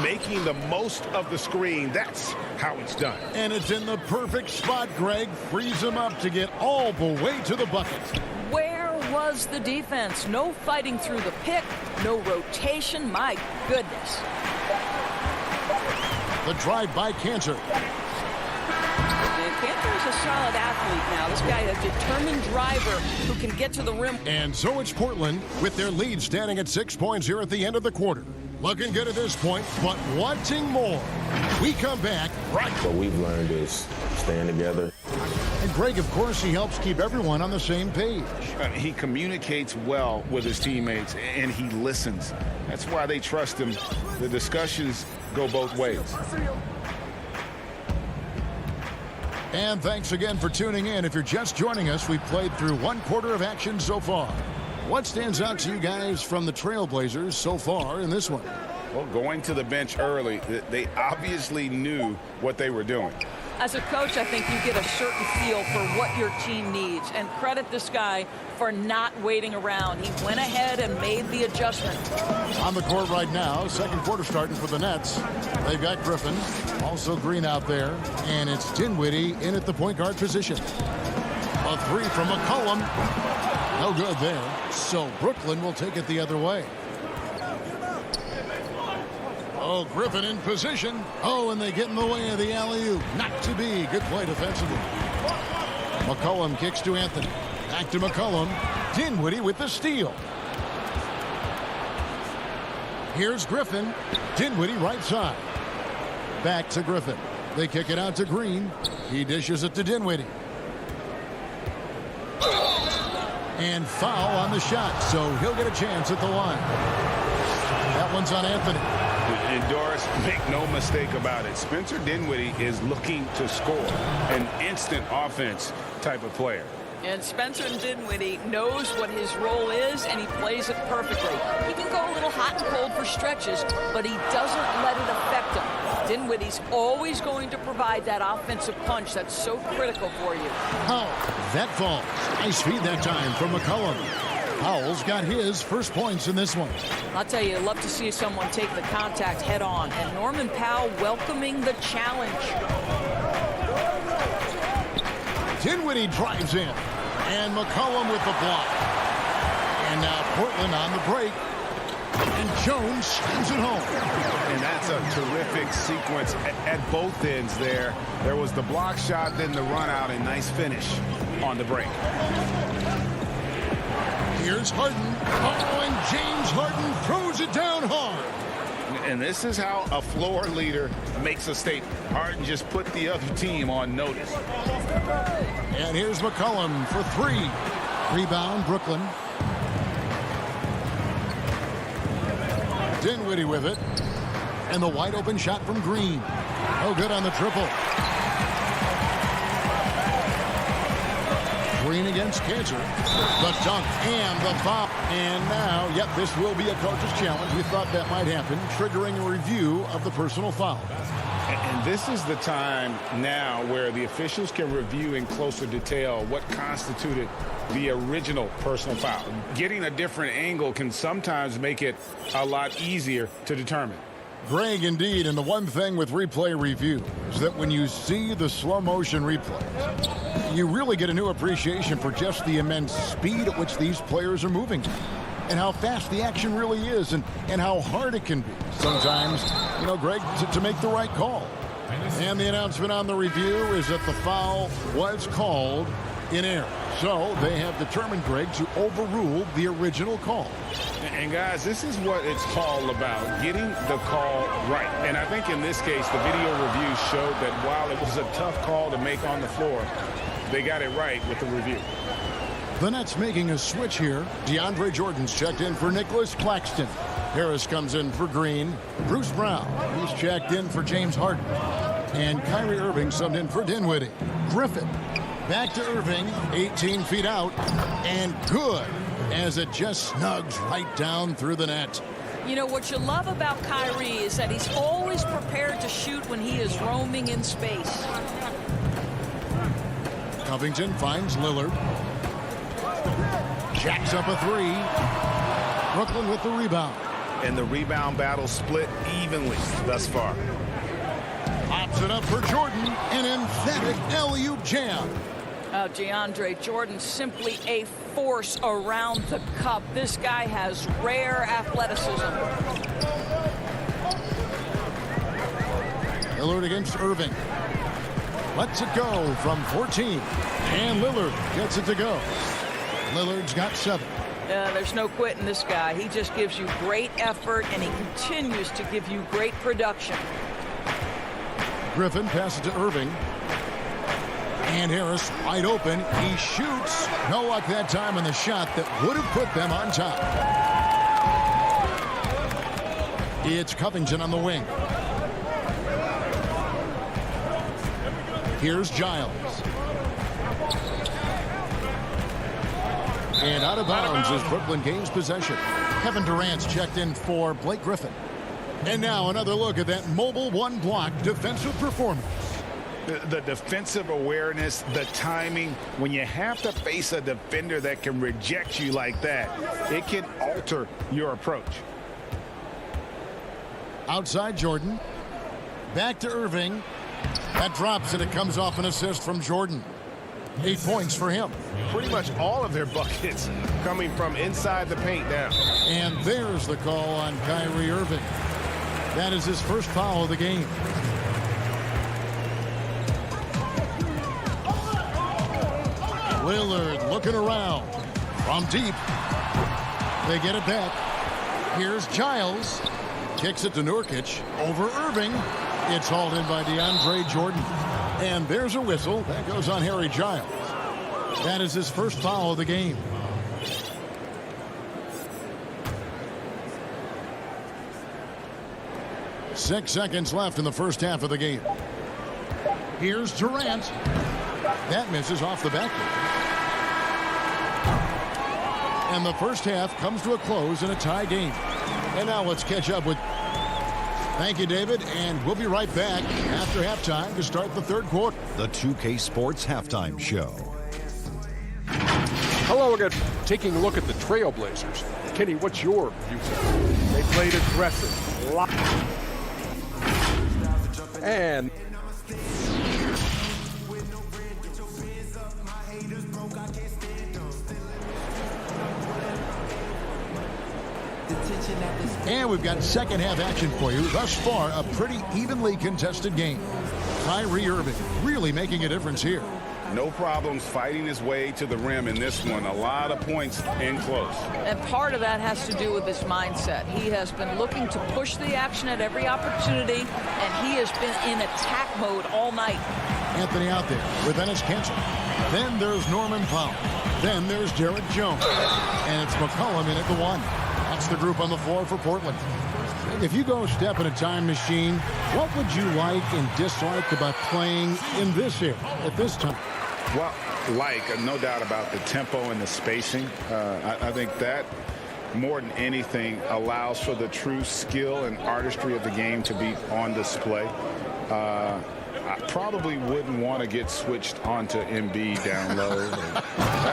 Making the most of the screen. That's how it's done. And it's in the perfect spot, Greg. Frees him up to get all the way to the bucket. Where was the defense? No fighting through the pick, no rotation. My goodness. The drive by Cantor. Cantor is a solid athlete now. This guy is a determined driver who can get to the rim. And so it's Portland with their lead standing at 6 points here at the end of the quarter. Looking good at this point, but wanting more. We come back right. What we've learned is staying together. And Greg, of course, he helps keep everyone on the same page. He communicates well with his teammates, and he listens. That's why they trust him. The discussions go both ways. And thanks again for tuning in. If you're just joining us, we've played through one quarter of action so far. What stands out to you guys from the Trailblazers so far in this one? Well, going to the bench early, they obviously knew what they were doing. As a coach, I think you get a certain feel for what your team needs, and credit this guy for not waiting around. He went ahead and made the adjustment. On the court right now, second quarter starting for the Nets. They've got Griffin, also Green out there, and it's Dinwiddie in at the point guard position. A three from McCollum. No good there. So Brooklyn will take it the other way. Oh, Griffin in position. Oh, and they get in the way of the alley-oop. Not to be. Good play defensively. McCollum kicks to Anthony. Back to McCollum. Dinwiddie with the steal. Here's Griffin. Dinwiddie right side. Back to Griffin. They kick it out to Green. He dishes it to Dinwiddie. And foul on the shot, so he'll get a chance at the line. That one's on Anthony. And Doris, make no mistake about it. Spencer Dinwiddie is looking to score. An instant offense type of player. And Spencer Dinwiddie knows what his role is, and he plays it perfectly. He can go a little hot and cold for stretches, but he doesn't let it affect him. Dinwiddie's always going to provide that offensive punch that's so critical for you. Oh, that falls. Nice feed that time from McCollum. Powell's got his first points in this one. I'll tell you, I'd love to see someone take the contact head on, and Norman Powell welcoming the challenge. Dinwiddie drives in, and McCollum with the block. And now Portland on the break, and Jones slams it home. And that's a terrific sequence at both ends there. There was the block shot, then the run out, and nice finish on the break. Here's Harden. Oh, and James Harden throws it down hard. And this is how a floor leader makes a statement. Harden just put the other team on notice. And here's McCollum for three. Rebound, Brooklyn. Dinwiddie with it. And the wide open shot from Green. Oh, good on the triple. Green against Cantor. The dunk and the foul. And now, yep, this will be a coach's challenge. We thought that might happen, triggering a review of the personal foul. And this is the time now where the officials can review in closer detail what constituted the original personal foul. Getting a different angle can sometimes make it a lot easier to determine. Greg, indeed, and the one thing with replay review is that when you see the slow motion replays, you really get a new appreciation for just the immense speed at which these players are moving and how fast the action really is and how hard it can be sometimes, you know, Greg, to make the right call. And the announcement on the review is that the foul was called in error. So they have determined, Greg, to overrule the original call. And guys, this is what it's all about, getting the call right. And I think in this case, the video review showed that while it was a tough call to make on the floor, they got it right with the review. The Nets making a switch here. DeAndre Jordan's checked in for Nicholas Claxton. Harris comes in for Green. Bruce Brown, he's checked in for James Harden. And Kyrie Irving subbed in for Dinwiddie. Griffin back to Irving, 18 feet out, and good as it just snugs right down through the net. You know, what you love about Kyrie is that he's always prepared to shoot when he is roaming in space. Covington finds Lillard. Jacks up a three. Brooklyn with the rebound. And the rebound battle split evenly thus far. Pops it up for Jordan. An emphatic alley-oop jam. DeAndre Jordan, simply a force around the cup. This guy has rare athleticism. Lillard against Irving. Lets it go from 14. And Lillard gets it to go. Lillard's got 7. There's no quitting this guy. He just gives you great effort, and he continues to give you great production. Griffin passes to Irving. And Harris wide open. He shoots. No luck that time on the shot that would have put them on top. It's Covington on the wing. Here's Giles. And out of bounds as Brooklyn gains possession. Kevin Durant's checked in for Blake Griffin. And now another look at that mobile one-block defensive performance. The defensive awareness, the timing, when you have to face a defender that can reject you like that, it can alter your approach. Outside Jordan. Back to Irving. That drops and it comes off an assist from Jordan. 8 points for him. Pretty much all of their buckets coming from inside the paint now. And there's the call on Kyrie Irving. That is his first foul of the game. Lillard looking around from deep. They get it back. Here's Giles. Kicks it to Nurkic. Over Irving. It's hauled in by DeAndre Jordan. And there's a whistle. That goes on Harry Giles. That is his first foul of the game. Six seconds left in the first half of the game. Here's Durant. That misses off the backboard. And the first half comes to a close in a tie game. And now let's catch up with... Thank you, David, and we'll be right back after halftime to start the third quarter. The 2K Sports Halftime Show. Hello again. Taking a look at the Trailblazers. Kenny, what's your viewpoint? They played aggressive. And And we've got second half action for you. Thus far, a pretty evenly contested game. Kyrie Irving really making a difference here. No problems fighting his way to the rim in this one. A lot of points in close. And part of that has to do with his mindset. He has been looking to push the action at every opportunity, and he has been in attack mode all night. Anthony out there with Ennis Cantor. Then there's Norman Powell. Then there's Derek Jones. And it's McCollum in at the one. That's the group on the floor for Portland. If you go step in a time machine, what would you like and dislike about playing in this era at this time? Well, no doubt about the tempo and the spacing. I think that more than anything allows for the true skill and artistry of the game to be on display. I probably wouldn't want to get switched onto Embiid down low.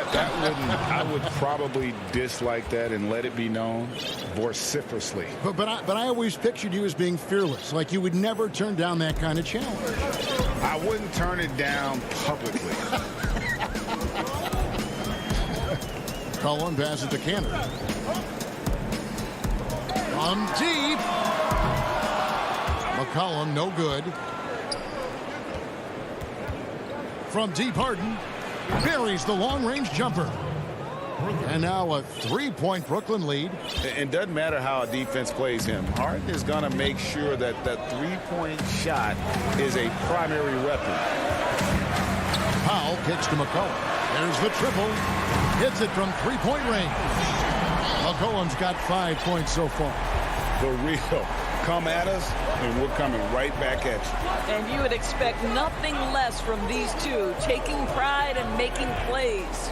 I would probably dislike that and let it be known vociferously. But I always pictured you as being fearless, like you would never turn down that kind of challenge. I wouldn't turn it down publicly. Cullen passes to Cantor. On deep. McCollum, no good. From deep, Harden buries the long-range jumper. And now a three-point Brooklyn lead. It doesn't matter how a defense plays him. Harden is going to make sure that that three-point shot is a primary weapon. Powell kicks to McCollum. There's the triple. Hits it from three-point range. McCollum's got 5 points so far. For real. Come at us, and we're coming right back at you. And you would expect nothing less from these two, taking pride and making plays.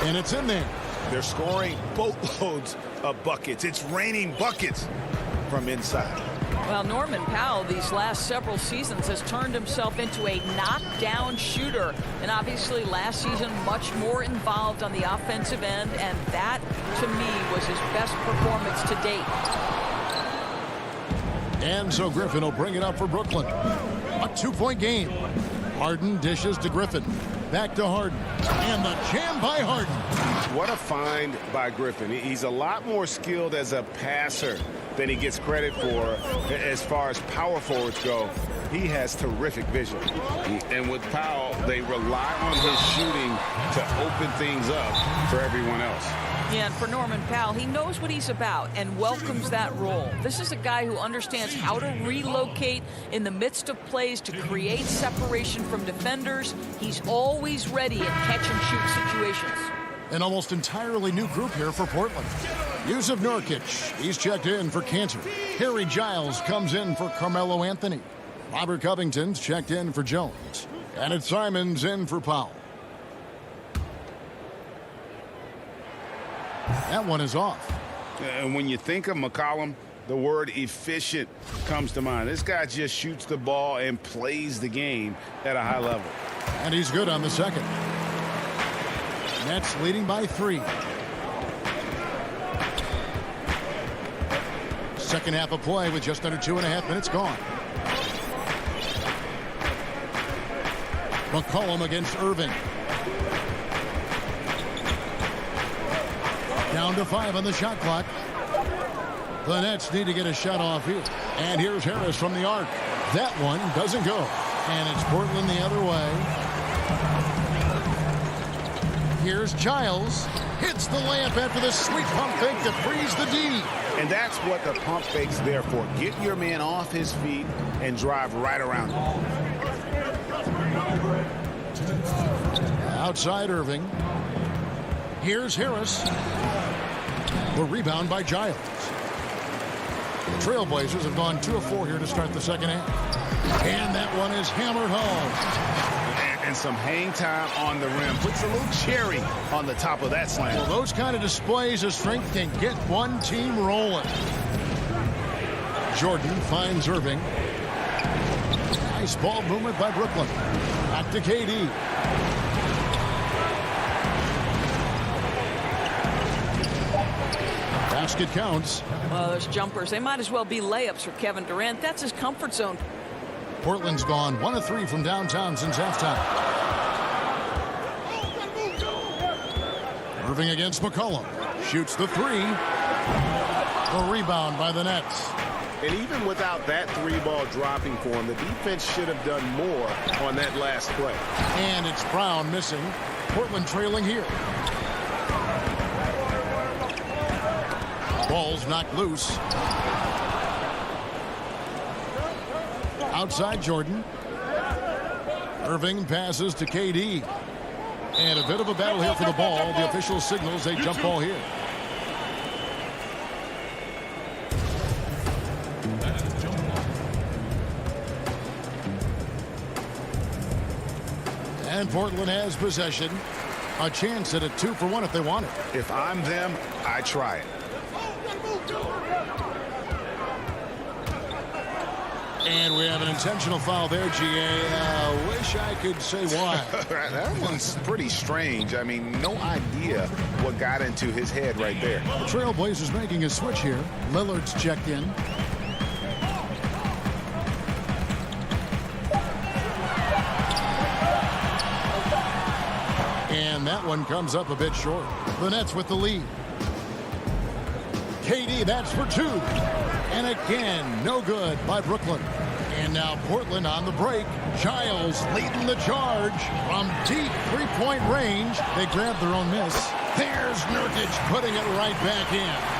And it's in there. They're scoring boatloads of buckets. It's raining buckets from inside. Well, Norman Powell these last several seasons has turned himself into a knockdown shooter. And obviously last season much more involved on the offensive end. And that, to me, was his best performance to date. And so Griffin will bring it up for Brooklyn. A 2-point game. Harden dishes to Griffin. Back to Harden. And the jam by Harden. What a find by Griffin. He's a lot more skilled as a passer than he gets credit for as far as power forwards go. He has terrific vision. And with Powell, they rely on his shooting to open things up for everyone else. Yeah, and for Norman Powell, he knows what he's about and welcomes that role. This is a guy who understands how to relocate in the midst of plays to create separation from defenders. He's always ready in catch-and-shoot situations. An almost entirely new group here for Portland. Yusuf Nurkic, he's checked in for Cantor. Harry Giles comes in for Carmelo Anthony. Robert Covington's checked in for Jones. And it's Simons in for Powell. That one is off. And when you think of McCollum, the word efficient comes to mind. This guy just shoots the ball and plays the game at a high level. And he's good on the second. Nets leading by 3. Second half of play with just under 2.5 minutes gone. McCollum against Irving. Down to 5 on the shot clock. The Nets need to get a shot off here. And here's Harris from the arc. That one doesn't go. And it's Portland the other way. Here's Giles. Hits the layup after the sweet pump fake to freeze the D. And that's what the pump fake's there for. Get your man off his feet and drive right around him. Outside Irving. Here's Harris. The rebound by Giles. The Trailblazers have gone 2 of 4 here to start the second half. And that one is hammered home. And some hang time on the rim. Puts a little cherry on the top of that slam. Well, those kind of displays of strength can get one team rolling. Jordan finds Irving. Nice ball movement by Brooklyn. Back to KD. Basket counts. Well, those jumpers, they might as well be layups for Kevin Durant. That's his comfort zone. Portland's gone 1 of 3 from downtown since halftime. Irving against McCollum. Shoots the 3. The rebound by the Nets. And even without that 3-ball dropping for him, the defense should have done more on that last play. And it's Brown missing. Portland trailing here. Ball's knocked loose. Outside Jordan. Irving passes to KD. And a bit of a battle here for the ball. The official signals a jump ball here. And Portland has possession. A chance at a 2-for-1 if they want it. If I'm them, I try it. And we have an intentional foul there, GA. Wish I could say why. That one's pretty strange. I mean, no idea what got into his head right there. The Trailblazers making a switch here. Lillard's checked in. And that one comes up a bit short. The Nets with the lead. KD, that's for 2. And again, no good by Brooklyn. And now Portland on the break. Giles leading the charge from deep three-point range. They grab their own miss. There's Nurkic putting it right back in.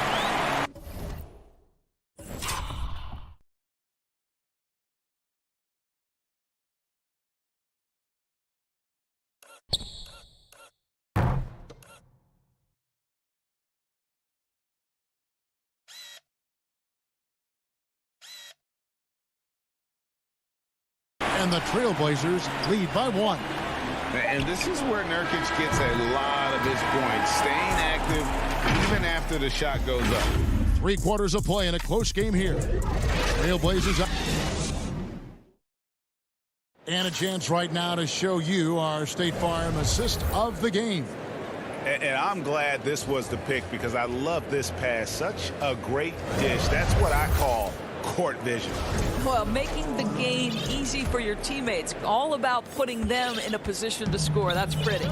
And the Trailblazers lead by 1. And this is where Nurkic gets a lot of his points, staying active even after the shot goes up. 3 quarters of play in a close game here. Trailblazers up. And a chance right now to show you our State Farm assist of the game. And I'm glad this was the pick because I love this pass. Such a great dish. That's what I call court vision. Well, making the game easy for your teammates. All about putting them in a position to score. That's pretty.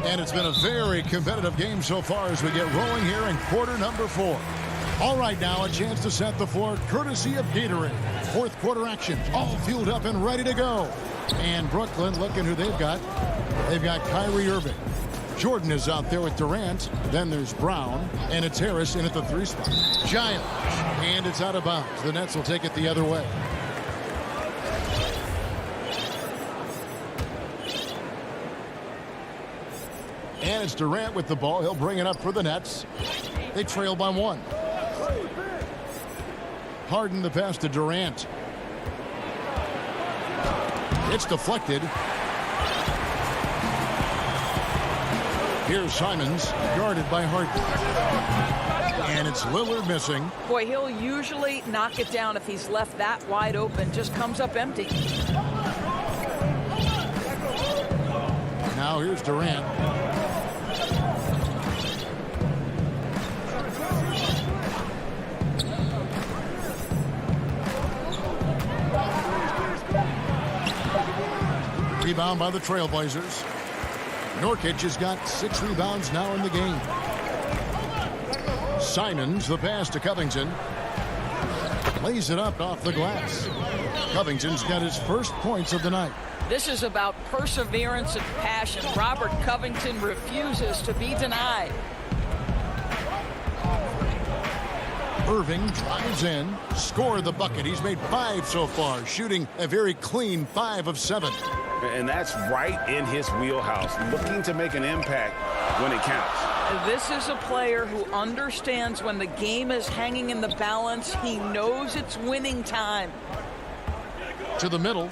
And it's been a very competitive game so far as we get rolling here in quarter number 4. All right, now a chance to set the floor courtesy of Gatorade. 4th quarter action, all fueled up and ready to go. And Brooklyn, looking who they've got. They've got Kyrie Irving. Jordan is out there with Durant. Then there's Brown. And it's Harris in at the 3 spot. Giles. And it's out of bounds. The Nets will take it the other way. And it's Durant with the ball. He'll bring it up for the Nets. They trail by 1. Harden the pass to Durant. It's deflected. Here's Simons, guarded by Harden. And it's Lillard missing. Boy, he'll usually knock it down if he's left that wide open. Just comes up empty. Now here's Durant. Rebound by the Trailblazers. Nurkic has got 6 rebounds now in the game. Simons, the pass to Covington. Lays it up off the glass. Covington's got his first points of the night. This is about perseverance and passion. Robert Covington refuses to be denied. Irving drives in, scored the bucket. He's made 5 so far, shooting a very clean 5 of 7. And that's right in his wheelhouse, looking to make an impact when it counts. This is a player who understands when the game is hanging in the balance. He knows it's winning time. To the middle.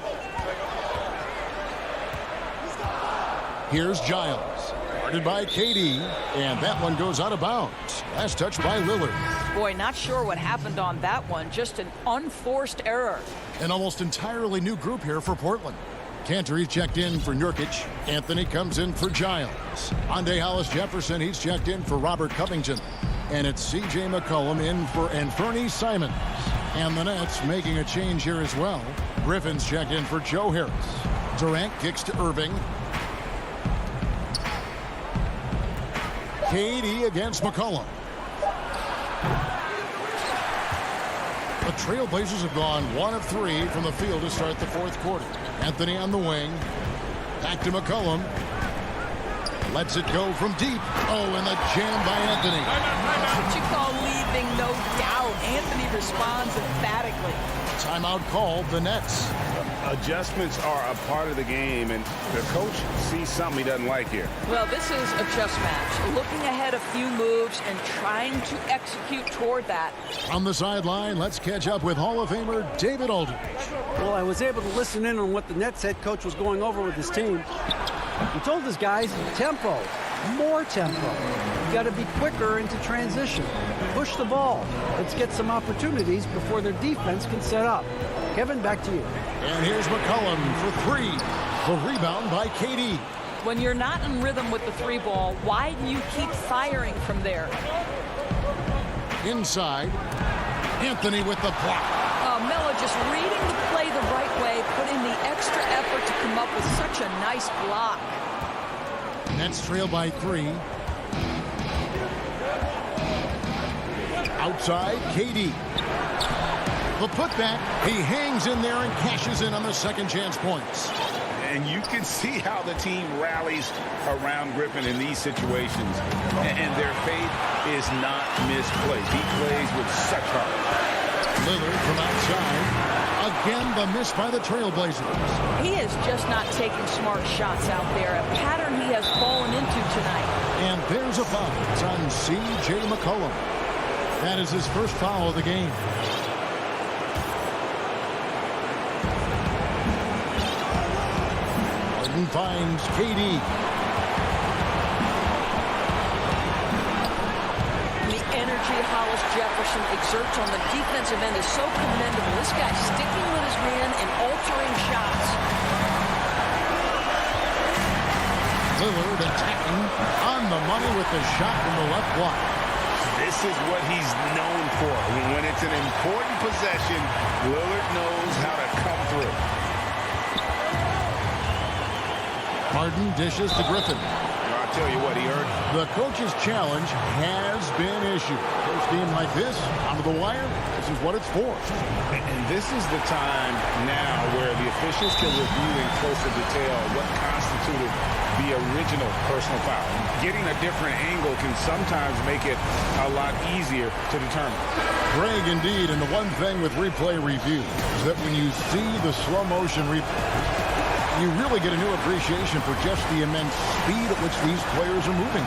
Here's Giles, guarded by KD, and that one goes out of bounds. Last touch by Lillard. Boy, not sure what happened on that one. Just an unforced error. An almost entirely new group here for Portland. Cantor, he's checked in for Nurkic. Anthony comes in for Giles. Andre Hollis-Jefferson, he's checked in for Robert Covington. And it's C.J. McCollum in for Anthony Simons. And the Nets making a change here as well. Griffin's checked in for Joe Harris. Durant kicks to Irving. KD against McCollum. The Trailblazers have gone 1 of 3 from the field to start the 4th quarter. Anthony on the wing. Back to McCollum. Lets it go from deep. Oh, and the jam by Anthony. That's what you call leaving no doubt. Anthony responds emphatically. Timeout called, the Nets. Adjustments are a part of the game, and the coach sees something he doesn't like here. Well, this is a chess match. Looking ahead a few moves and trying to execute toward that. On the sideline, let's catch up with Hall of Famer David Aldridge. Well, I was able to listen in on what the Nets head coach was going over with his team. He told his guys, tempo, more tempo. You got to be quicker into transition. Push the ball. Let's get some opportunities before their defense can set up. Kevin, back to you. And here's McCollum for 3. The rebound by KD. When you're not in rhythm with the 3 ball, why do you keep firing from there? Inside. Anthony with the block. Melo just reading the play the right way, put in the extra effort to come up with such a nice block. Nets trail by 3. Outside, KD. The putback, he hangs in there and cashes in on the second chance points. And you can see how the team rallies around Griffin in these situations. And their faith is not misplaced. He plays with such heart. Lillard from outside. Again, the miss by the Trailblazers. He is just not taking smart shots out there. A pattern he has fallen into tonight. And there's a foul. It's on C.J. McCollum. That is his first foul of the game. Harden finds KD. The energy Hollis-Jefferson exerts on the defensive end is so commendable. This guy's sticking with his man and altering shots. Lillard attacking on the money with the shot from the left block. This is what he's known for. When it's an important possession, Lillard knows how to come through. Harden dishes to Griffin. I'll tell you what he earned. The coach's challenge has been issued. First game like this, onto the wire, this is what it's for. And this is the time now where the officials can review in closer detail what constituted the original personal foul. Getting a different angle can sometimes make it a lot easier to determine. Greg, indeed, and the one thing with replay review is that when you see the slow motion replay, you really get a new appreciation for just the immense speed at which these players are moving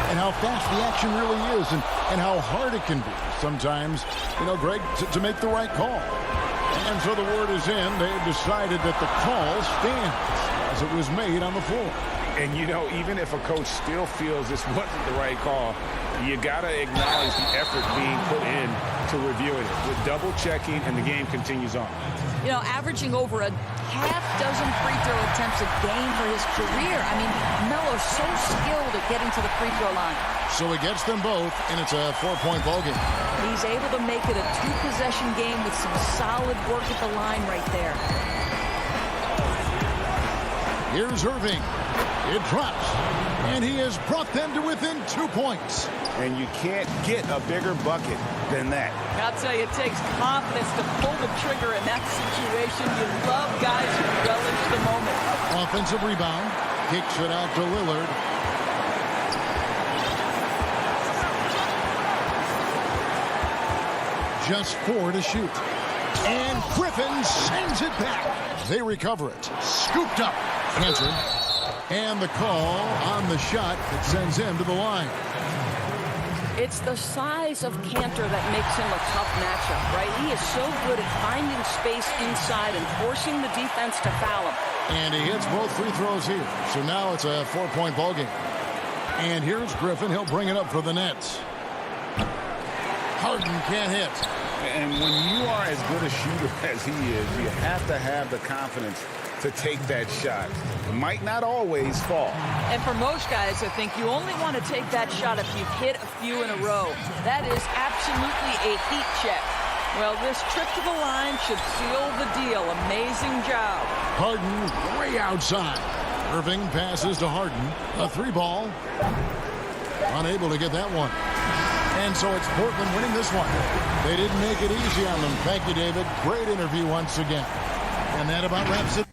and how fast the action really is and how hard it can be sometimes, you know, Greg, to make the right call. And so the word is in. They've decided that the call stands as it was made on the floor. And, you know, even if a coach still feels this wasn't the right call, you got to acknowledge the effort being put in to reviewing it with double-checking, and the game continues on. You know, averaging over a half-dozen free throw attempts a game for his career. I mean, Melo's so skilled at getting to the free throw line. So he gets them both, and it's a 4-point ball game. He's able to make it a 2-possession game with some solid work at the line right there. Here's Irving. It drops, and he has brought them to within 2 points. And you can't get a bigger bucket than that. I'll tell you, it takes confidence to pull the trigger in that situation. You love guys who relish the moment. Offensive rebound. Kicks it out to Lillard. Just 4 to shoot. And Griffin sends it back. They recover it. Scooped up. Cantor. And the call on the shot that sends him to the line. It's the size of Cantor that makes him a tough matchup, right? He is so good at finding space inside and forcing the defense to foul him. And he hits both free throws here. So now it's a 4-point ball game. And here's Griffin. He'll bring it up for the Nets. Harden can't hit. And when you are as good a shooter as he is, you have to have the confidence to take that shot. It might not always fall. And for most guys, I think you only want to take that shot if you've hit a few in a row. That is absolutely a heat check. Well, this trip to the line should seal the deal. Amazing job. Harden way outside. Irving passes to Harden. A 3-ball. Unable to get that one. And so it's Portland winning this one. They didn't make it easy on them. Thank you, David. Great interview once again. And that about wraps it.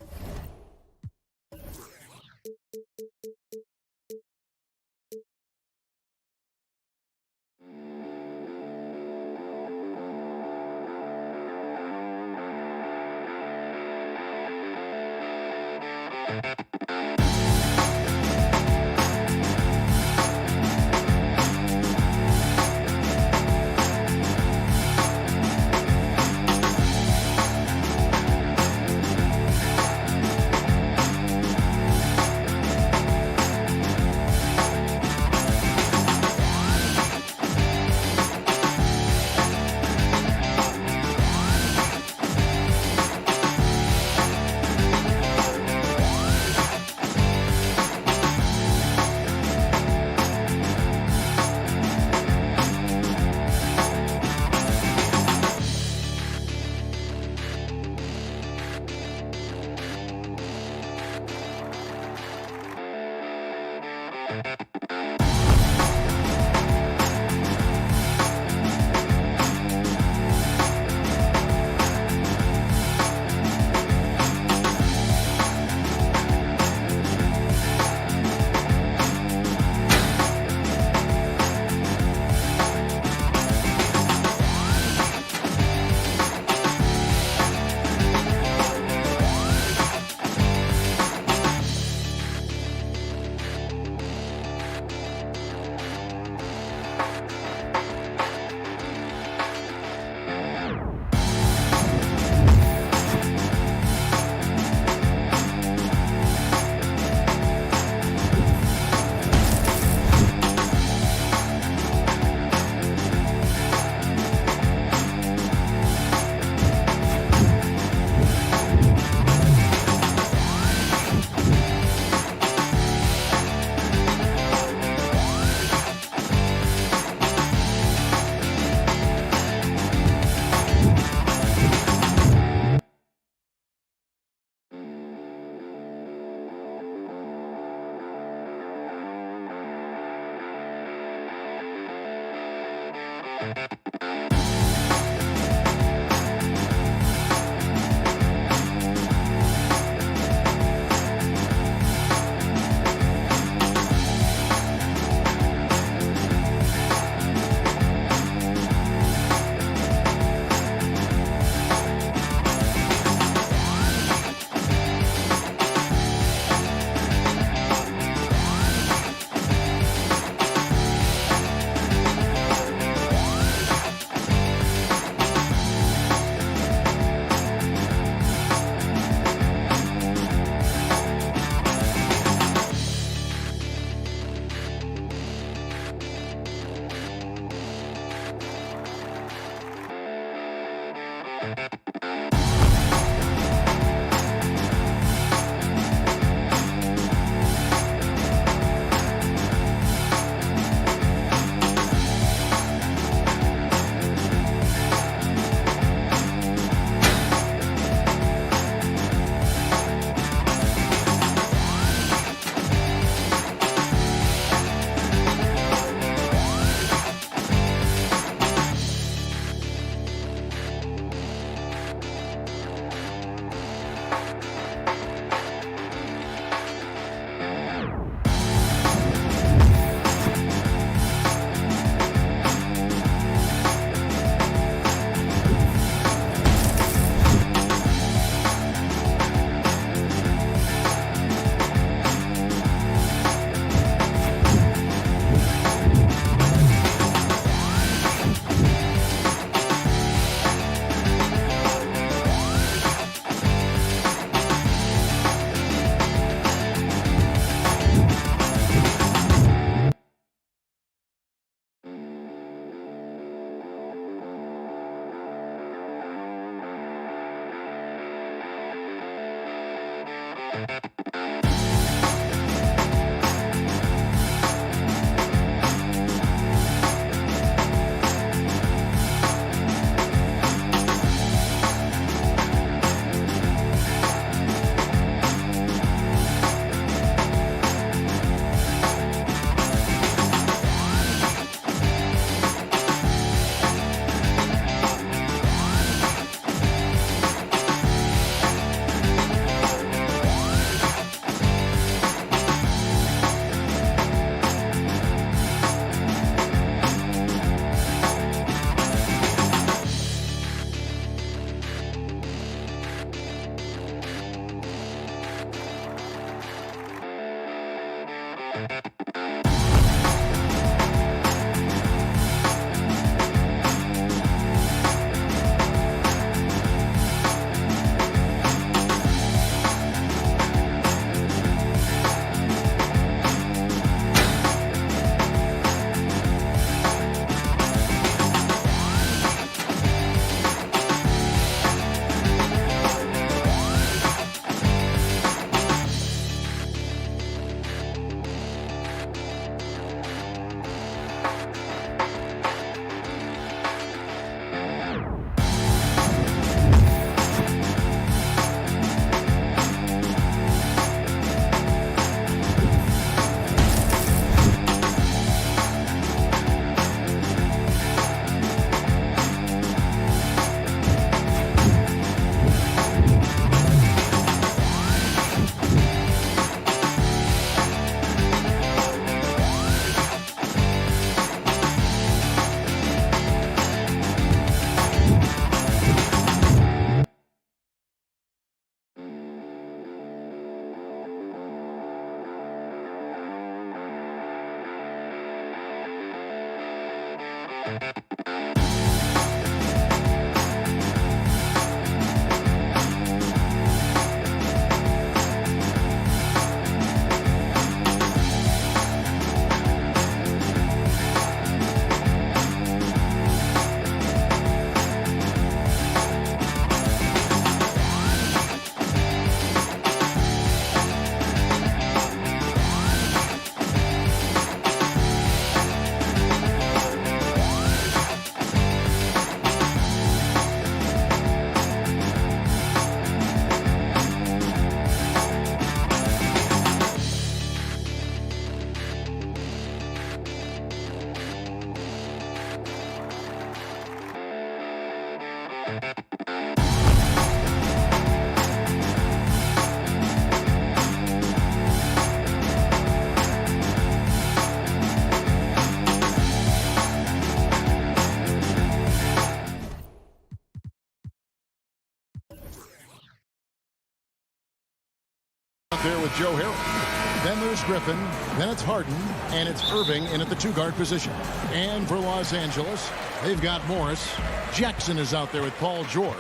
There with Joe Harrell. Then there's Griffin. Then it's Harden. And it's Irving in at the two-guard position. And for Los Angeles, they've got Morris. Jackson is out there with Paul George.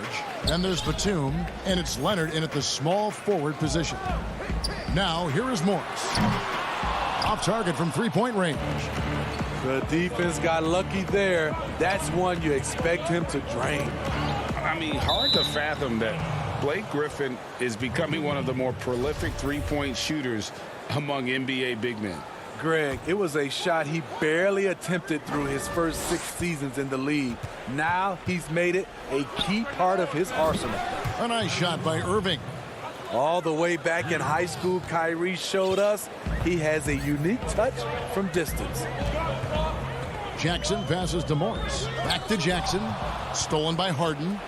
Then there's Batum. And it's Leonard in at the small forward position. Now, here is Morris. Off target from three-point range. The defense got lucky there. That's one you expect him to drain. I mean, hard to fathom that Blake Griffin is becoming one of the more prolific three-point shooters among NBA big men. Greg, it was a shot he barely attempted through his first 6 seasons in the league. Now he's made it a key part of his arsenal. A nice shot by Irving. All the way back in high school, Kyrie showed us he has a unique touch from distance. Jackson passes to Morris. Back to Jackson. Stolen by Harden.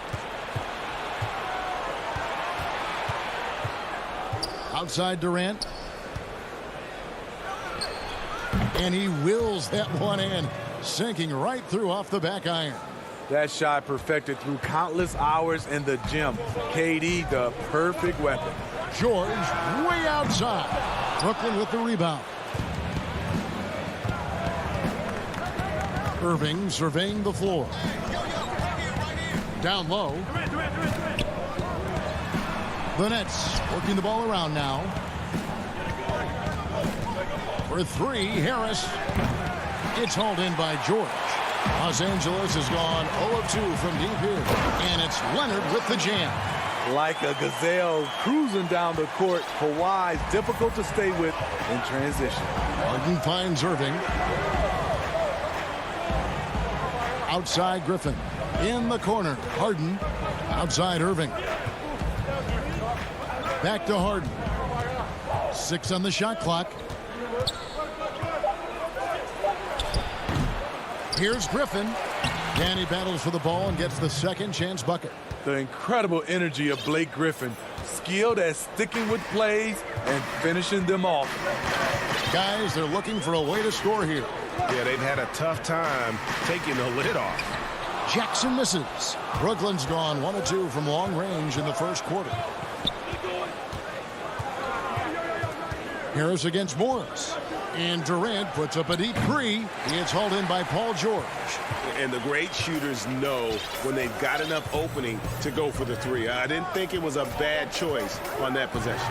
Outside Durant. And he wills that one in, sinking right through off the back iron. That shot perfected through countless hours in the gym. KD, the perfect weapon. George way outside. Brooklyn with the rebound. Irving surveying the floor. Down low. The Nets working the ball around now. For 3, Harris. It's hauled in by George. Los Angeles has gone 0 of 2 from deep here. And it's Leonard with the jam. Like a gazelle cruising down the court, Kawhi's difficult to stay with in transition. Harden finds Irving. Outside Griffin. In the corner, Harden. Outside Irving. Back to Harden. 6 on the shot clock. Here's Griffin. And he battles for the ball and gets the second chance bucket. The incredible energy of Blake Griffin. Skilled at sticking with plays and finishing them off. Guys, they're looking for a way to score here. Yeah, they've had a tough time taking the lid off. Jackson misses. Brooklyn's gone 1 of 2 from long range in the first quarter. Harris against Morris. And Durant puts up a deep 3. It's hauled in by Paul George. And the great shooters know when they've got enough opening to go for the 3. I didn't think it was a bad choice on that possession.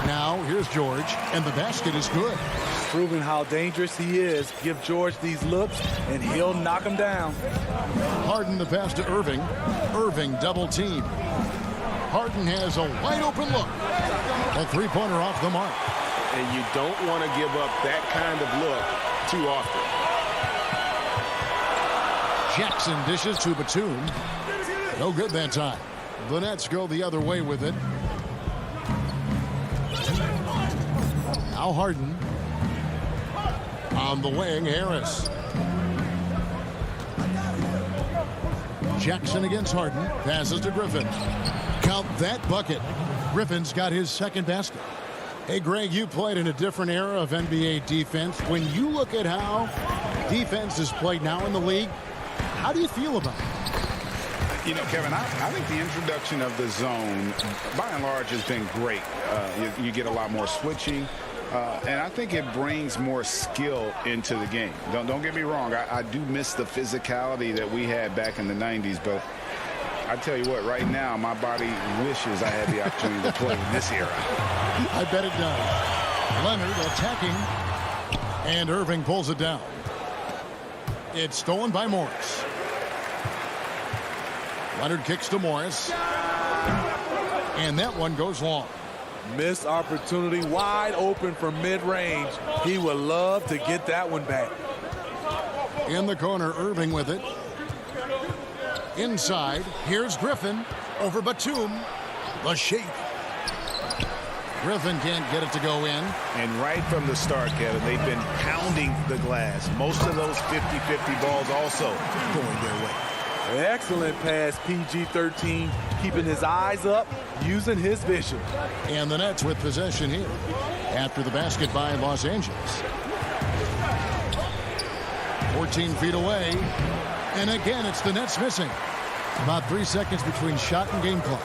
Now here's George, and the basket is good. Proving how dangerous he is. Give George these looks, and he'll knock him down. Harden the pass to Irving. Irving double team. Harden has a wide open look. A three-pointer off the mark. And you don't want to give up that kind of look too often. Jackson dishes to Batum. No good that time. The Nets go the other way with it. Now Harden. On the wing, Harris. Jackson against Harden. Passes to Griffin. Count that bucket. Griffin's got his second basket. Hey, Greg, you played in a different era of NBA defense. When you look at how defense is played now in the league, how do you feel about it? You know, Kevin, I think the introduction of the zone, by and large, has been great. You get a lot more switching, and I think it brings more skill into the game. Don't get me wrong. I do miss the physicality that we had back in the 90s, but I tell you what, right now, my body wishes I had the opportunity to play in this era. I bet it does. Leonard attacking, and Irving pulls it down. It's stolen by Morris. Leonard kicks to Morris. And that one goes long. Missed opportunity, wide open from mid-range. He would love to get that one back. In the corner, Irving with it. Inside, here's Griffin over Batum. The shake. Griffin can't get it to go in. And right from the start, Kevin, they've been pounding the glass. Most of those 50-50 balls also going their way. Excellent pass, PG-13, keeping his eyes up, using his vision. And the Nets with possession here after the basket by Los Angeles. 14 feet away. And again, it's the Nets missing. About 3 seconds between shot and game clock.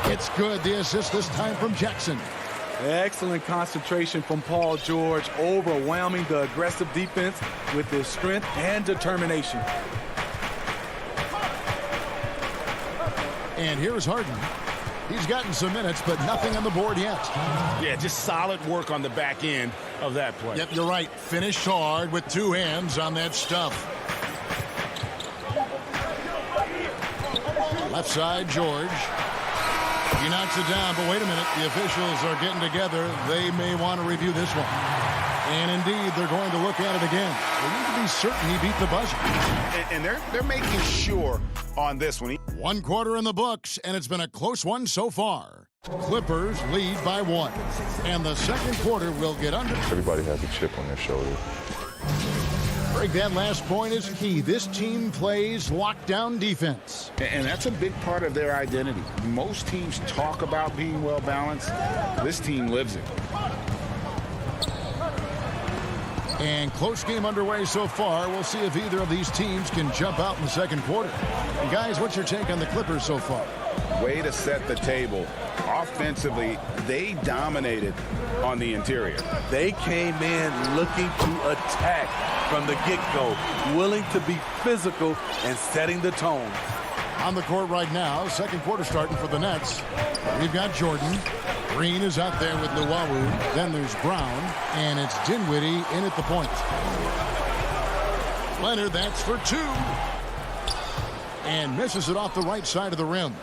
It's good. The assist this time from Jackson. Excellent concentration from Paul George, overwhelming the aggressive defense with his strength and determination. And here's Harden. He's gotten some minutes, but nothing on the board yet. Yeah, just solid work on the back end of that play. Yep, you're right. Finished hard with 2 hands on that stuff. Left side, George. He knocks it down, but wait a minute. The officials are getting together. They may want to review this one. And indeed, they're going to look at it again. They need to be certain he beat the buzzer. And they're making sure on this one. 1 quarter in the books, and it's been a close one so far. Clippers lead by 1. And the second quarter will get under. Everybody has a chip on their shoulder. Greg, that last point is key. This team plays lockdown defense. And that's a big part of their identity. Most teams talk about being well-balanced. This team lives it. And close game underway so far. We'll see if either of these teams can jump out in the second quarter. And guys, what's your take on the Clippers so far? Way to set the table. Offensively, they dominated on the interior. They came in looking to attack from the get-go, willing to be physical and setting the tone. On the court right now, second quarter starting for the Nets. We've got Jordan. Green is out there with Luwawu. Then there's Brown, and it's Dinwiddie in at the point. Leonard, that's for 2. And misses it off the right side of the rim.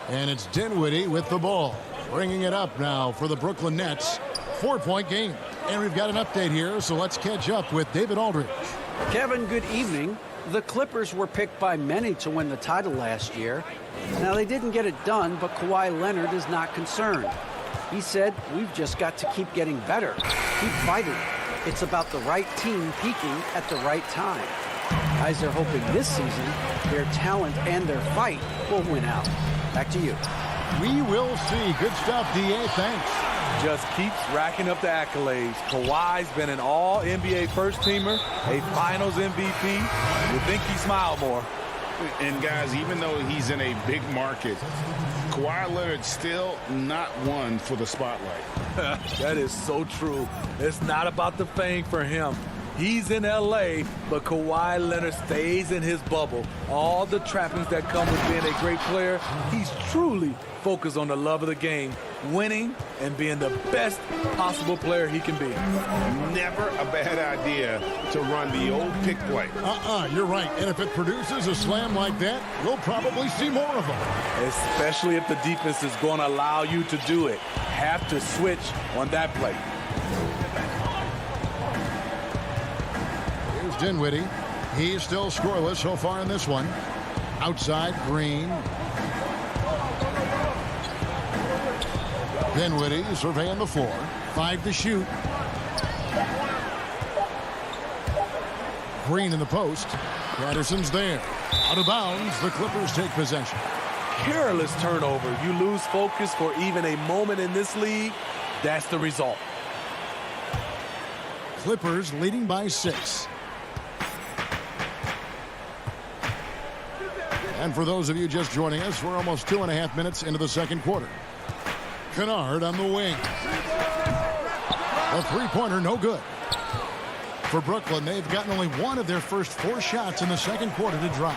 And it's Dinwiddie with the ball. Bringing it up now for the Brooklyn Nets. 4-point game. And we've got an update here, so let's catch up with David Aldridge. Kevin, good evening. The Clippers were picked by many to win the title last year. Now, they didn't get it done, but Kawhi Leonard is not concerned. He said, we've just got to keep getting better, keep fighting. It's about the right team peaking at the right time. Guys are hoping this season their talent and their fight will win out. Back to you. We will see. Good stuff, D.A. Thanks. Just keeps racking up the accolades. Kawhi's been an all-NBA first-teamer, a Finals MVP. You'd think he smiled more. And, guys, even though he's in a big market, Kawhi Leonard's still not one for the spotlight. That is so true. It's not about the fame for him. He's in L.A., but Kawhi Leonard stays in his bubble. All the trappings that come with being a great player, he's truly focused on the love of the game, winning and being the best possible player he can be. Never a bad idea to run the old pick play. You're right. And if it produces a slam like that, we'll probably see more of them. Especially if the defense is going to allow you to do it. Have to switch on that play. Here's Dinwiddie. He's still scoreless so far in this one. Outside, Green. Dinwiddie surveying the floor. 5 to shoot. Green in the post. Patterson's there. Out of bounds. The Clippers take possession. Careless turnover. You lose focus for even a moment in this league. That's the result. Clippers leading by 6. And for those of you just joining us, we're almost 2.5 minutes into the second quarter. Kennard on the wing. A three-pointer, no good. For Brooklyn, they've gotten only one of their first 4 shots in the second quarter to drop.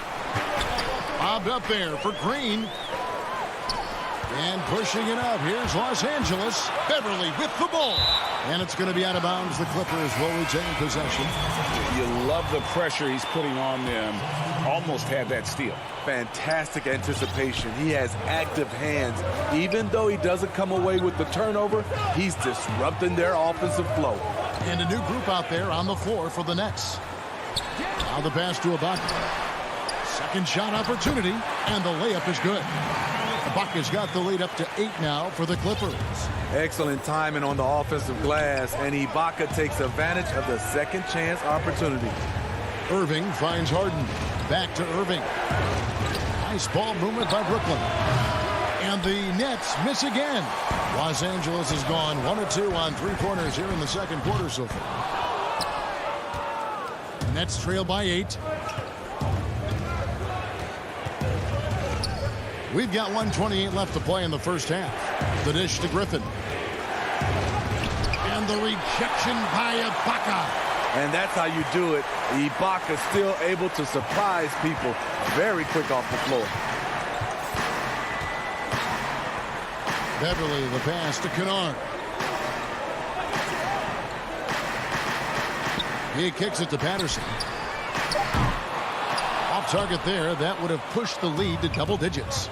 Bobbed up there for Green. And pushing it up. Here's Los Angeles. Beverly with the ball. And it's going to be out of bounds. The Clippers will retain possession. You love the pressure he's putting on them. Almost had that steal. Fantastic anticipation. He has active hands. Even though he doesn't come away with the turnover, he's disrupting their offensive flow. And a new group out there on the floor for the Nets. Now the pass to Ibaka. Second shot opportunity, and the layup is good. Ibaka's got the lead up to 8 now for the Clippers. Excellent timing on the offensive glass, and Ibaka takes advantage of the second chance opportunity. Irving finds Harden. Back to Irving. Nice ball movement by Brooklyn. And the Nets miss again. Los Angeles has gone 1 of 2 on 3-pointers here in the second quarter so far. Nets trail by 8. We've got 1:28 left to play in the first half. The dish to Griffin. And the rejection by Ibaka. And that's how you do it. Ibaka still able to surprise people very quick off the floor. Beverly, the pass to Kennard. He kicks it to Patterson. Off target there. That would have pushed the lead to double digits.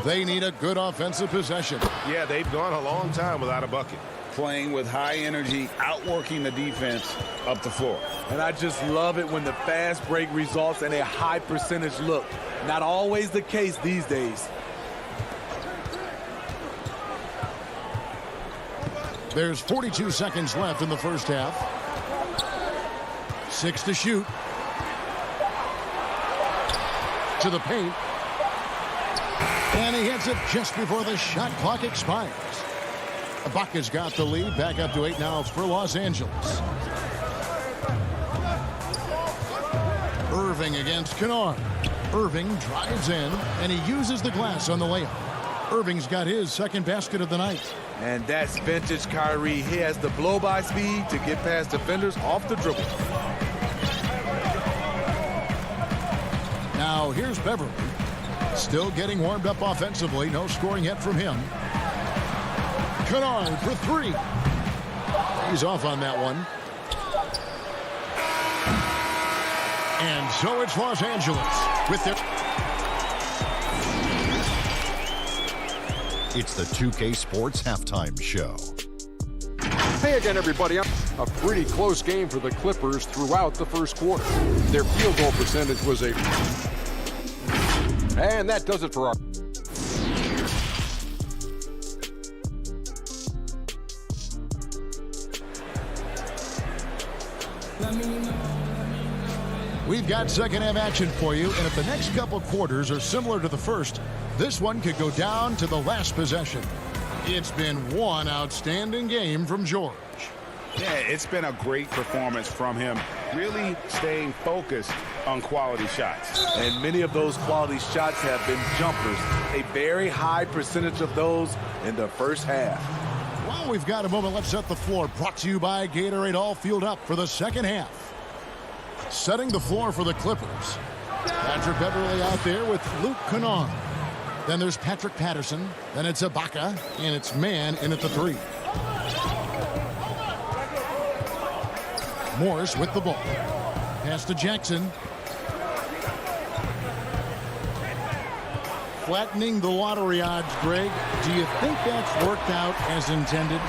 They need a good offensive possession. Yeah, they've gone a long time without a bucket. Playing with high energy, outworking the defense up the floor. And I just love it when the fast break results in a high percentage look. Not always the case these days. There's 42 seconds left in the first half. 6 to shoot. To the paint. And he hits it just before the shot clock expires. Ibaka's got the lead. Back up to 8 now for Los Angeles. Irving against Kennard. Irving drives in, and he uses the glass on the layup. Irving's got his second basket of the night. And that's vintage Kyrie. He has the blow-by speed to get past defenders off the dribble. Now here's Beverly. Still getting warmed up offensively. No scoring yet from him. Kennard for 3. He's off on that one. And so it's Los Angeles with their... It's the 2K Sports Halftime Show. Hey again, everybody. A pretty close game for the Clippers throughout the first quarter. Their field goal percentage was a... And that does it for our... We've got second half action for you, and if the next couple quarters are similar to the first, this one could go down to the last possession. It's been one outstanding game from George. Yeah, it's been a great performance from him, really staying focused on quality shots. And many of those quality shots have been jumpers. A very high percentage of those in the first half. Well, we've got a moment. Let's set the floor. Brought to you by Gatorade. All fueled up for the second half. Setting the floor for the Clippers. Patrick Beverly out there with Luke Kennard. Then there's Patrick Patterson. Then it's Ibaka. And it's Man in at the 3. Morris with the ball. Pass to Jackson. Flattening the lottery odds, Greg. Do you think that's worked out as intended?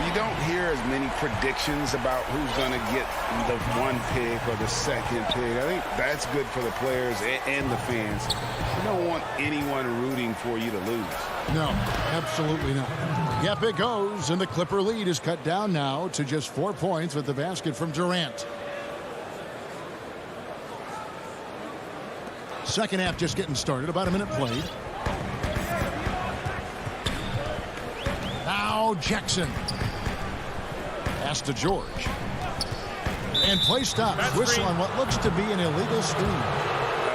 You don't hear as many predictions about who's going to get the 1 pick or the second pick. I think that's good for the players and the fans. You don't want anyone rooting for you to lose. No, absolutely not. Yep, it goes, and the Clipper lead is cut down now to just 4 points with the basket from Durant. Second half just getting started, about a minute played. Now Jackson. Pass to George. And play stops. Whistle on what looks to be an illegal screen.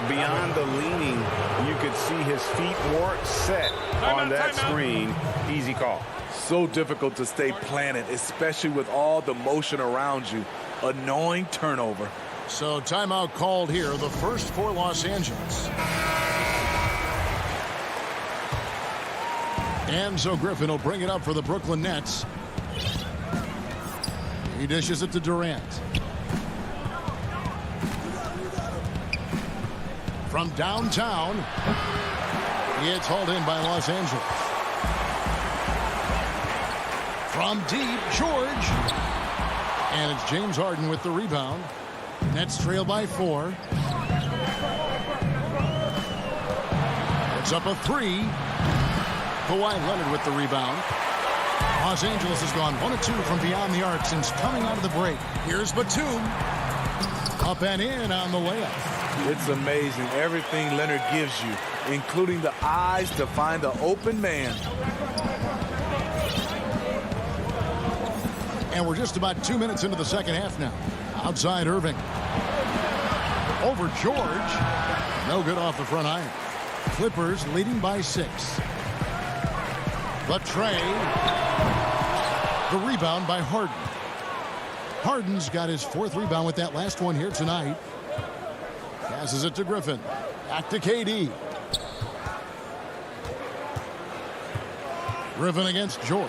Beyond the leaning, you could see his feet weren't set on that screen. Easy call. So difficult to stay planted, especially with all the motion around you. Annoying turnover. So timeout called here, the first for Los Angeles. And so Griffin will bring it up for the Brooklyn Nets. He dishes it to Durant. From downtown, it's hauled in by Los Angeles. From deep, George. And it's James Harden with the rebound. Nets trail by 4. It's up a 3. Kawhi Leonard with the rebound. Los Angeles has gone 1 of 2 from beyond the arc since coming out of the break. Here's Batum. Up and in on the layup. It's amazing everything Leonard gives you, including the eyes to find the open man. And we're just about 2 minutes into the second half now. Outside Irving. Over George. No good off the front iron. Clippers leading by 6. The tray. The rebound by Harden. Harden's got his 4th rebound with that last one here tonight. Passes it to Griffin. Back to KD. Griffin against George.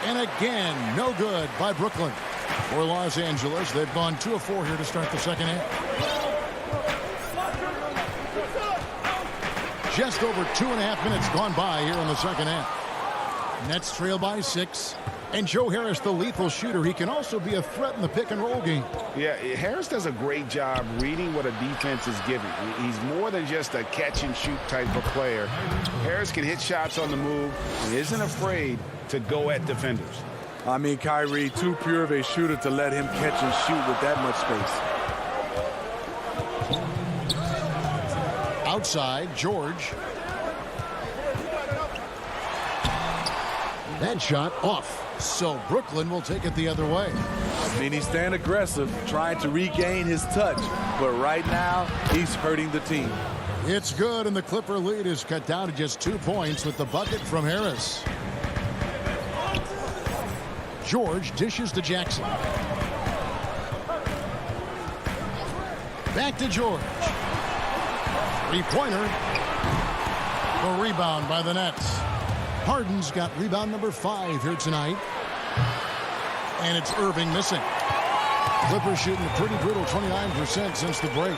And again, no good by Brooklyn. For Los Angeles, they've gone 2 of 4 here to start the second half. Just over 2.5 minutes gone by here in the second half. Nets trail by 6. And Joe Harris, the lethal shooter, he can also be a threat in the pick-and-roll game. Yeah, Harris does a great job reading what a defense is giving. He's more than just a catch-and-shoot type of player. Harris can hit shots on the move and isn't afraid to go at defenders. I mean, Kyrie, too pure of a shooter to let him catch and shoot with that much space. Outside, George. That shot off. So Brooklyn will take it the other way. I mean, he's staying aggressive, trying to regain his touch. But right now, he's hurting the team. It's good, and the Clipper lead is cut down to just 2 points with the bucket from Harris. George dishes to Jackson. Back to George. Three-pointer. The rebound by the Nets. Harden's got rebound number 5 here tonight. And it's Irving missing. Clippers shooting a pretty brutal 29% since the break.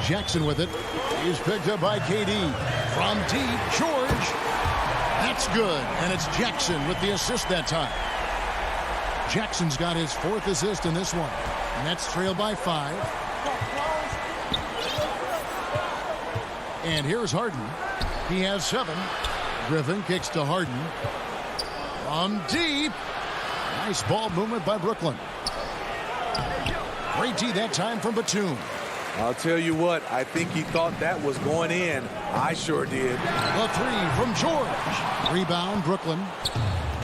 Jackson with it. He's picked up by KD. From deep, George. That's good. And it's Jackson with the assist that time. Jackson's got his 4th assist in this one. Nets trail by 5. And here's Harden. He has 7. Griffin kicks to Harden. From deep. Nice ball movement by Brooklyn. Great D that time from Batum. I'll tell you what, I think he thought that was going in. I sure did. The 3 from George. Rebound, Brooklyn.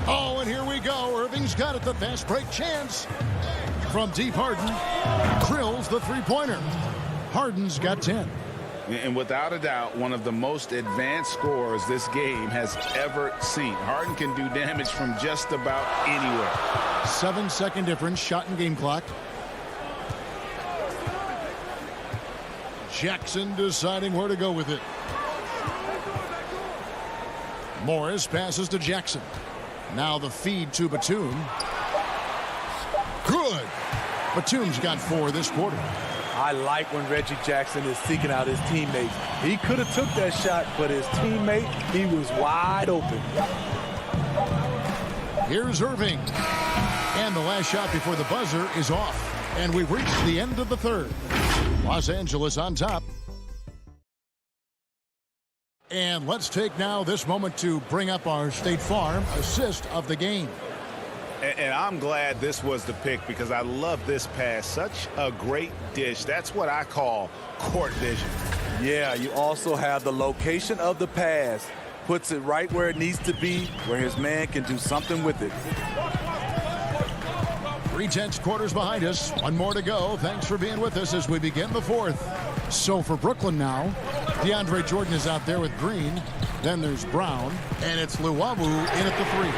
Oh, and here we go. Irving's got it, the fast break chance. From deep, Harden drills the three-pointer. Harden's got 10. And without a doubt, one of the most advanced scorers this game has ever seen. Harden can do damage from just about anywhere. 7-second difference, shot and game clock. Jackson deciding where to go with it. Morris passes to Jackson. Now the feed to Batum. Good. Batum's got 4 this quarter. I like when Reggie Jackson is seeking out his teammates. He could have took that shot, but his teammate, he was wide open. Here's Irving. And the last shot before the buzzer is off. And we've reached the end of the third. Los Angeles on top. And let's take now this moment to bring up our State Farm assist of the game. And I'm glad this was the pick because I love this pass. Such a great dish. That's what I call court vision. Yeah, you also have the location of the pass. Puts it right where it needs to be, where his man can do something with it. 3/10 quarters behind us. 1 more to go. Thanks for being with us as we begin the 4th. So for Brooklyn now, DeAndre Jordan is out there with Green. Then there's Brown. And it's Luwawu in at the 3.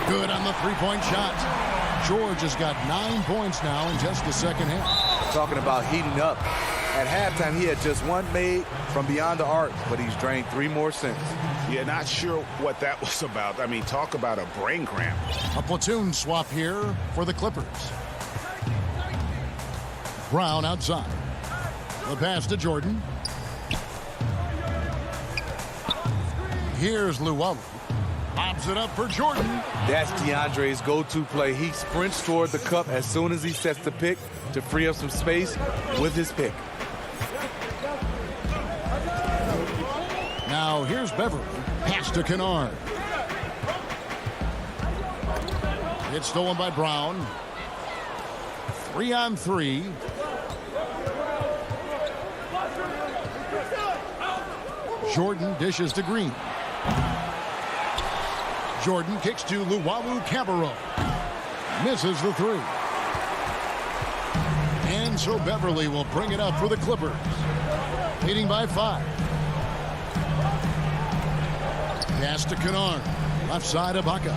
Good on the 3-point shot. George has got 9 points now in just the second half. Talking about heating up. At halftime, he had just 1 made from beyond the arc, but he's drained 3 more since. Yeah, not sure what that was about. I mean, talk about a brain cramp. A platoon swap here for the Clippers. Brown outside. The pass to Jordan. Here's Luwawu. Lobs it up for Jordan. That's DeAndre's go-to play. He sprints toward the cup as soon as he sets the pick to free up some space with his pick. Now here's Beverly. Pass to Kennard. It's stolen by Brown. 3-on-3. Jordan dishes to Green. Jordan kicks to Luwawu-Cabarrot. Misses the 3. And so Beverly will bring it up for the Clippers. Leading by 5. Pass to Kennard. Left side of Ibaka.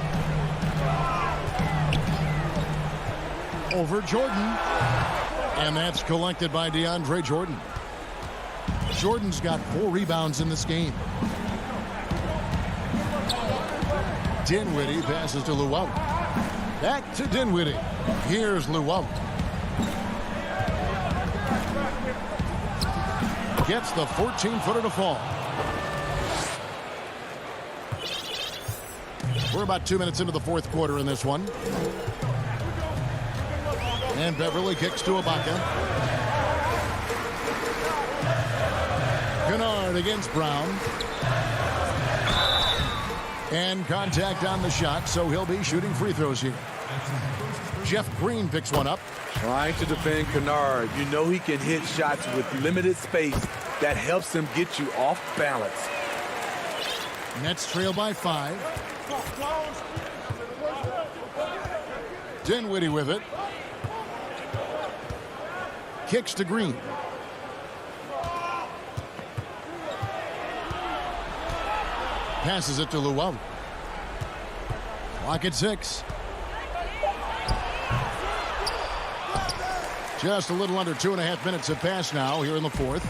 Over Jordan. And that's collected by DeAndre Jordan. Jordan's got 4 rebounds in this game. Dinwiddie passes to Luwawu. Back to Dinwiddie. Here's Luwawu. Gets the 14-footer to fall. We're about 2 minutes into the fourth quarter in this one. And Beverly kicks to Ibaka. Kennard against Brown. And contact on the shot, so he'll be shooting free throws here. Jeff Green picks one up. Trying to defend Kennard. You know he can hit shots with limited space. That helps him get you off balance. Nets trail by 5. Dinwiddie with it. Kicks to Green. Passes it to Llewellyn. Clock at 6. Just a little under 2.5 minutes have passed now here in the fourth.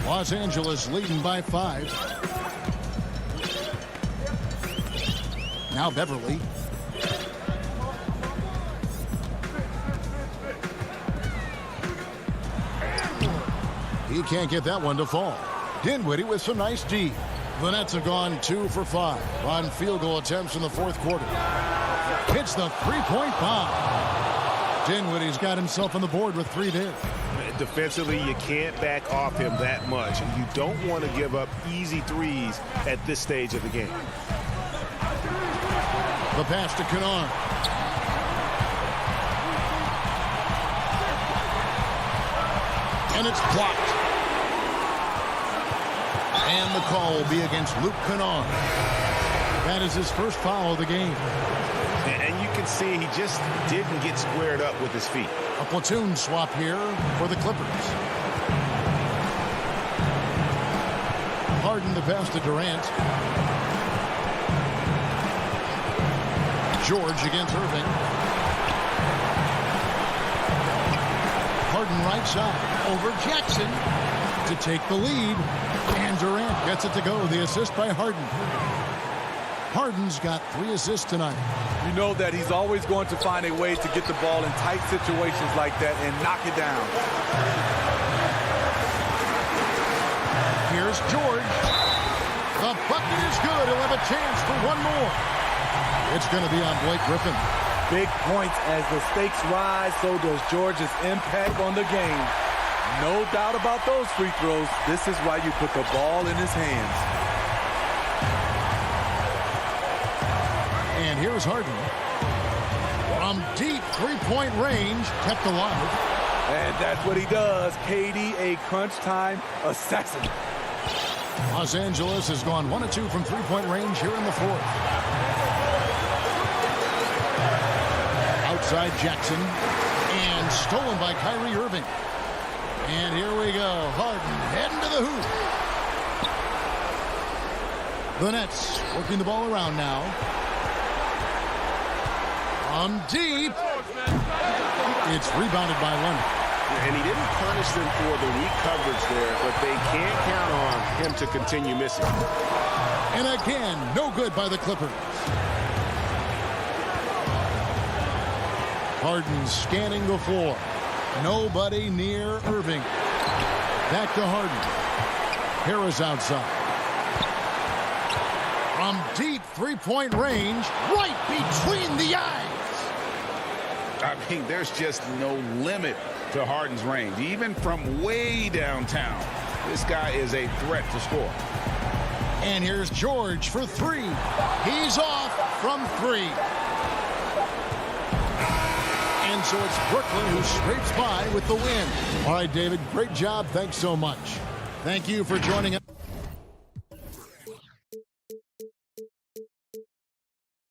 Los Angeles leading by 5. Now Beverly. He can't get that one to fall. Dinwiddie with some nice D. The Nets have gone 2 for 5 on field goal attempts in the fourth quarter. Hits the three-point bomb. Dinwiddie's got himself on the board with 3 there. Defensively, you can't back off him that much. You don't want to give up easy threes at this stage of the game. The pass to Kennard. And it's blocked. And the call will be against Luke Kennard. That is his first foul of the game. And you can see he just didn't get squared up with his feet. A platoon swap here for the Clippers. Harden the pass to Durant. George against Irving. Harden right side over Jackson to take the lead. And Durant gets it to go. The assist by Harden. Harden's got 3 assists tonight. You know that he's always going to find a way to get the ball in tight situations like that and knock it down. Here's George. The bucket is good. He'll have a chance for one more. It's going to be on Blake Griffin. Big points as the stakes rise, so does George's impact on the game. No doubt about those free throws. This is why you put the ball in his hands. And here's Harden. From deep three-point range, kept alive. And that's what he does. KD, a crunch time assassin. Los Angeles has gone 1 of 2 from three-point range here in the fourth. Outside Jackson. And stolen by Kyrie Irving. And here we go. Harden heading to the hoop. The Nets working the ball around now. From deep. It's rebounded by Leonard. And he didn't punish them for the weak coverage there, but they can't count on him to continue missing. And again, no good by the Clippers. Harden scanning the floor. Nobody near Irving. Back to Harden. Harris outside. From deep three-point range, right between the eyes. I mean, there's just no limit to Harden's range. Even from way downtown, this guy is a threat to score. And here's George for 3. He's off from 3. And so it's Brooklyn who scrapes by with the win. All right, David, great job. Thanks so much. Thank you for joining us.